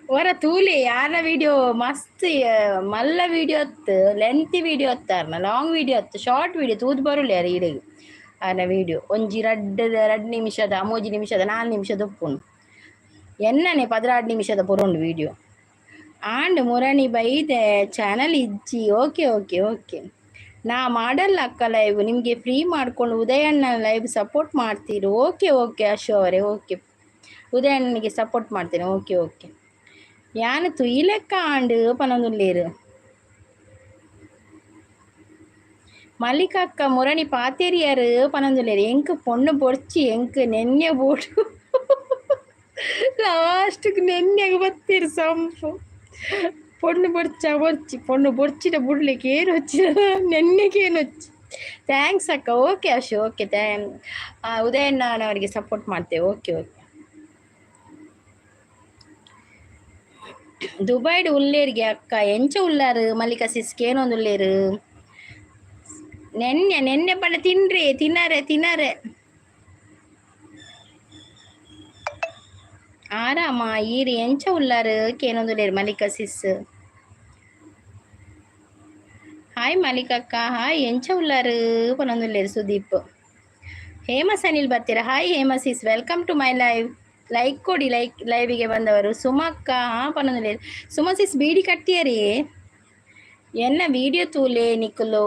वरा तूले यार वीडियो मस्त मल्ल वीडियो लेंथी वीडियो लांग वीडियो शार्ट वीडियो तूद बरुले यार इडे आना वीडियो ಒಂಜಿ 2 ನಿಮಿಷದ 3 ನಿಮಿಷದ 4 ನಿಮಿಷದ ಉಪ್ಪುನು ಎನ್ನನೆ 16 ನಿಮಿಷದ ಪುರೊಂಡು ವಿಡಿಯೋ ಆಂಡ್ ಮುರಣಿ ಬೈದೆ ಚಾನಲ್ ಇಜ್ಜಿ ಓಕೆ ಓಕೆ ಓಕೆ ನಾ ಮಾಡಲ್ಲ ಅಕ್ಕ ಲೈವ್ ನಿಮಗೆ ಫ್ರೀ ಮಾಡ್ಕೊಂಡು ಉದಯಣ್ಣ ಲೈವ್ ಸಪೋರ್ಟ್ ಮಾಡ್ತೀರಿ ಓಕೆ ಓಕೆ ಅಶೋ ಅವರೇ ಓಕೆ ಉದಯಣ್ಣನಿಗೆ ಸಪೋರ್ಟ್ ಮಾಡ್ತೇನೆ ಓಕೆ ಓಕೆ ಯಾನು ತುಯಿಲೆಕ್ಕ ಆಂಡು ಪನೊಂದುಲ್ಲೇರು ಮಲ್ಲಿಕಕ್ಕ ಮುರಣಿ ಪಾತೇರಿಯರು ಪನೊಂದುಲ್ಲೇರು ಎಂಕ್ ಪೊಣ್ಣು ಬೊಡ್ಚಿ ಎಂಕ್ ನೆನ್ನೆ ಬೋಡು ಲಾಸ್ಟ್ಗೆ ನೆನ್ನೆಗೆ ಬತ್ತೀರಿ ಸಂಪು పొన్ను పొన్ను పొడిచిన బుడ్లకి ఏను వచ్చిన నెన్నకి ఏను వచ్చి ಥ್ಯಾಂಕ್ಸ್ ಅಕ್ಕ ಓಕೆ ಅಶು ಓಕೆ ಉದಯಣ್ಣ ಅವರಿಗೆ ಸಪೋರ್ಟ್ ಮಾಡ್ತೇವೆ ಓಕೆ ಓಕೆ ದುಬೈಡ್ ಉಲ್ಲೇರಿಗೆ ಅಕ್ಕ ಎಂಚ ಉಲ್ಲಾರು ಮಲ್ಲಿಕಾ ಸಿಸ್ಗೆ ಏನೊಂದು ಉಲ್ಲೇರು ನೆನ್ನೆ ಪಂಡ ತಿನ್ರಿ ತಿನ್ನರೆ ಆರಾಮ ಈರಿ ಎಂಚ ಉಲ್ಲಾರು ಕೇನೊಂದುಲ್ಲೇರು ಮಲ್ಲಿಕಾ ಸಿಸ್ ಹಾಯ್ ಮಲ್ಲಿಕಕ್ಕ ಹಾಯ್ ಎಂಚ ಉಲ್ಲಾರು ಪನೊಂದುಲ್ಲೇರು ಸುದೀಪ್ ಹೇಮಸ್ ಅನಿಲ್ ಬರ್ತೀರಾ ಹಾಯ್ ಹೇಮಸ್ is welcome to my like ಕೊಡಿ ಲೈವಿಗೆ ಬಂದವರು ಸುಮಕ್ಕ ಪನೊಂದುಲ್ಲೇರು ಸುಮಸಿಸ್ ಬೀಡಿ ಕಟ್ಟಿಯರಿ ಎನ್ನ ವೀಡಿಯೋ ತೂಲೆ ನಿಕ್ಕಲು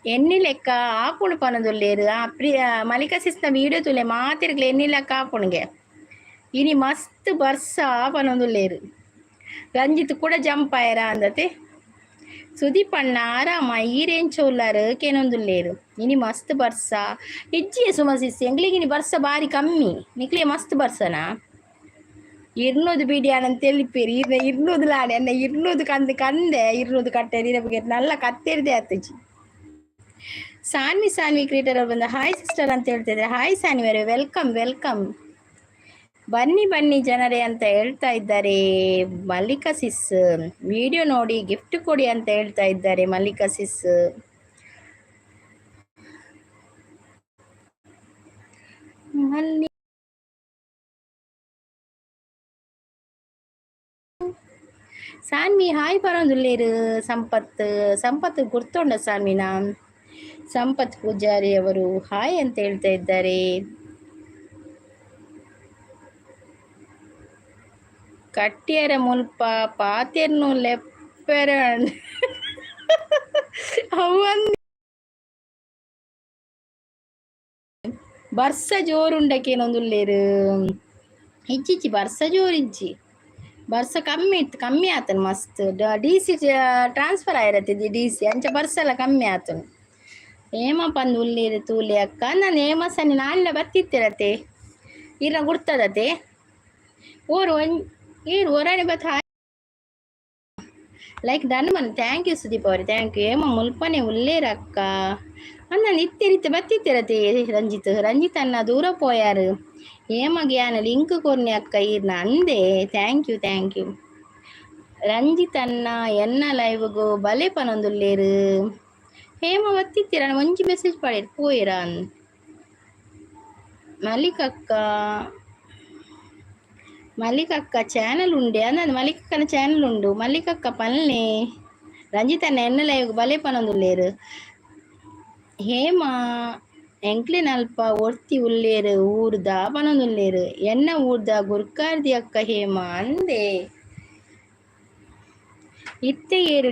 ಎಣ್ಣಿ ಲೆಕ್ಕ ಆಪುಣು ಪನೊಂದುಲ್ಲೇರು ಮಲ್ಲಿಕಾ ಸಿಸ್ನ ವೀಡಿಯೋ ತೂಲೆ ಮಾತಿರ್ಗ್ಲೆ ಎಣ್ಣಿ ಲೆಕ್ಕ ಆಪುಣಿಗೆ ಇನಿ ಮಸ್ತ್ ಬರ್ಸ ಪನೊಂದುಲ್ಲೇರು ರಂಜಿತ್ ಕೂಡ ಜಂಪ್ ಆಯರ ಅಂದತೆ ಸುದೀಪ್ ಅಣ್ಣ ಆರಾಮ ಈರೆಂಚ ಉಲ್ಲಾರು ಕೇನೊಂದುಲ್ಲೇರು ಇನಿ ಮಸ್ತ್ ಬರ್ಸ ಇಜ್ಜಿಯ ಸುಮಸಿಸ್ ಎಂಗ್ಲಿಗಿನಿ ಬರ್ಸ ಬಾರಿ ಕಮ್ಮಿ ನಿಕ್ಲೆ ಮಸ್ತ್ ಬರ್ಸನಾ ಇರ್ನೂದು ಬಿಡಿಯಾನಂತ ತೆಲಿಪೇರಿ ಇರ್ನೂದು ಲಾಡೆ ಅನ್ನ ಇರ್ನೂದು ಕಂದೆ ಇರ್ನೂದು ಕಟ್ಟೆ ಬಗ್ಗೆ ನಲ್ಲ ಕತ್ತೇರಿದೆ ಆತಜಿ ಸಾನ್ವಿ ಕ್ರಿಯೇಟರ್ ಅವ್ರು ಬಂದ ಹಾಯ್ ಸಿಸ್ಟರ್ ಅಂತ ಹೇಳ್ತಿದ್ರೆ ಹಾಯ್ ಸಾನ್ವಿಯವರೇ ವೆಲ್ಕಮ್ ಬನ್ನಿ ಜನರೇ ಅಂತ ಹೇಳ್ತಾ ಇದ್ದಾರೆ ಮಲ್ಲಿಕಾ ಸಿಸ್ ವಿಡಿಯೋ ನೋಡಿ ಗಿಫ್ಟ್ ಕೊಡಿ ಅಂತ ಹೇಳ್ತಾ ಇದ್ದಾರೆ ಮಲ್ಲಿಕಾ ಸಿಸ್ ಸಾನ್ವಿ ಹಾಯ್ ಪರೊಂದುಲ್ಲೇರು ಸಂಪತ್ ಗುರ್ತೊಂಡ ಸಾನ್ವಿನ ಸಂಪತ್ ಪೂಜಾರಿ ಅವರು ಹಾಯ್ ಅಂತ ಹೇಳ್ತಾ ಇದ್ದಾರೆ ಕಟ್ಟಿಯರ ಮುಲ್ಪ ಪಾತೆರ್ನು ಲೆಪ್ಪೆರ ಅವನ್ ಬರ್ಸ ಜೋರುಂಡಕೇನೊಂದುಲ್ಲೇರು ಇಜ್ಜಿಚ್ಚಿ ಬರ್ಸ ಜೋರಿಜ್ಜಿ ಬರ್ಸ ಕಮ್ಮಿ ಆತನು ಮಸ್ತ್ ಡಿ.ಸಿ ಟ್ರಾನ್ಸ್ಫರ್ ಆಗಿರತ್ತೆ ಡಿ.ಸಿ ಅಂಚ ಬರ್ಸ ಎಲ್ಲ ಕಮ್ಮಿ ಆತನು ಏಮ ಪಂದು ಉಳ್ಳೇರು ತೂಲೆ ಅಕ್ಕ ನಾನು ಏಮ ಸನಿ ನಾಳೆ ಬತ್ತಿತ್ತಿರತ್ತೆ ಇರ ಗುರ್ತದತೆ ಓರು ಏರು ಒರಾಣಿ ಬತ್ ಲೈಕ್ ಧನ್ಮನ್ ಥ್ಯಾಂಕ್ ಯು ಸುದೀಪ್ ಅವರೇ ಥ್ಯಾಂಕ್ ಯು ಏಮ ಮುಲ್ಪನೆ ಉಳ್ಳೇರು ಅಕ್ಕ ಅನ್ನ ನಿತ್ಯ ಬತ್ತಿತ್ತಿರತ್ತೆ ರಂಜಿತ್ ಅನ್ನ ದೂರ ಪೋಯಾರು ಏಮಗೆ ಯಾನ ಲಿಂಕ್ ಕೊರ್ನಿ ಅಕ್ಕ ಇರ್ನ ಅಂದೆ ಥ್ಯಾಂಕ್ ಯು ರಂಜಿತ್ ಅನ್ನ ಎನ್ನ ಲೈವ್ಗೂ ಬಲೆ ಪನೊಂದುಲ್ಲೇರು ಹೇಮ ಒತ್ತಿತ್ತೀರ ಒಂಜಿ ಮೆಸೇಜ್ ಪಡೆದು ಪೋಯಿರಾನ್ ಮಲ್ಲಿಕಕ್ಕ ಮಲ್ಲಿಕಕ್ಕ ಚಾನಲ್ ಉಂಡೆ ಅಂದ ಮಲ್ಲಿಕಕ್ಕನ ಚಾನಲ್ ಉಂಡು ಮಲ್ಲಿಕಕ್ಕ ಪಲ್ಲೆ ರಂಜಿತನ್ನ ಎನ್ನಲ ಬಲೆ ಪನೊಂದುಲ್ಲೇರು ಹೇಮ ಎಂಕ್ಲೆನ್ ಅಲ್ಪ ಒರ್ತಿ ಉಲ್ಲೇರು ಊರ್ದ ಪನೊಂದುಲ್ಲೇರು ಎನ್ನ ಊರ್ದ ಗುರ್ಕಾರ್ದಿ ಅಕ್ಕ ಹೇಮ ಅಂದೆ ಇತ್ತೆ ಏರು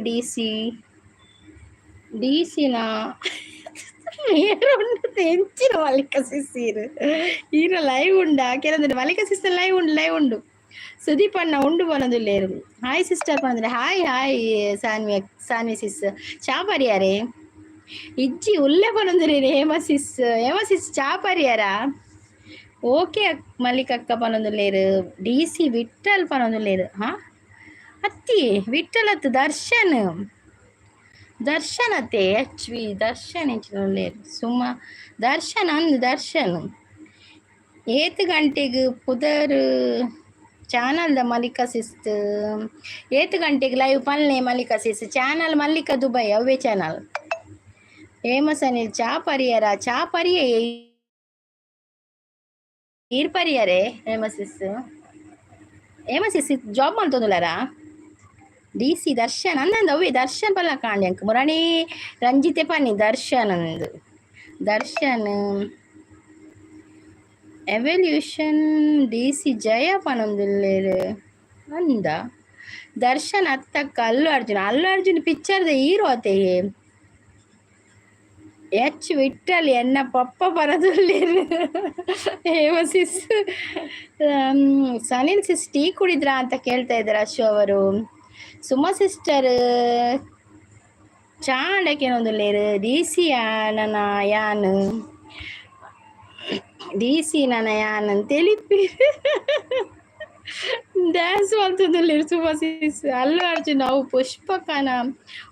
ಡಿಸಿನ ಎಂಚಿನ ಮಲ್ಲಿಕ ಸಿಸ್ಸೀರು ಈರ ಲೈವ್ ಉಂಡ ಕೆಲಂದ್ರೆ ಮಲ್ಲಿಕ ಸಿಸ್ಟರ್ ಲೈವ್ ಉಂಡು ಸುದೀಪ್ ಅಣ್ಣ ಉಂಡು ಪನೊಂದುಲ್ಲೇರು ಹಾಯ್ ಸಿಸ್ಟರ್ ಪನಂದ್ರೆ ಹಾಯ್ ಸಾನ್ವಿ ಸಿಸ್ ಚಾಪರಿಯಾರೆ ಇಜ್ಜಿ ಉಲ್ಲೆ ಪನೊಂದುರಿ ಹೇಮ ಸಿಸ್ ಚಾಪರಿಯಾರ ಓಕೆ ಮಲ್ಲಿಕಕ್ಕ ಪನೊಂದುಲ್ಲೇರು ಡಿಸಿ ವಿಠಲ್ ಪನೊಂದುಲ್ಲೇರು ಹಾ ಅತ್ತಿ ವಿಠಲತ್ ದರ್ಶನ್ ಅತ್ತೆ HV ದರ್ಶನ್ ಎಂಚಿನೊಲ್ಲೇರು ಸುಮ್ಮ ದರ್ಶನ್ ಏತ್ ಗಂಟೆಗೆ ಪುದರ್ ಚಾನಲ್ದ ಮಲ್ಲಿಕ ಸಿಸ್ತ್ ಏತ್ ಗಂಟೆಗೆ ಲೈವ್ ಪಲ್ಲೆ ಮಲ್ಲಿಕ ಸಿಸ್ ಚಾನಲ್ ಮಲ್ಲಿಕ ದುಬೈ ಅವೇ ಚಾನಲ್ ಫೇಮಸ್ ಅನಿಲ್ ಚಾಪರಿಯ ಈರ್ಪರಿಯರೆ ಹೇಮಸಿಸ್ ಜಾಬ್ ಮಾಡ್ತೊಂದುಲಾರ ಡಿಸಿ ದರ್ಶನ್ ಅಂದಂದು ಅವೇ ದರ್ಶನ್ ಪಲ್ಲ ಕಾಂಡಿ ಅಂಕ ಮುರಣಿ ರಂಜಿತೆ ಪನ್ನಿ ದರ್ಶನ್ ಎವಲ್ಯೂಷನ್ ಡಿಸಿ ಜಯ ಪನೊಂದುಲ್ಲೇರು ಅಂದ ದರ್ಶನ್ ಅತ್ತಕ್ಕ ಅಲ್ಲು ಅರ್ಜುನ್ ಪಿಕ್ಚರ್ದ ಹೀರೋ ಅತೆಯೇ ವಿಠಲ್ ಎನ್ನ ಪಪ್ಪ ಪರದುಲ್ಲೇರು ಹೇಮಸಿಸ್ ಸನಿಲ್ ಸಿಸ್ ಟೀ ಕುಡಿದ್ರಾ ಅಂತ ಕೇಳ್ತಾ ಇದ್ದಾರೆ ಅಶು ಅವರು ಸುಮಾ ಸಿಸ್ಟರ್ ಚಾಂಡಕೆನೊಂದುಲ್ಲೇರು ಡಿಸಿ ನನ್ನ ಯಾನ್ ತಿಳಿಪಿ ಡ್ಯಾನ್ಸ್ ಮಾಡ್ತದಲ್ಲೇರು ಸುಮಾ ಸಿಸ್ ಅಲ್ಲು ಅರ್ಜುನ್ ಅವು ಪುಷ್ಪಕನ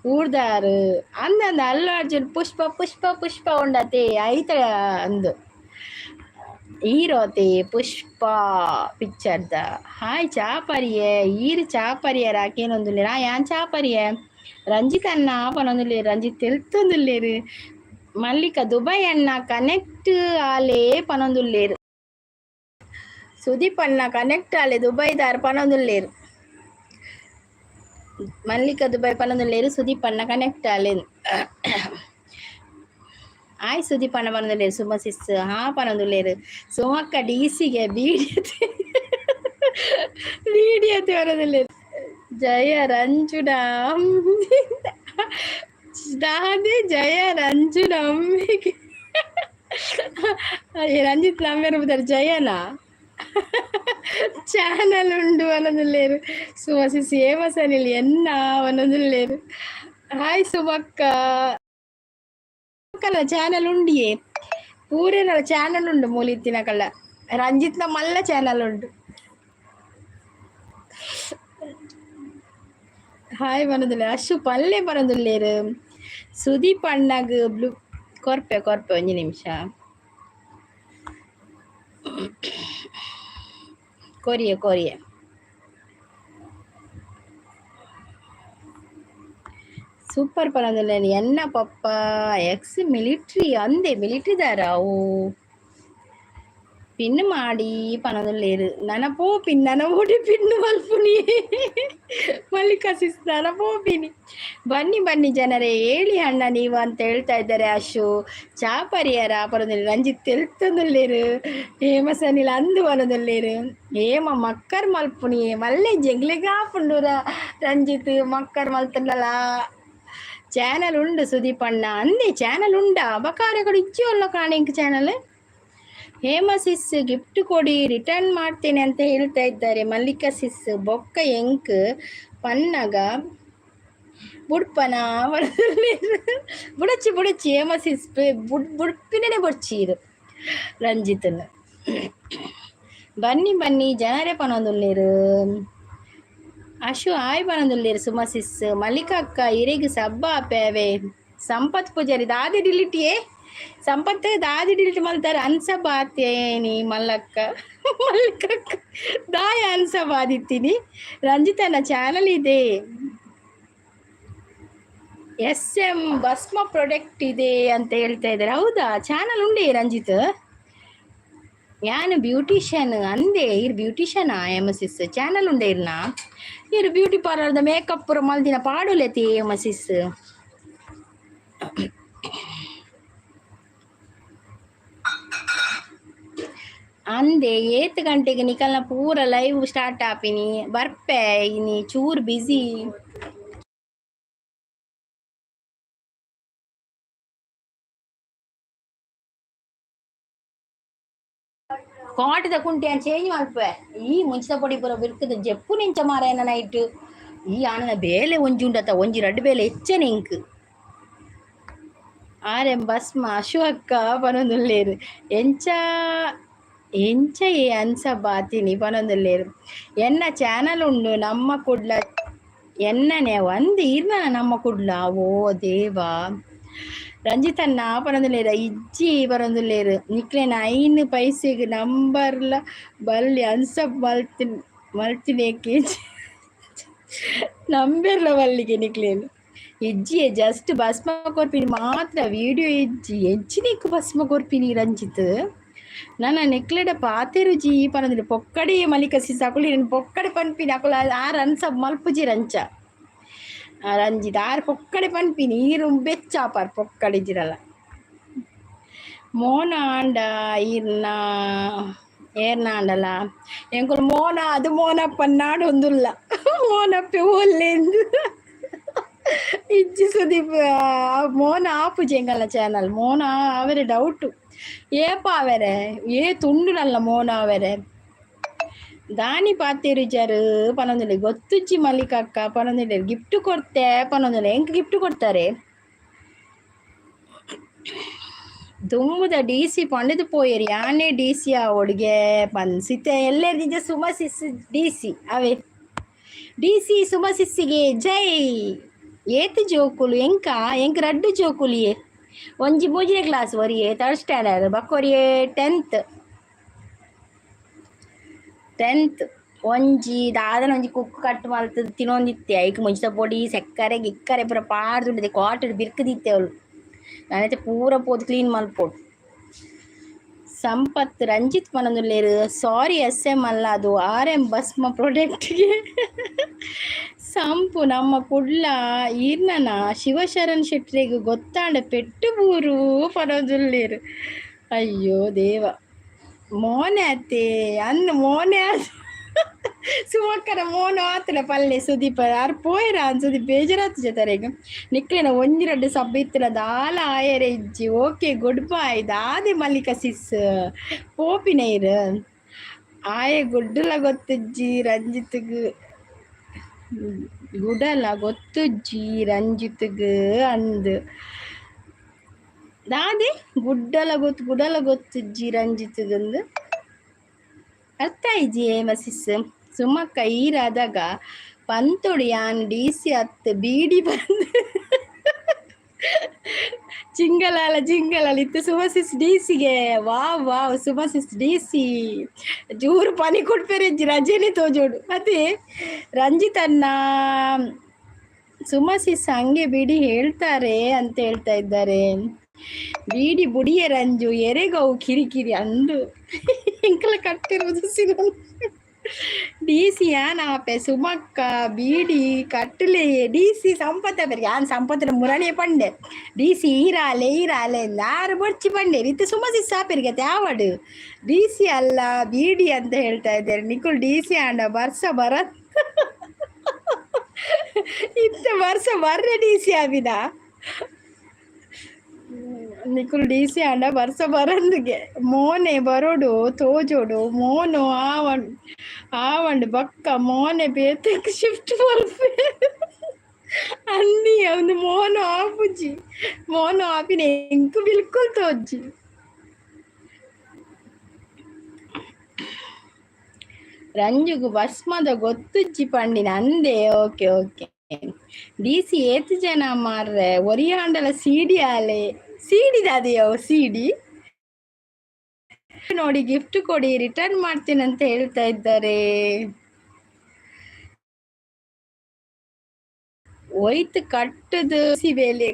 ಊರ್ದಾರು ಅಂದಂದ ಅಲ್ಲು ಅರ್ಜುನ್ ಪುಷ್ಪ ಉಂಡತೆ ಐತ ಅಂದು ಹೀರೋತೆ ಪುಷ್ಪ ಪಿಕ್ಚರ್ದ ಹಾಯ್ ಚಾಪರಿಯೆ ಚಾಪರಿಯರ ಆಕೇನೊಂದುಲ್ಲೇರು ಯಾನ್ ಚಾಪರಿಯೆ ರಂಜಿತ್ ಅಣ್ಣ ಪನೊಂದುಲ್ಲೇರು ರಂಜಿತ್ ತೆಲ್ತೊಂದುಲ್ಲೇರು ಮಲ್ಲಿಕ ದುಬೈ ಅಣ್ಣ ಕನೆಕ್ಟ್ ಆಲೆ ಪನೊಂದುಲ್ಲೇರು ಸುದೀಪ್ ಅಣ್ಣ ಕನೆಕ್ಟ್ ಆಲೆ ದುಬೈದಾರ್ ಪನೊಂದುಲ್ಲೇರು ಮಲ್ಲಿಕ ದುಬೈ ಪನೊಂದುಲ್ಲೇರು ಸುದೀಪ್ ಅಣ್ಣ ಕನೆಕ್ಟ್ ಆಲೆ ಆಯ್ ಸುದೀಪ್ ಅಣ್ಣ ಪನೊಂದುಲ್ಲೇರು ಸುಮ ಸಿಸ್ ಹಾ ಪನೊಂದುಲ್ಲೇರು ಸುಮಕ್ಕ ಡಿಸಿಗೆ ವಿಡಿಯೋ ಪನೊಂದುಲ್ಲೇರು ಜಯ ರಂಜುನ ಜಯ ರಂಜುನ ಅಮ್ಮಿಗೆ ರಂಜಿತ್ ನಂಬೇರು ಬುದಾರು ಜಯನ ಚಾನಲ್ ಉಂಡು ಅನ್ನೋದಿಲ್ಲೇರು ಸುಮಸಿಸ್ ಫೇಮಸ್ ಅನಿಲ್ ಎನ್ನ ಅನ್ನೋದಿಲ್ಲೇರು ಹಾಯ್ ಸುಮಕ್ಕ ಚಾನಲ್ ಉಂಡಿಯೇ ಪೂರೇನ ಚಾನಲ್ ಉಂಡು ಮೂಲಿತ್ತಿನ ಕಳ್ಳ ರಂಜಿತ್ನ ಮಲ್ಲ ಚಾನಲ್ ಉಂಡು ಹಾಯ್ ಬರೋದಿಲ್ಲ ಅಶು ಪಲ್ಲೆ ಬರೋದಿಲ್ಲೇರು ಸುದೀಪ್ ಅಣ್ಣಗ್ ಬ್ಲೂ ಕೊರ್ಪೆ ಒಂಜಿ ನಿಮಿಷ ಕೊರಿಯೆ ಸೂಪರ್ ಪನೊಂದುಲ್ಲೇರು ಎನ್ನ ಪಪ್ಪ ಎಕ್ಸ್ ಮಿಲಿಟ್ರಿ ಅಂದೆ ಮಿಲಿಟ್ರಿದಾರ ಅವು ಪಿನ್ ಮಾಡಿ ಪನೊಂದುಲ್ಲೇರು ನನಪೋಡಿ ಪಿನ್ ಮಲ್ಪುನಿ ಮಲ್ಲಿಕ ಸಿಸ್ ನನಪೋಪಿನಿ ಬನ್ನಿ ಜನರೇ ಹೇಳಿ ಅಣ್ಣ ನೀವು ಅಂತ ಹೇಳ್ತಾ ಇದ್ದಾರೆ ಅಶು ಚಾಪರಿಯರ ಪನೊಂದುಲ್ಲೇರು ರಂಜಿತ್ ತೆಲ್ತೊಂದುಲ್ಲೇರು ಹೇಮಸ್ ಅನಿಲ್ ಅಂದು ಪನೊಂದುಲ್ಲೇರು ಹೇಮ ಮಕ್ಕರ್ ಮಲ್ಪುನಿ ಮಲ್ಲೆ ಜಂಗ್ಲೆಗಾಪುಂಡುರ ರಂಜಿತ್ ಮಕ್ಕರ್ ಮಲ್ತುಂಡಲ ಚಾನಲ್ ಉಂಡು ಸುದೀಪ್ ಅಣ್ಣ ಅಂದೆ ಚಾನಲ್ ಉಂಡ ಬಕಾರೆ ಕೊಡಿ ಇಜ್ಜಿ ಒಲ್ಲ ಕಾಣೆಂಕ್ ಚಾನಲ್ ಹೇಮಸಿಸ್ ಗಿಫ್ಟ್ ಕೊಡಿ ರಿಟರ್ನ್ ಮಾಡ್ತೇನೆ ಅಂತ ಹೇಳ್ತಾ ಇದ್ದಾರೆ ಮಲ್ಲಿಕಾ ಸಿಸ್ ಬೊಕ್ಕ ಎಂಕ್ ಪನ್ನಗ ಬುಡ್ಪನ ಬುಡಚಿ ಹೇಮಸಿಸ್ ಬುಡ್ಪಿನೇ ಬೊಡ್ಚೀರು ರಂಜಿತ್ನ ಬನ್ನಿ ಜನರೇ ಪನೊಂದುಲ್ಲೇರು ಅಶು ಆಯ್ ಪನೊಂದುಲ್ಲೇರು ಸುಮಸಿಸ್ ಮಲ್ಲಿಕಾ ಅಕ್ಕ ಇರೆಗ್ ಸಬ್ಬ ಪೇವೆ ಸಂಪತ್ ಪೂಜಾರಿ ದಾದಿ ಡಿಲಿಟಿಯೇ ಸಂಪತ್ ದಾದಿ ಡಿಲಿಟ್ ಮಲ್ತಾರೆ ಅನ್ಸಬಾತೇನಿ ಮಲ್ಲಿಕಕ್ಕ ದಾಯ ಅನ್ಸಬಾದಿತ್ತೀನಿ ರಂಜಿತನ ಚಾನಲ್ ಇದೆ SM ಭಸ್ಮ ಪ್ರಾಡಕ್ಟ್ ಇದೆ ಅಂತ ಹೇಳ್ತಾ ಇದ್ದಾರೆ. ಹೌದಾ? ಚಾನಲ್ ಉಂಡೆ ರಂಜಿತ್? ಯಾನು ಬ್ಯೂಟಿಷಿಯನ್ ಅಂದೆ ಇರ್ ಬ್ಯೂಟಿಷಿಯನ್ ಎಮಸಿಸ್ ಚಾನಲ್ ಉಂಡೆ ಇರ್ನ ಇರ್ ಬ್ಯೂಟಿ ಪಾರ್ಲರ್ದ ಮೇಕಪ್ ಪೂರ ಮಲ್ದಿನ ಪಾಡುಲೆತಿ ಎಮಸಿಸ್ ಅಂದೆ 8 ಗಂಟೆಗೆ ನಿಕಲ್ನ ಪೂರ ಲೈವ್ ಸ್ಟಾರ್ಟ್ ಆಪಿನಿ ಬರ್ಪೆ ಇನಿ ಚೂರ್ ಬಿಸಿ ಕಾಟದ ಕುಂಟೆ ಚೇಂಜ್ ಮಾಡ್ಪೆ ಈ ಮುಂಚಿತ ಪೊಡಿ ಪೂರ ಬಿರ್ಕದ ಜಪ್ಪು ನಿಂಚ ಮಾರಾಯನ ನೈಟ್ ಈ ಆನನ ಬೇಲೆ ಒಂಜಿ ಉಂಡತ ಒಂಜಿ ರಡ್ಡು ಬೇಲೆ ಹೆಚ್ಚನೆ ಇಂಕ್ ಆರೆಂ ಭಸ್ಮ ಅಶು ಅಕ್ಕ ಪನೊಂದುಲ್ಲೇರು ಎಂಚ ಎಂಚ ಏ ಅನ್ಸ ಬಾತಿನಿ ಪನೊಂದುಲ್ಲೇರು ಎನ್ನ ಚಾನಲ್ ಉಂಡು ನಮ್ಮ ಕುಡ್ಲ ಎನ್ನನೆ ಒಂದು ಇರ್ನ ನಮ್ಮ ಕುಡ್ಲ ಓ ದೇವಾ ರಂಜಿತನ್ನ ಪನೊಂದುಲ್ಲೇರ ಇಜ್ಜಿ ಪನೊಂದುಲ್ಲೇರು ನಿಕ್ಲೆನ 5 ಪೈಸೆಗ್ ನಂಬರ್ಲ ಬಲ್ಲಿ ಅನ್ಸಪ್ ಮಲ್ತಿನೇಕೆ ನಂಬೆರ್ಲ ಬಲ್ಲಿಗೆ ನಿಕ್ಲೇನು ಇಜ್ಜಿಯೇ ಜಸ್ಟ್ ಭಸ್ಮ ಕೊರ್ಪಿನಿ ಮಾತ್ರ ವಿಡಿಯೋ ಇಜ್ಜಿ ಹೆಚ್ಚಿನಿಕ್ಕು ಭಸ್ಮ ಕೊರ್ಪಿನಿ ರಂಜಿತ್ ನನ್ನ ನೆಕ್ಲೆಡ ಪಾತೆ ರುಚಿ ಪನಂದ್ರೆ ಪೊಕ್ಕಡೆ ಮಲಿಕಸಿ ಸಾಕುಲಿ ನಾನು ಪೊಕ್ಕಡೆ ಪನ್ಪಿನಿ ಅಕುಲ ಆರು ಅನ್ಸ ಮಲ್ಪುಜಿ ರಂಚ ರಂಜಿತ್ ಆರು ಪೊಕ್ಕಡೆ ಪನ್ಪಿನಿ ನೀರು ಬೆಚ್ಚಾಪಾರ್ ಪೊಕ್ಕಡೆ ಜಿರಲ್ಲ ಮೋನ ಆಂಡ ಈರ್ನ ಏರ್ನ ಆಂಡಲ ಎಂಕುಲು ಮೋನ ಅದು ಮೋನಪ್ಪನ ನಾಡು ಒಂದುಲ್ಲ ಮೋನಪ್ಪೆ ಒಲ್ಲೆಂದು ಇಜ್ಜಿ ಸುದೀಪ್ ಮೋನ ಆಪುಜೆಂಗಲ್ಲ ಚಾನಲ್ ಮೋನ ಅವರೇ ಡೌಟು ಏಪ ಅವರೇ ಏ ತುಂಡುನಲ್ಲ ಮೋನ ಅವರೇ ದಾನಿ ಪಾತೇರಿಜಾರು ಪನೊಂದಿಲ್ಲ ಗೊತ್ತುಜ್ಜಿ ಮಲ್ಲಿಕಕ್ಕ ಪನೊಂದಿಲ್ಲ ಗಿಫ್ಟ್ ಕೊಡ್ತೆ ಪನೊಂದಿಲ್ಲ ಎಂಕ್ ಗಿಫ್ಟ್ ಕೊಡ್ತಾರೆ ದುಮ್ಮದ DC ಪಂಡದು ಪೋಯರಿ ಯಾನೇ DC ಆ ಒಡ್ಗೆ ಪನ್ಸಿತೆ ಎಲ್ಲರಿದ್ದ ಸುಮಸಿಸ್ DC ಅವೇ DC ಸುಮಸಿಸ್ಸಿಗೆ ಜೈ ಏತ್ ಜೋಕುಲು ಎಂಕ್ ರಡ್ಡು ಜೋಕುಲಿಯೇ ಒಂಜಿ 3ನೇ ಕ್ಲಾಸ್ ಒರಿಯೇ 3rd ಸ್ಟ್ಯಾಂಡರ್ಡ್ ಬಕ್ಕೊರಿಯೇ 10th ಒಂಜಿ ದಾದನ ಒಂಜಿ ಕುಕ್ಕು ಕಟ್ಟು ಮಲ್ತದ ತಿನ್ನೊಂದಿತ್ತೆ ಐಕ್ ಮುಂಚಿತ ಪೊಡಿ ಸೆಕ್ಕರೆ ಗಿಕ್ಕರೆ ಪೂರ ಪಾಡ್ದುಂಡಿದೆ ಕ್ವಾಟರ್ ಬಿರ್ಕದಿತ್ತೆ ಅವಳು ನಾನೈತೆ ಪೂರ ಪೋದು ಕ್ಲೀನ್ ಮಲ್ಪೋಡು ಸಂಪತ್ ರಂಜಿತ್ ಪನೊಂದುಲ್ಲೇರು ಸಾರಿ SM ಅಲ್ಲ ಅದು RM ಭಸ್ಮ ಪ್ರಾಡಕ್ಟ್ಗೆ ಸಂಪು ನಮ್ಮ ಕುಡ್ಲ ಈರ್ನನ ಶಿವಶರಣ್ ಶೆಟ್ರಿಗೆ ಗೊತ್ತಾಂಡ ಪೆಟ್ಟು ಬೂರು ಪನೊಂದುಲ್ಲೇರು ಅಯ್ಯೋ ದೇವ ಮೋನೆ ಅತ್ತೆ ಅನ್ನ ಮೋನೆ ಸುಮಕ್ಕನ ಮೋನು ಆತನ ಪಲ್ಲೆ ಸುದೀಪ ಯಾರು ಪೋಯ್ರ ಸುದೀಪ್ ಬೇಜಾರಾತು ಜೊತೆಗೆ ನಿಕ್ಲೇನ ಒಂಜಿ ರಡ್ಡು ಸಬ್ಬ ಇತ್ತಿನ ದಾಲ ಆಯರೆ ಇಜ್ಜಿ ಓಕೆ ಗುಡ್ ಬಾಯ್ ದಾದೆ ಮಲ್ಲಿಕ ಸಿಸ್ ಪೋಪಿನೈರ್ ಆಯೆ ಗುಡ್ಡಲ ಗೊತ್ತಜ್ಜಿ ರಂಜಿತ್ಗ್ ಗುಡಲ ಗೊತ್ತುಜ್ಜಿ ರಂಜಿತ್ಗ್ ಅಂದ್ ದಾದೆ ಗುಡಲ ಗೊತ್ತುಜ್ಜಿ ರಂಜಿತ್ಗಂದು ಅರ್ಥ ಇಜ್ಜಿ ಮಸಿಸ್ ಸುಮಕ್ಕ ಈರಾದಾಗ ಪಂತೊಡು ಯಾನ್ DC ಅತ್ತು ಬೀಡಿ ಬಂದು ಜಿಂಗಲಾಲ ಇತ್ತು ಸುಮಸಿಸ್ DCಗೆ ವಾವ್ ಸುಮಸಿಸ್ DC ಜೂರು ಪನಿ ಕೊಡ್ಪೇರಿಜ್ಜಿ ರಜೆನೆ ತೋಜೋಡು ಅದೇ ರಂಜಿತನ್ನ ಸುಮಸಿಸ್ ಹಂಗೆ ಬಿಡಿ ಹೇಳ್ತಾರೆ ಅಂತ ಹೇಳ್ತಾ ಇದ್ದಾರೆ ಬೀಡಿ ಬುಡಿಯ ರಂಜು ಎರೆಗವು ಕಿರಿಕಿರಿ ಅಂದು ಇಂಕಲ ಕಟ್ಟಿರುವುದು DC ಯಾನಾಪೆ ಸುಮಕ್ಕ ಬೀಡಿ ಕಟ್ಟಲೆ DC ಸಂಪತ್ತ ಬೇರೆ ಯಾನ್ ಸಂಪತ್ತಿನ ಮುರಣಿಯ ಪಂಡೆ DC ಈರಾಲೆ ಯಾರು ಬಡ್ಚಿ ಪಂಡೆ ಇತ್ತು ಸುಮಸಿಸ್ ಸಾಪಿರ್ಗೆ ತ್ಯಾವಡು DC ಅಲ್ಲ ಬೀಡಿ ಅಂತ ಹೇಳ್ತಾ ಇದ್ದಾರೆ ನಿಕುಲ್ DC ಆಂಡ ಬರ್ಸ ಇತ್ತ ವರ್ಷ ಬರ್ರೆ DC ಆವಿದ ನಿಕುಲ್ DC ಆಂಡ ಬರ್ಸ ಬರಂದಿಗೆ ಮೋನೆ ಬರೋಡು ತೋಜೋಡು ಮೋನು ಆವಂಡು ಬಕ್ಕ ಮೋನೆ ಬೇತಕ್ಕೆ ಶಿಫ್ಟ್ ಮಲ್ಪೆ ಅನ್ನಿ ಒಂದು ಮೋನು ಆಪುಜಿ ಮೋನು ಆಪಿನ ಎಂಕು ಬಿಲ್ಕುಲ್ ತೋಜ್ಜಿ ರಂಜುಗು ಭಸ್ಮದ ಗೊತ್ತುಜ್ಜಿ ಪಂಡಿನ ಅಂದೆ ಓಕೆ DC ಏತ್ ಜನ ಮಾರ್ರೆ ಒರಿಯಾಂಡಲ CD ಆಲೆ ಸಿಡಿದದೆಯೋ CD ನೋಡಿ ಗಿಫ್ಟ್ ಕೊಡಿ ರಿಟರ್ನ್ ಮಾಡ್ತೀನಿ ಅಂತ ಹೇಳ್ತಾ ಇದ್ದಾರೆ ಒಯ್ತು ಕಟ್ಟದು ಸಿ ಬೇಲೆ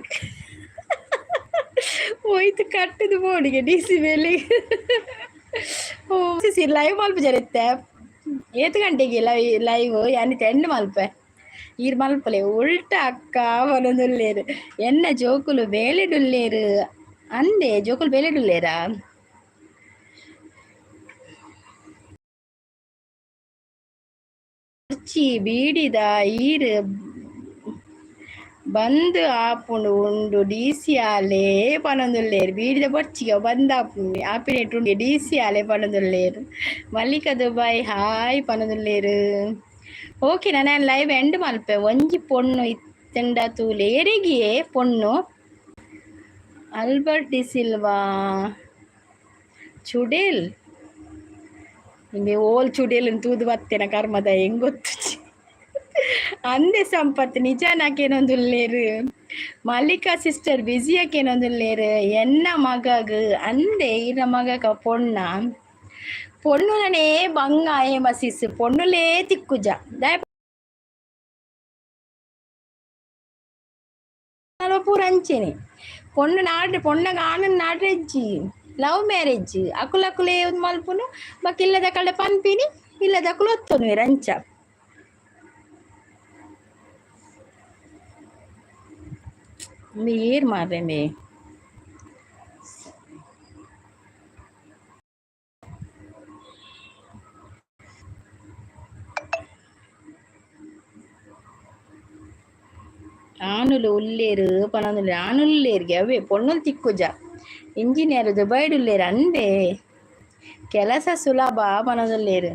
ಒಯ್ತು ಕಟ್ಟದು ಬೋಡಿಗೆ ಡಿ ಸಿ ಬೇಲೆ ಓ ಸಿ ಲೈವ್ ಮಲ್ಪ ಜರುತ್ತೆ ಏತು ಗಂಟೆಗೆ ಲೈವ್ ಯಾನಿತ ಎಂಡ್ ಮಲ್ಪೆ ಈರ್ ಮಲ್ಪಲೆ ಉಲ್ಟ ಅಕ್ಕ ಬರೋದುಲ್ಲೇರು ಎನ್ನ ಜೋಕುಲು ಬೇಲೆಡುಲ್ಲೇರು ಅಂದೆ ಜೋಕುಲು ಬೇಲೆಡುಲ್ಲೇರಾ ಬೀಡಿದ ಈರ್ ಬಂದ್ ಆಪುಂಡು ಉಂಡು ಡಿಸಿ ಆಲೆ ಪನೊಂದುಲ್ಲೇರು ಬೀಡಿದ ಬೊಚ್ಚಿಗೆ ಬಂದ್ ಆಪುಂಡು ಆಪಿನೆಟ್ ಉಂಡು ಡಿಸಿ ಆಲೆ ಪನೊಂದುಲ್ಲೇರು ಮಲ್ಲಿಕಾ ದುಬೈ ಹಾಯ್ ಪನೊಂದುಲ್ಲೇರು ಓಕೆ ನಾನು ಲೈವ್ ಎಂಡ್ ಮಲ್ಪೆ ಒಂಜಿ ಪೊಣ್ಣು ಇತ್ತಂಡ ತೂಲೆ ಎರೆಗಿಯೇ ಪೊಣ್ಣು ಅಲ್ಬರ್ಟ್ ಡಿ ಸಿಲ್ವಾ ಚುಡೇಲ್ ನಿಮಗೆ ಓಲ್ ಚುಡೇಲ್ ತೂದು ಬತ್ತೇನ ಕರ್ಮದ ಹೆಂಗ್ ಗೊತ್ತು ಅಂದೆ ಸಂಪತ್ ನಿಜಾನಕೇನೊಂದುಲ್ಲೇರು ಮಲ್ಲಿಕಾ ಸಿಸ್ಟರ್ ಬಿಸಿಯಕೇನೊಂದುಲ್ಲೇರು ಎನ್ನ ಮಗಗ್ ಅಂದೆ ಇರ ಮಗಗ பொண்ணுலனே பங்கா ஏமசிஸ் பொண்ணுலே திக்குஜா పూరంచిని పొన్న గాను నాటెజ్జి లవ్ మ్యారేజ్ అకులకులే మల్పును మాకు ఇల్లద కళ్ళ పంపిని ఇల్లద కులొత్తును రంచ మీరు మారేమే ఆనులు ఉల్లేరు పనందులు ఆనులు లేరుಗೆ అవೇ పొన్నులు తిక్కుజ ಇಂಜಿನಿಯರ್ ದುಬೈಡುಲ್ಲೇರು ಅಂದೆ ಕೆಲಸ ಸುಲಭ ಪನದುಲ್ಲೇರು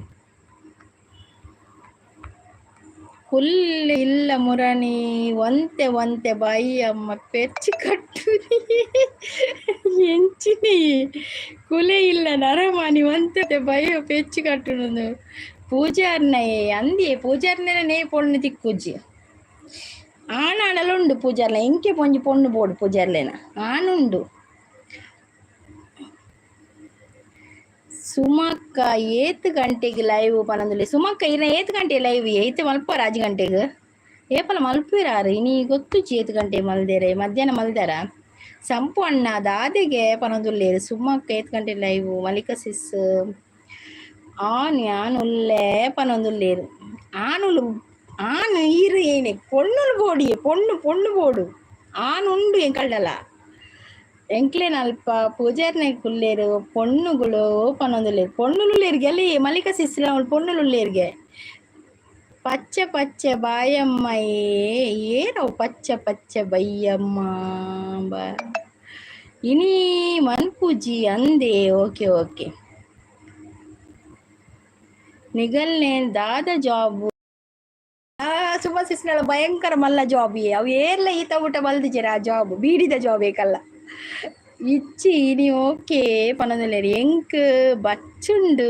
ಹುಲ್ಲು ಇಲ್ಲ ಮುರಣಿ ಒಂತೆ ಬಾಯಿಯಮ್ಮ ಪೆಚ್ಚಿ ಕಟ್ಟುನಿ ಎಂಚಿನಿ ಕುಲೆ ಇಲ್ಲ ನರಮಾನಿ ಒಂತೆ ಬಯ್ಯ ಪೆಚ್ಚಿ ಕಟ್ಟುನು ಪೂಜಾರ್ನಯೇ ಅಂದಿ ಪೂಜಾರ್ನೇ ಪೊಣ್ಣು ತಿಕ್ಕುಜಿ ಆನಾಡಲುಂಡು ಪೂಜಾರ್ಲ ಎಂಕೆ ಪೊಂಜಿ ಪೊಣ್ಣು ಬೋಡು ಪೂಜಾರ್ಲೇನ ಆನುಂಡು ಸುಮಕ್ಕ ಏತ್ ಗಂಟೆಗೆ ಲೈವ್ ಪನಂದುಲೆ ಸುಮಕ್ಕ ಇನ್ನ ಏತ್ ಗಂಟೆ ಲೈವ್ ಏತ್ ಮಲ್ಪ ರಾಜ್ ಗಂಟೆಗೆ ಏಪಲ ಮಲ್ಪಿರಾರು ಇನಿ ಗೊತ್ತು ಏತ್ ಗಂಟೆ ಮಲ್ದೇರೆ ಮಧ್ಯಾಹ್ನ ಮಲ್ದಾರ ಸಂಪು ಅಣ್ಣ ದಾದೆಗೆ ಪನದುಲ್ಲೇರು ಸುಮಕ್ಕ ಏತ್ ಗಂಟೆ ಲೈವ್ ಮಲ್ಲಿಕಾ ಸಿಸ್ ಆನ್ ಉಲ್ಲೆ ಪನೊಂದುಲ್ಲೇರು ಆನುಲು ಆನು ಈರು ಏನೆ பொண்ணுలు போடியே பொண்ணு போடு ಆನುಂಡು ಎಂಕಳ್ಳಲ ಎಂಕ್ಲೇನ ಅಲ್ಪ ಪೂಜಾರ್ನೆ ಕುಲ್ಲೇರು பொண்ணுಗಳು ಪನೊಂದುಲ್ಲೇರು பொண்ணுలుಲ್ಲೇರ್ಗೆ ಅಲ್ಲಿ ಮಲ್ಲಿಕಾ ಸಿಸ್ಲ பொண்ணுలుಲ್ಲೇರ್ಗೆ ಪಚ್ಚೆ ಬಾಯಮ್ಮಯೇ ಏನೋ ಪಚ್ಚೆ ಬಯ್ಯಮ್ಮ ಇನಿ ಮನ್ಪೂಜಿ ಅಂದೆ ಓಕೆ ನಿಗಲ್ನೆ ದಾದ ಜಾಬು ಸುಮ ಸಿಸ್ನಳ ಭಯಂಕರ ಮಲ್ಲ ಜಾಬ್ ಅವು ಏರ್ಲ ಈತ ಊಟ ಮಲ್ದಿಜರ ಆ ಜಾಬ್ ಬೀಡಿದ ಜಾಬ್ ಏಕಲ್ಲ ಇಚ್ಚಿ ನೀ ಓಕೆ ಪನೊಂದುಲ್ಲೇರು ಎಂಕ್ ಬಚ್ಚುಂಡು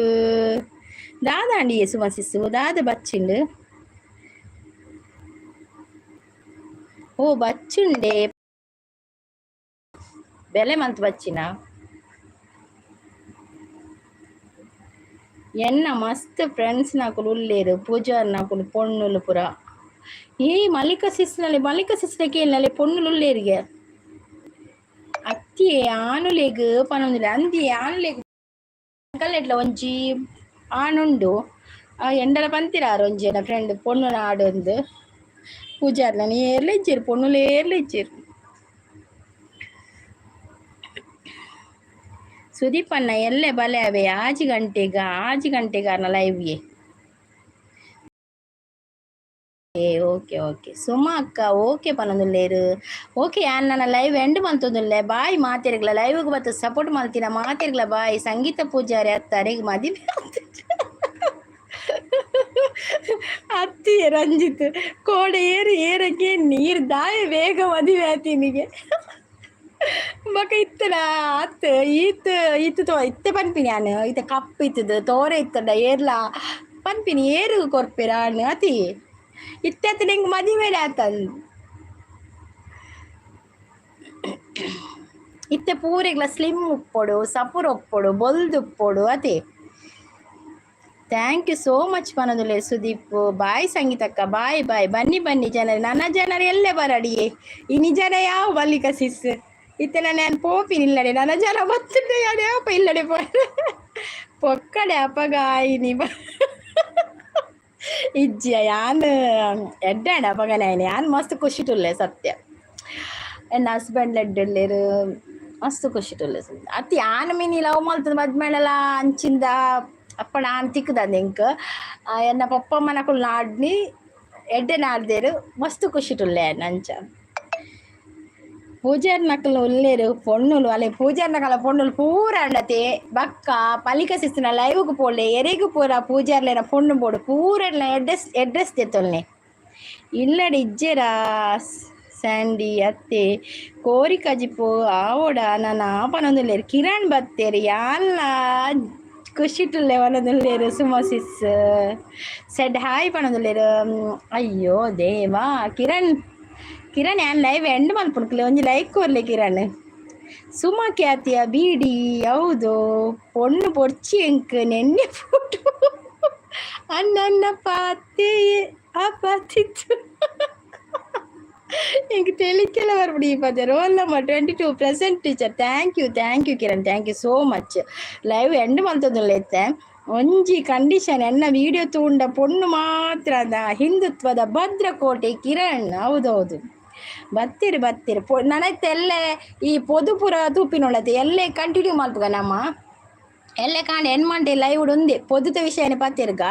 ದಾದ ಅಂಡಿಯೇ ಸುಮ ಸಿಸ್ಸು ದಾದ ಬಚ್ಚುಂಡು ಓ ಬಚ್ಚುಂಡೆ ಬೆಲೆ ಮಂತ್ ಬಚ್ಚಿನ ಎನ್ನ ಮಸ್ತ್ ಫ್ರೆಂಡ್ಸ್ ನಾಕುಲು ಉಲ್ಲೇರು ಪೂಜಾರ್ ನಾಕುಲು ಪೊಣ್ಣುಲು ಪುರ ಈ ಮಲ್ಲಿಕಾ ಸಿಸ್ಲಕ್ಕೆ ನಲ್ಲಿ ಪೊಣ್ಣುಲು ಉಲ್ಲೇರಿಗೆ ಅತ್ತಿ ಆನುಲೆಗ್ ಪನೊಂದುಲೆ ಅಂದಿ ಆನುಲೆಗ್ ಕಲ್ಲೆಟ್ಲ ಒಂಜಿ ಆನುಂಡು ಎಂಡಲ ಪಂತಿರಾರು ಒಂಜೇನ ಫ್ರೆಂಡ್ ಪೊಣ್ಣುನ ಆಡೊಂದು ಪೂಜಾರ್ಲ ಏರ್ಲ ಇಜ್ಜೇರು ಪೊಣ್ಣುಲು ಏರ್ಲ ಇಜ್ಜೇರು ಸುದೀಪ್ ಅಣ್ಣ ಎಲ್ಲೆ ಬಲೆ ಅವೆ ಆಜಿ ಗಂಟೆಗಾರನ ಲೈವ್ಗೆ ಓಕೆ ಸುಮ ಅಕ್ಕ ಓಕೆ ಪನೊಂದುಲ್ಲೇರು ಓಕೆ ನನ್ನ ಲೈವ್ ಎಂಡ್ ಮಲ್ತೊಂದುಲ್ಲೆ ಬಾಯ್ ಮಾತೆರ್ಗ್ಲ ಲೈವ್ಗೆ ಬತ್ತು ಸಪೋರ್ಟ್ ಮಲ್ತಿನ ಮಾತೆರ್ಗ್ಲ ಬಾಯ್ ಸಂಗೀತ ಪೂಜಾರಿ ಅತ್ತಾರೆಗ್ ಮದಿವೆ ಅತ್ತಿ ರಂಜಿತ್ ಕೋಡೆ ಏರಕ್ಕೆ ನೀರು ದಾಯ ಬೇಗ ಮದುವೆ ಆತಿನಿಗೆ ಬಕ ಇತ್ತಡ ಅತ್ತ ಇತ್ತೆ ಪನ್ಪಿನಿ ನಾನು ಇತ್ತೆ ಕಪ್ಪು ಇತ್ತದ ತೋರೆ ಇತ್ತಡ ಏರ್ಲ ಪನ್ಪಿನಿ ಏರು ಕೊರ್ಪೆರ ಅತಿ ಇತ್ತೆ ನಿಂಗೆ ಮದುವೆ ಆತಂದು ಇತ್ತೆ ಪೂರೆಗ್ಲ ಸ್ಲಿಮ್ ಉಪ್ಪೊಡು ಸಪುರ್ ಒಪ್ಪೊಡು ಬೊಲ್ದು ಉಪ್ಪೊಡು ಅತಿ ಥ್ಯಾಂಕ್ ಯು ಸೋ ಮಚ್ ಪನದುಲೆ ಸುದೀಪ್. ಬಾಯ್ ಸಂಗೀತಕ್ಕ, ಬಾಯ್ ಬಾಯ್. ಬನ್ನಿ ಬನ್ನಿ ಜನರು, ನನ್ನ ಜನರು ಎಲ್ಲೇ ಬರಡಿ. ಈ ನಿಜನ ಯಾವ ಮಲ್ಲಿಕ ಸಿಸ್ ಇತ್ತನ ನಾನು ಪೋಪಿ ನಿಲ್ಲಡೆ ನನ್ನ ಜನ ಬತ್ತಿದ್ದೆ ಯಾರು ಯಾಪ ಇಲ್ಲಡೆ ಪೊಕ್ಕಡೆ ಅಪಗಾಯಿನಿ ಇಜ್ಜಿಯ ಯಾನ್ ಎಡ್ಡಾಡ ಅಪಗನಾಯಿನಿ ಯಾನ್ ಮಸ್ತ್ ಖುಷಿ ತುಲ್ಲೆ ಸತ್ಯ. ಎನ್ನ ಹಸ್ಬೆಂಡ್ ಎಡ್ಡೆಲ್ಲೇರು ಮಸ್ತ್ ಖುಷಿ ತುಲ್ಲೆ ಅತಿ ಆನ ಮೀನಿ ಲವ್ ಮಲ್ತದ ಮದ್ಮೇಳೆಲ್ಲ ಅಂಚಿಂದ ಅಪ್ಪ ನಾನು ತಿಕ್ಕದ ಎಂಕ ಎನ್ನ ಪಪ್ಪ ಮನಕುಲ್ ನಾಡ್ನಿ ಎಡ್ಡೆ ನಾಡ್ದೇರು ಮಸ್ತ್ ಖುಷಿ ತುಲ್ಲೆ ನಂಚ. పూజారి నక్కలు ఉల్లేరు పొన్నులు అలా పూజారి నక్కల పొన్నులు పూరా అండతే బక్క పలికసిస్తున్న లైవ్కు పోలే ఎరేగు పూరా పూజారులేన పొన్ను పోడు పూర అడ్రస్ తెత్తొల్నే ఇల్లడి ఇజ్జెరా ಸ್ಯಾಂಡಿ ಅತ್ತೆ ಕೋರಿ ಕಜಿಪು ಆವೋಡ ನನ್ನ ಆಪನೊಂದುಲ್ಲೇರು ಕಿರಣ್ ಬತ್ತೇರು ಯಾಲ್ಲ ಖುಷಿಟುಲ್ಲೆ ಒನದುಲ್ಲೇರು ಸುಮಸಿಸ್ ಸೆಡ್ ಹಾಯ್ ಪಣದುಲ್ಲೇರು. ಅಯ್ಯೋ ದೇವಾ ಕಿರಣ್ ಕಿರಣ್ ಯಾನ್ ಲೈವ್ ಎಂಡ್ ಮಲ್ಪುಡ್ಕಲೆ ಒಂಜಿ ಲೈಕ್ ಕೊರ್ಲೆ ಕಿರಣ್. ಸುಮಾ ಖ್ಯಾತಿಯ ಬೀಡಿ ಹೌದು ಪೊಣ್ಣು ಪೊರ್ಚಿ ಎಂಕ್ ನೆನ್ನೆ ಫೋಟೋ ಅನ್ನ ಪಾತೆ ಆ ಪಾತಿತ್ತು எனக்கு தெளிக்கல மறுபடி இப்போ roll number 22 present teacher. Thank you Kiran, thank you so much. Live end ಮಲ್ತೊಂದುಲ್ಲೆ ಎತ್ತೆ ಒಂಜಿ ಕಂಡೀಷನ್ ಎನ್ನ ವಿಡಿಯೋ ತೂಂಡ ಪೊಣ್ಣು ಮಾತ್ರ ಅದ ಹಿಂದುತ್ವದ ಭದ್ರಕೋಟೆ ಕಿರಣ್. ಹೌದೌದು ಬತ್ತೀರಿ ನನೈತೆಲ್ಲೇ ಈ ಪೊದುಪುರ ತೂಪಿನೊಳತೆ ಎಲ್ಲೇ ಕಂಟಿನ್ಯೂ ಮಲ್ಪಗ ನಮ್ಮ ಎಲ್ಲೇ ಕಾಂಡ ಎನ್ ಮಂಡೆ ಲೈವ್ ಉಂದೆ ಪೊದುತ ವಿಷಯನೇ ಪತ್ತಿರ್ಗ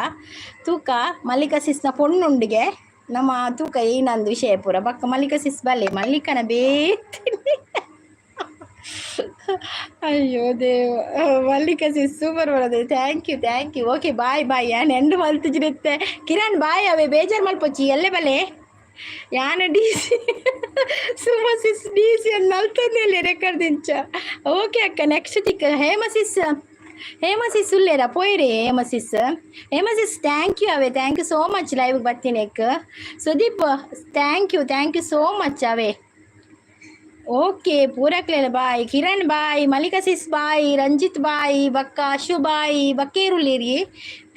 ತೂಕ ಮಲ್ಲಿಕಾ ಸಿಸ್ನ ಪೊಣ್ಣುಂಡಿಗೆ ನಮ್ಮ ತೂಕ ಏನಂದು ವಿಷಯ ಪೂರ ಬಕ್ಕ ಮಲ್ಲಿಕಾ ಸಿಸ್ ಬಲ್ಲೆ ಮಲ್ಲಿಕನ ಬೇತೀನಿ. ಅಯ್ಯೋ ದೇವ ಮಲ್ಲಿಕಾ ಸಿಸ್ ಸೂಪರ್ ಬರೋದು. ಥ್ಯಾಂಕ್ ಯು ಓಕೆ ಬಾಯ್ ಬಾಯ್ ಯಾನ್ ಎಂಡು ಮಲ್ತಿಜಿರುತ್ತೆ ಕಿರಣ್ ಬಾಯ್ ಅವೇ ಬೇಜಾರು ಮಲ್ಪೊಚ್ಚಿ ಎಲ್ಲೇ ಬಲೆ ಯಾನ D C Suma sis D C ಅನ್ನು ನಲ್ತಂದೇಲಿ ರೆಕಾರ್ಡ್ ದಿಂಚ. ಓಕೆ ಅಕ್ಕ ನೆಕ್ಸ್ಟ್ ತಿಕ್ಕ ಹೇಮಸಿಸ್ ಉಲ್ಲೇರ ಪೋಯ್ರಿ ಹೇಮಸಿಸ್ ಥ್ಯಾಂಕ್ ಯು ಅವೇ ಥ್ಯಾಂಕ್ ಯು ಸೋ ಮಚ್ ಲೈವ್ಗೆ ಬರ್ತೀನಿ ಅಕ್ಕ. Sudeep thank you so much ಅವೇ. ಓಕೆ ಪೂರಕ್ಲೆಲ್ಲ bye Kiran bye Mallika sis bye Ranjith bye ಬಕ್ಕ ಅಶು ಬಾಯ್ ಬಕ್ಕೇರುಳ್ಳೇರಿ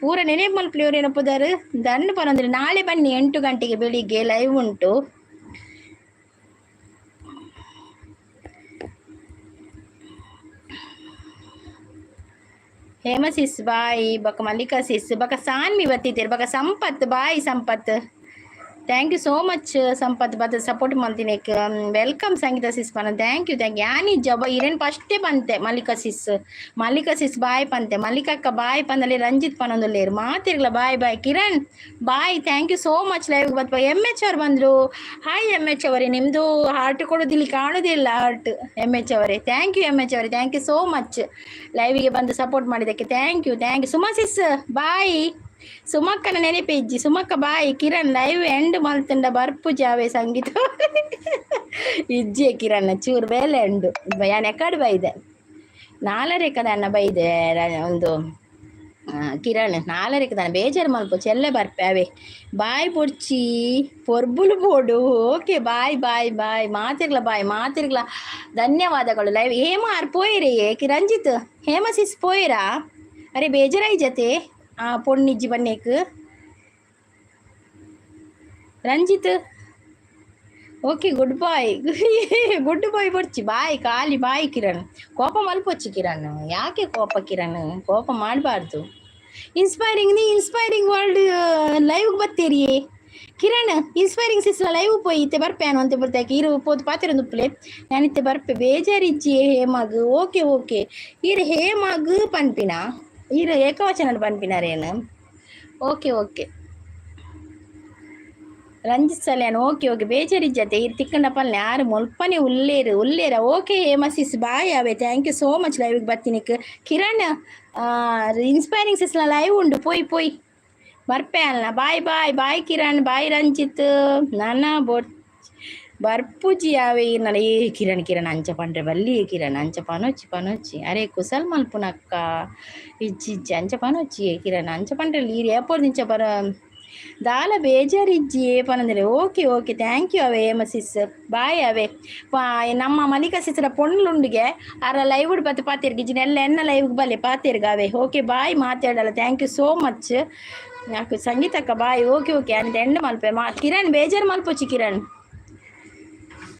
ಪೂರ ನೆನಪು ಮಲ್ಪಲಿಯವ್ರು ಏನಪ್ಪದಾರು ದಂಡು ಪರಂದ್ರೆ ನಾಳೆ ಬನ್ನಿ 8 ಗಂಟೆಗೆ ಬೆಳಿಗ್ಗೆ ಲೈವ್ ಉಂಟು. ಹೇಮಸಿಸ್ ಬಾಯ್ ಬಕ್ಕ ಮಲ್ಲಿಕಾ ಸಿಸ್ ಬಕ್ಕ ಸಾನ್ವಿ ಬತ್ತಿದ್ದೀರಿ ಬಕ್ಕ Sampath bye Sampath. Thank you so much Sampath ಬತ್ತ ಸಪೋರ್ಟ್ ಮಾಡ್ತೀನಿ. ವೆಲ್ಕಮ್ ಸಂಗೀತ ಸಿಸ್ ಪನ ಥ್ಯಾಂಕ್ ಯು ಯಾನಿ ಜಬ ಇರೇನು ಫಸ್ಟೇ ಬಂತೆ ಮಲ್ಲಿಕಾ ಸಿಸ್ ಬಾಯ್ ಪಂತೆ ಮಲ್ಲಿಕಕ್ಕ ಬಾಯ್ ಪಂದಲ್ಲಿ ರಂಜಿತ್ ಪನೊಂದುಲ್ಲೇರು ಮಾತಿರ್ಲ bye Kiran bye. Thank you so much ಲೈವ್ಗೆ ಬತ್ತ MH ಅವ್ರು ಬಂದರು. ಹಾಯ್ MH ಅವರೇ, ನಿಮ್ಮದು ಹಾರ್ಟ್ ಕೊಡೋದಿಲ್ಲಿ ಕಾಣೋದಿಲ್ಲ ಹಾರ್ಟ್ MH ಅವರೇ. ಥ್ಯಾಂಕ್ ಯು MH ಅವರೇ, ಥ್ಯಾಂಕ್ ಯು ಸೋ ಮಚ್ ಲೈವಿಗೆ ಬಂದು ಸಪೋರ್ಟ್ ಮಾಡಿದ್ದಕ್ಕೆ. ಥ್ಯಾಂಕ್ ಯು ಸುಮಾ ಸಿಸ್ ಬಾಯ್. ಸುಮಕ್ಕನ ನೆನಪೆ ಇಜ್ಜಿ ಸುಮಕ್ಕ ಬಾಯ್. ಕಿರಣ್ ಲೈವ್ ಎಂಡ್ ಮಲ್ತಂಡ ಬರ್ಪು ಜಾವೆ ಸಂಗೀತ ಇಜ್ಜಿ ಕಿರಣ್ ಚೂರು ಬೇಲೆ ಎಂಡು ಯಾನ್ ಎಕಡೆ ಬೈದೆ ನಾಲರೇಕದ ಅನ್ನ ಬೈದೆ ಒಂದು ಕಿರಣ್ ನಾಲರೇಕದ ಬೇಜಾರು ಮಲ್ಪ ಚೆಲ್ಲೆ ಬರ್ಪೆ ಅವೇ ಬಾಯ್ ಪೊಡ್ಚಿ ಪೊರ್ಬುಲು ಬೋಡು. ಓಕೆ ಬಾಯ್ ಮಾತಿರ್ಲ ಧನ್ಯವಾದಗಳು. ಲೈವ್ ಹೇಮಾರ್ ಪೋಯ್ರಿ ರಂಜಿತ್ ಹೇಮಸಿಸ್ ಪೋಯ್ರಾ ಅರೆ ಬೇಜಾರಾಯಿ ಜತೆ ಪೊಣ್ಣಿಜ್ಜಿ ಬನ್ನೇಕ್ ರಂಜಿತ್. ಓಕೆ ಗುಡ್ ಬಾಯ್ ಬರ್ಚಿ ಬಾಯ್ ಖಾಲಿ ಬಾಯ್ ಕಿರಣ್. ಕೋಪ ಮಲ್ಪೊಚ್ಚಿ ಕಿರಣ್, ಯಾಕೆ ಕೋಪ ಕಿರಣ್, ಕೋಪ ಮಾಡಬಾರ್ದು. ಇನ್ಸ್ಪೈರಿಂಗ್ ವರ್ಲ್ಡ್ ಲೈವ್ಗೆ ಬರ್ತೀರಿ ಕಿರಣ್. ಇನ್ಸ್ಪೈರಿಂಗ್ ಸಿಸ್ಲ ಲೈವ್ ಪೋಯಿ ಇತ್ತೆ ಬರ್ಪೇನು ಅಂತ ಬರ್ತಾಕೆ ಇರು ಪೋದು ಪಾತ್ರ ನುಪ್ಪಲೆ ನಾನಿತ್ತೆ ಬರ್ಪೆ ಬೇಜಾರಿಜ್ಜಿ ಹೇಮಾಗ್. ಓಕೆ ಇರು ಹೇಮಾಗ್ ಪನ್ಪಿನ ಇರು ಏಕವಚನ ಪನ್ಪಿನಾರೇನು. ಓಕೆ ರಂಜಿತ್ ಸಲ್ಯಾನ್ ಓಕೆ ಬೇಜಾರಿಜ್ಜತೆ ಇರು ತಿಕ್ಕಂಡಪ್ಪಲ್ನೆ ಯಾರು ಮುಲ್ಪನೆ ಉಲ್ಲೇರ. ಓಕೆ ಹೇಮಸಿಸ್ ಬಾಯ್ ಅವೇ ಥ್ಯಾಂಕ್ ಯು ಸೋ ಮಚ್ ಲೈವ್ಗೆ ಬರ್ತೀನಿ ಕಿರಣ್. ಇನ್ಸ್ಪೈರಿಂಗ್ ಸಿಸ್ಲ ಲೈವ್ ಉಂಡು ಪೋಯ್ ಬರ್ಪೆ ಅಲ್ಲ ಬಾಯ್ ಕಿರಣ್ ಬಾಯ್ ರಂಜಿತ್ ನನ್ನ ಬರ್ಪುಜಿ ಯಾವೇ ನಡ ಏ ಕಿರಣ್ ಅಂಚ ಪಂಡ್ರೆ ಬಲ್ಲಿ ಕಿರಣ್ ಅಂಚ ಪನೊಚ್ಚಿ ಅರೆ ಕುಸಲ್ ಮಲ್ಪುನಕ್ಕ ಇಜ್ಜಿ ಅಂಚ ಪನೊಚ್ಚಿ ಕಿರಣ್ ಅಂಚ ಪಂಡ್ರೆ ಈರು ಏಪೋರ್ ದಿಂಚ ಬರ ದಾಲ ಬೇಜಾರಿಜ್ಜಿ ಪನಂದ್ರೆ ಓಕೆ ಓಕೆ ಥ್ಯಾಂಕ್ ಯು ಅವೇ ಏಮ ಸಿಸ್ ಬಾಯ್ ಅವೇ ನಮ್ಮ ಮಲಿಕಾ ಸಿಸ್ರ ಪೊಣ್ಣುಂಡಿಗೆ ಅರ ಲೈವ್ ಬತ್ತು ಪಾತಿರ್ಗಿಜ್ಜಿನ ಎಲ್ಲ ಎನ್ನ ಲೈವ್ಗೆ ಬಲ್ಲೆ ಪಾತಿರ್ಗ ಅವೇ ಓಕೆ ಬಾಯ್ ಮಾತಾಡಲ್ಲ ಥ್ಯಾಂಕ್ ಯು ಸೋ ಮಚ್ ಯಾಕೆ ಸಂಗೀತಕ್ಕ ಬಾಯ್ ಓಕೆ ಓಕೆ ಅಂತ ಎಂಡ್ ಮಲ್ಪೆ ಕಿರಣ್ ಬೇಜಾರು ಮಲ್ಪೊಚ್ಚಿ ಕಿರಣ್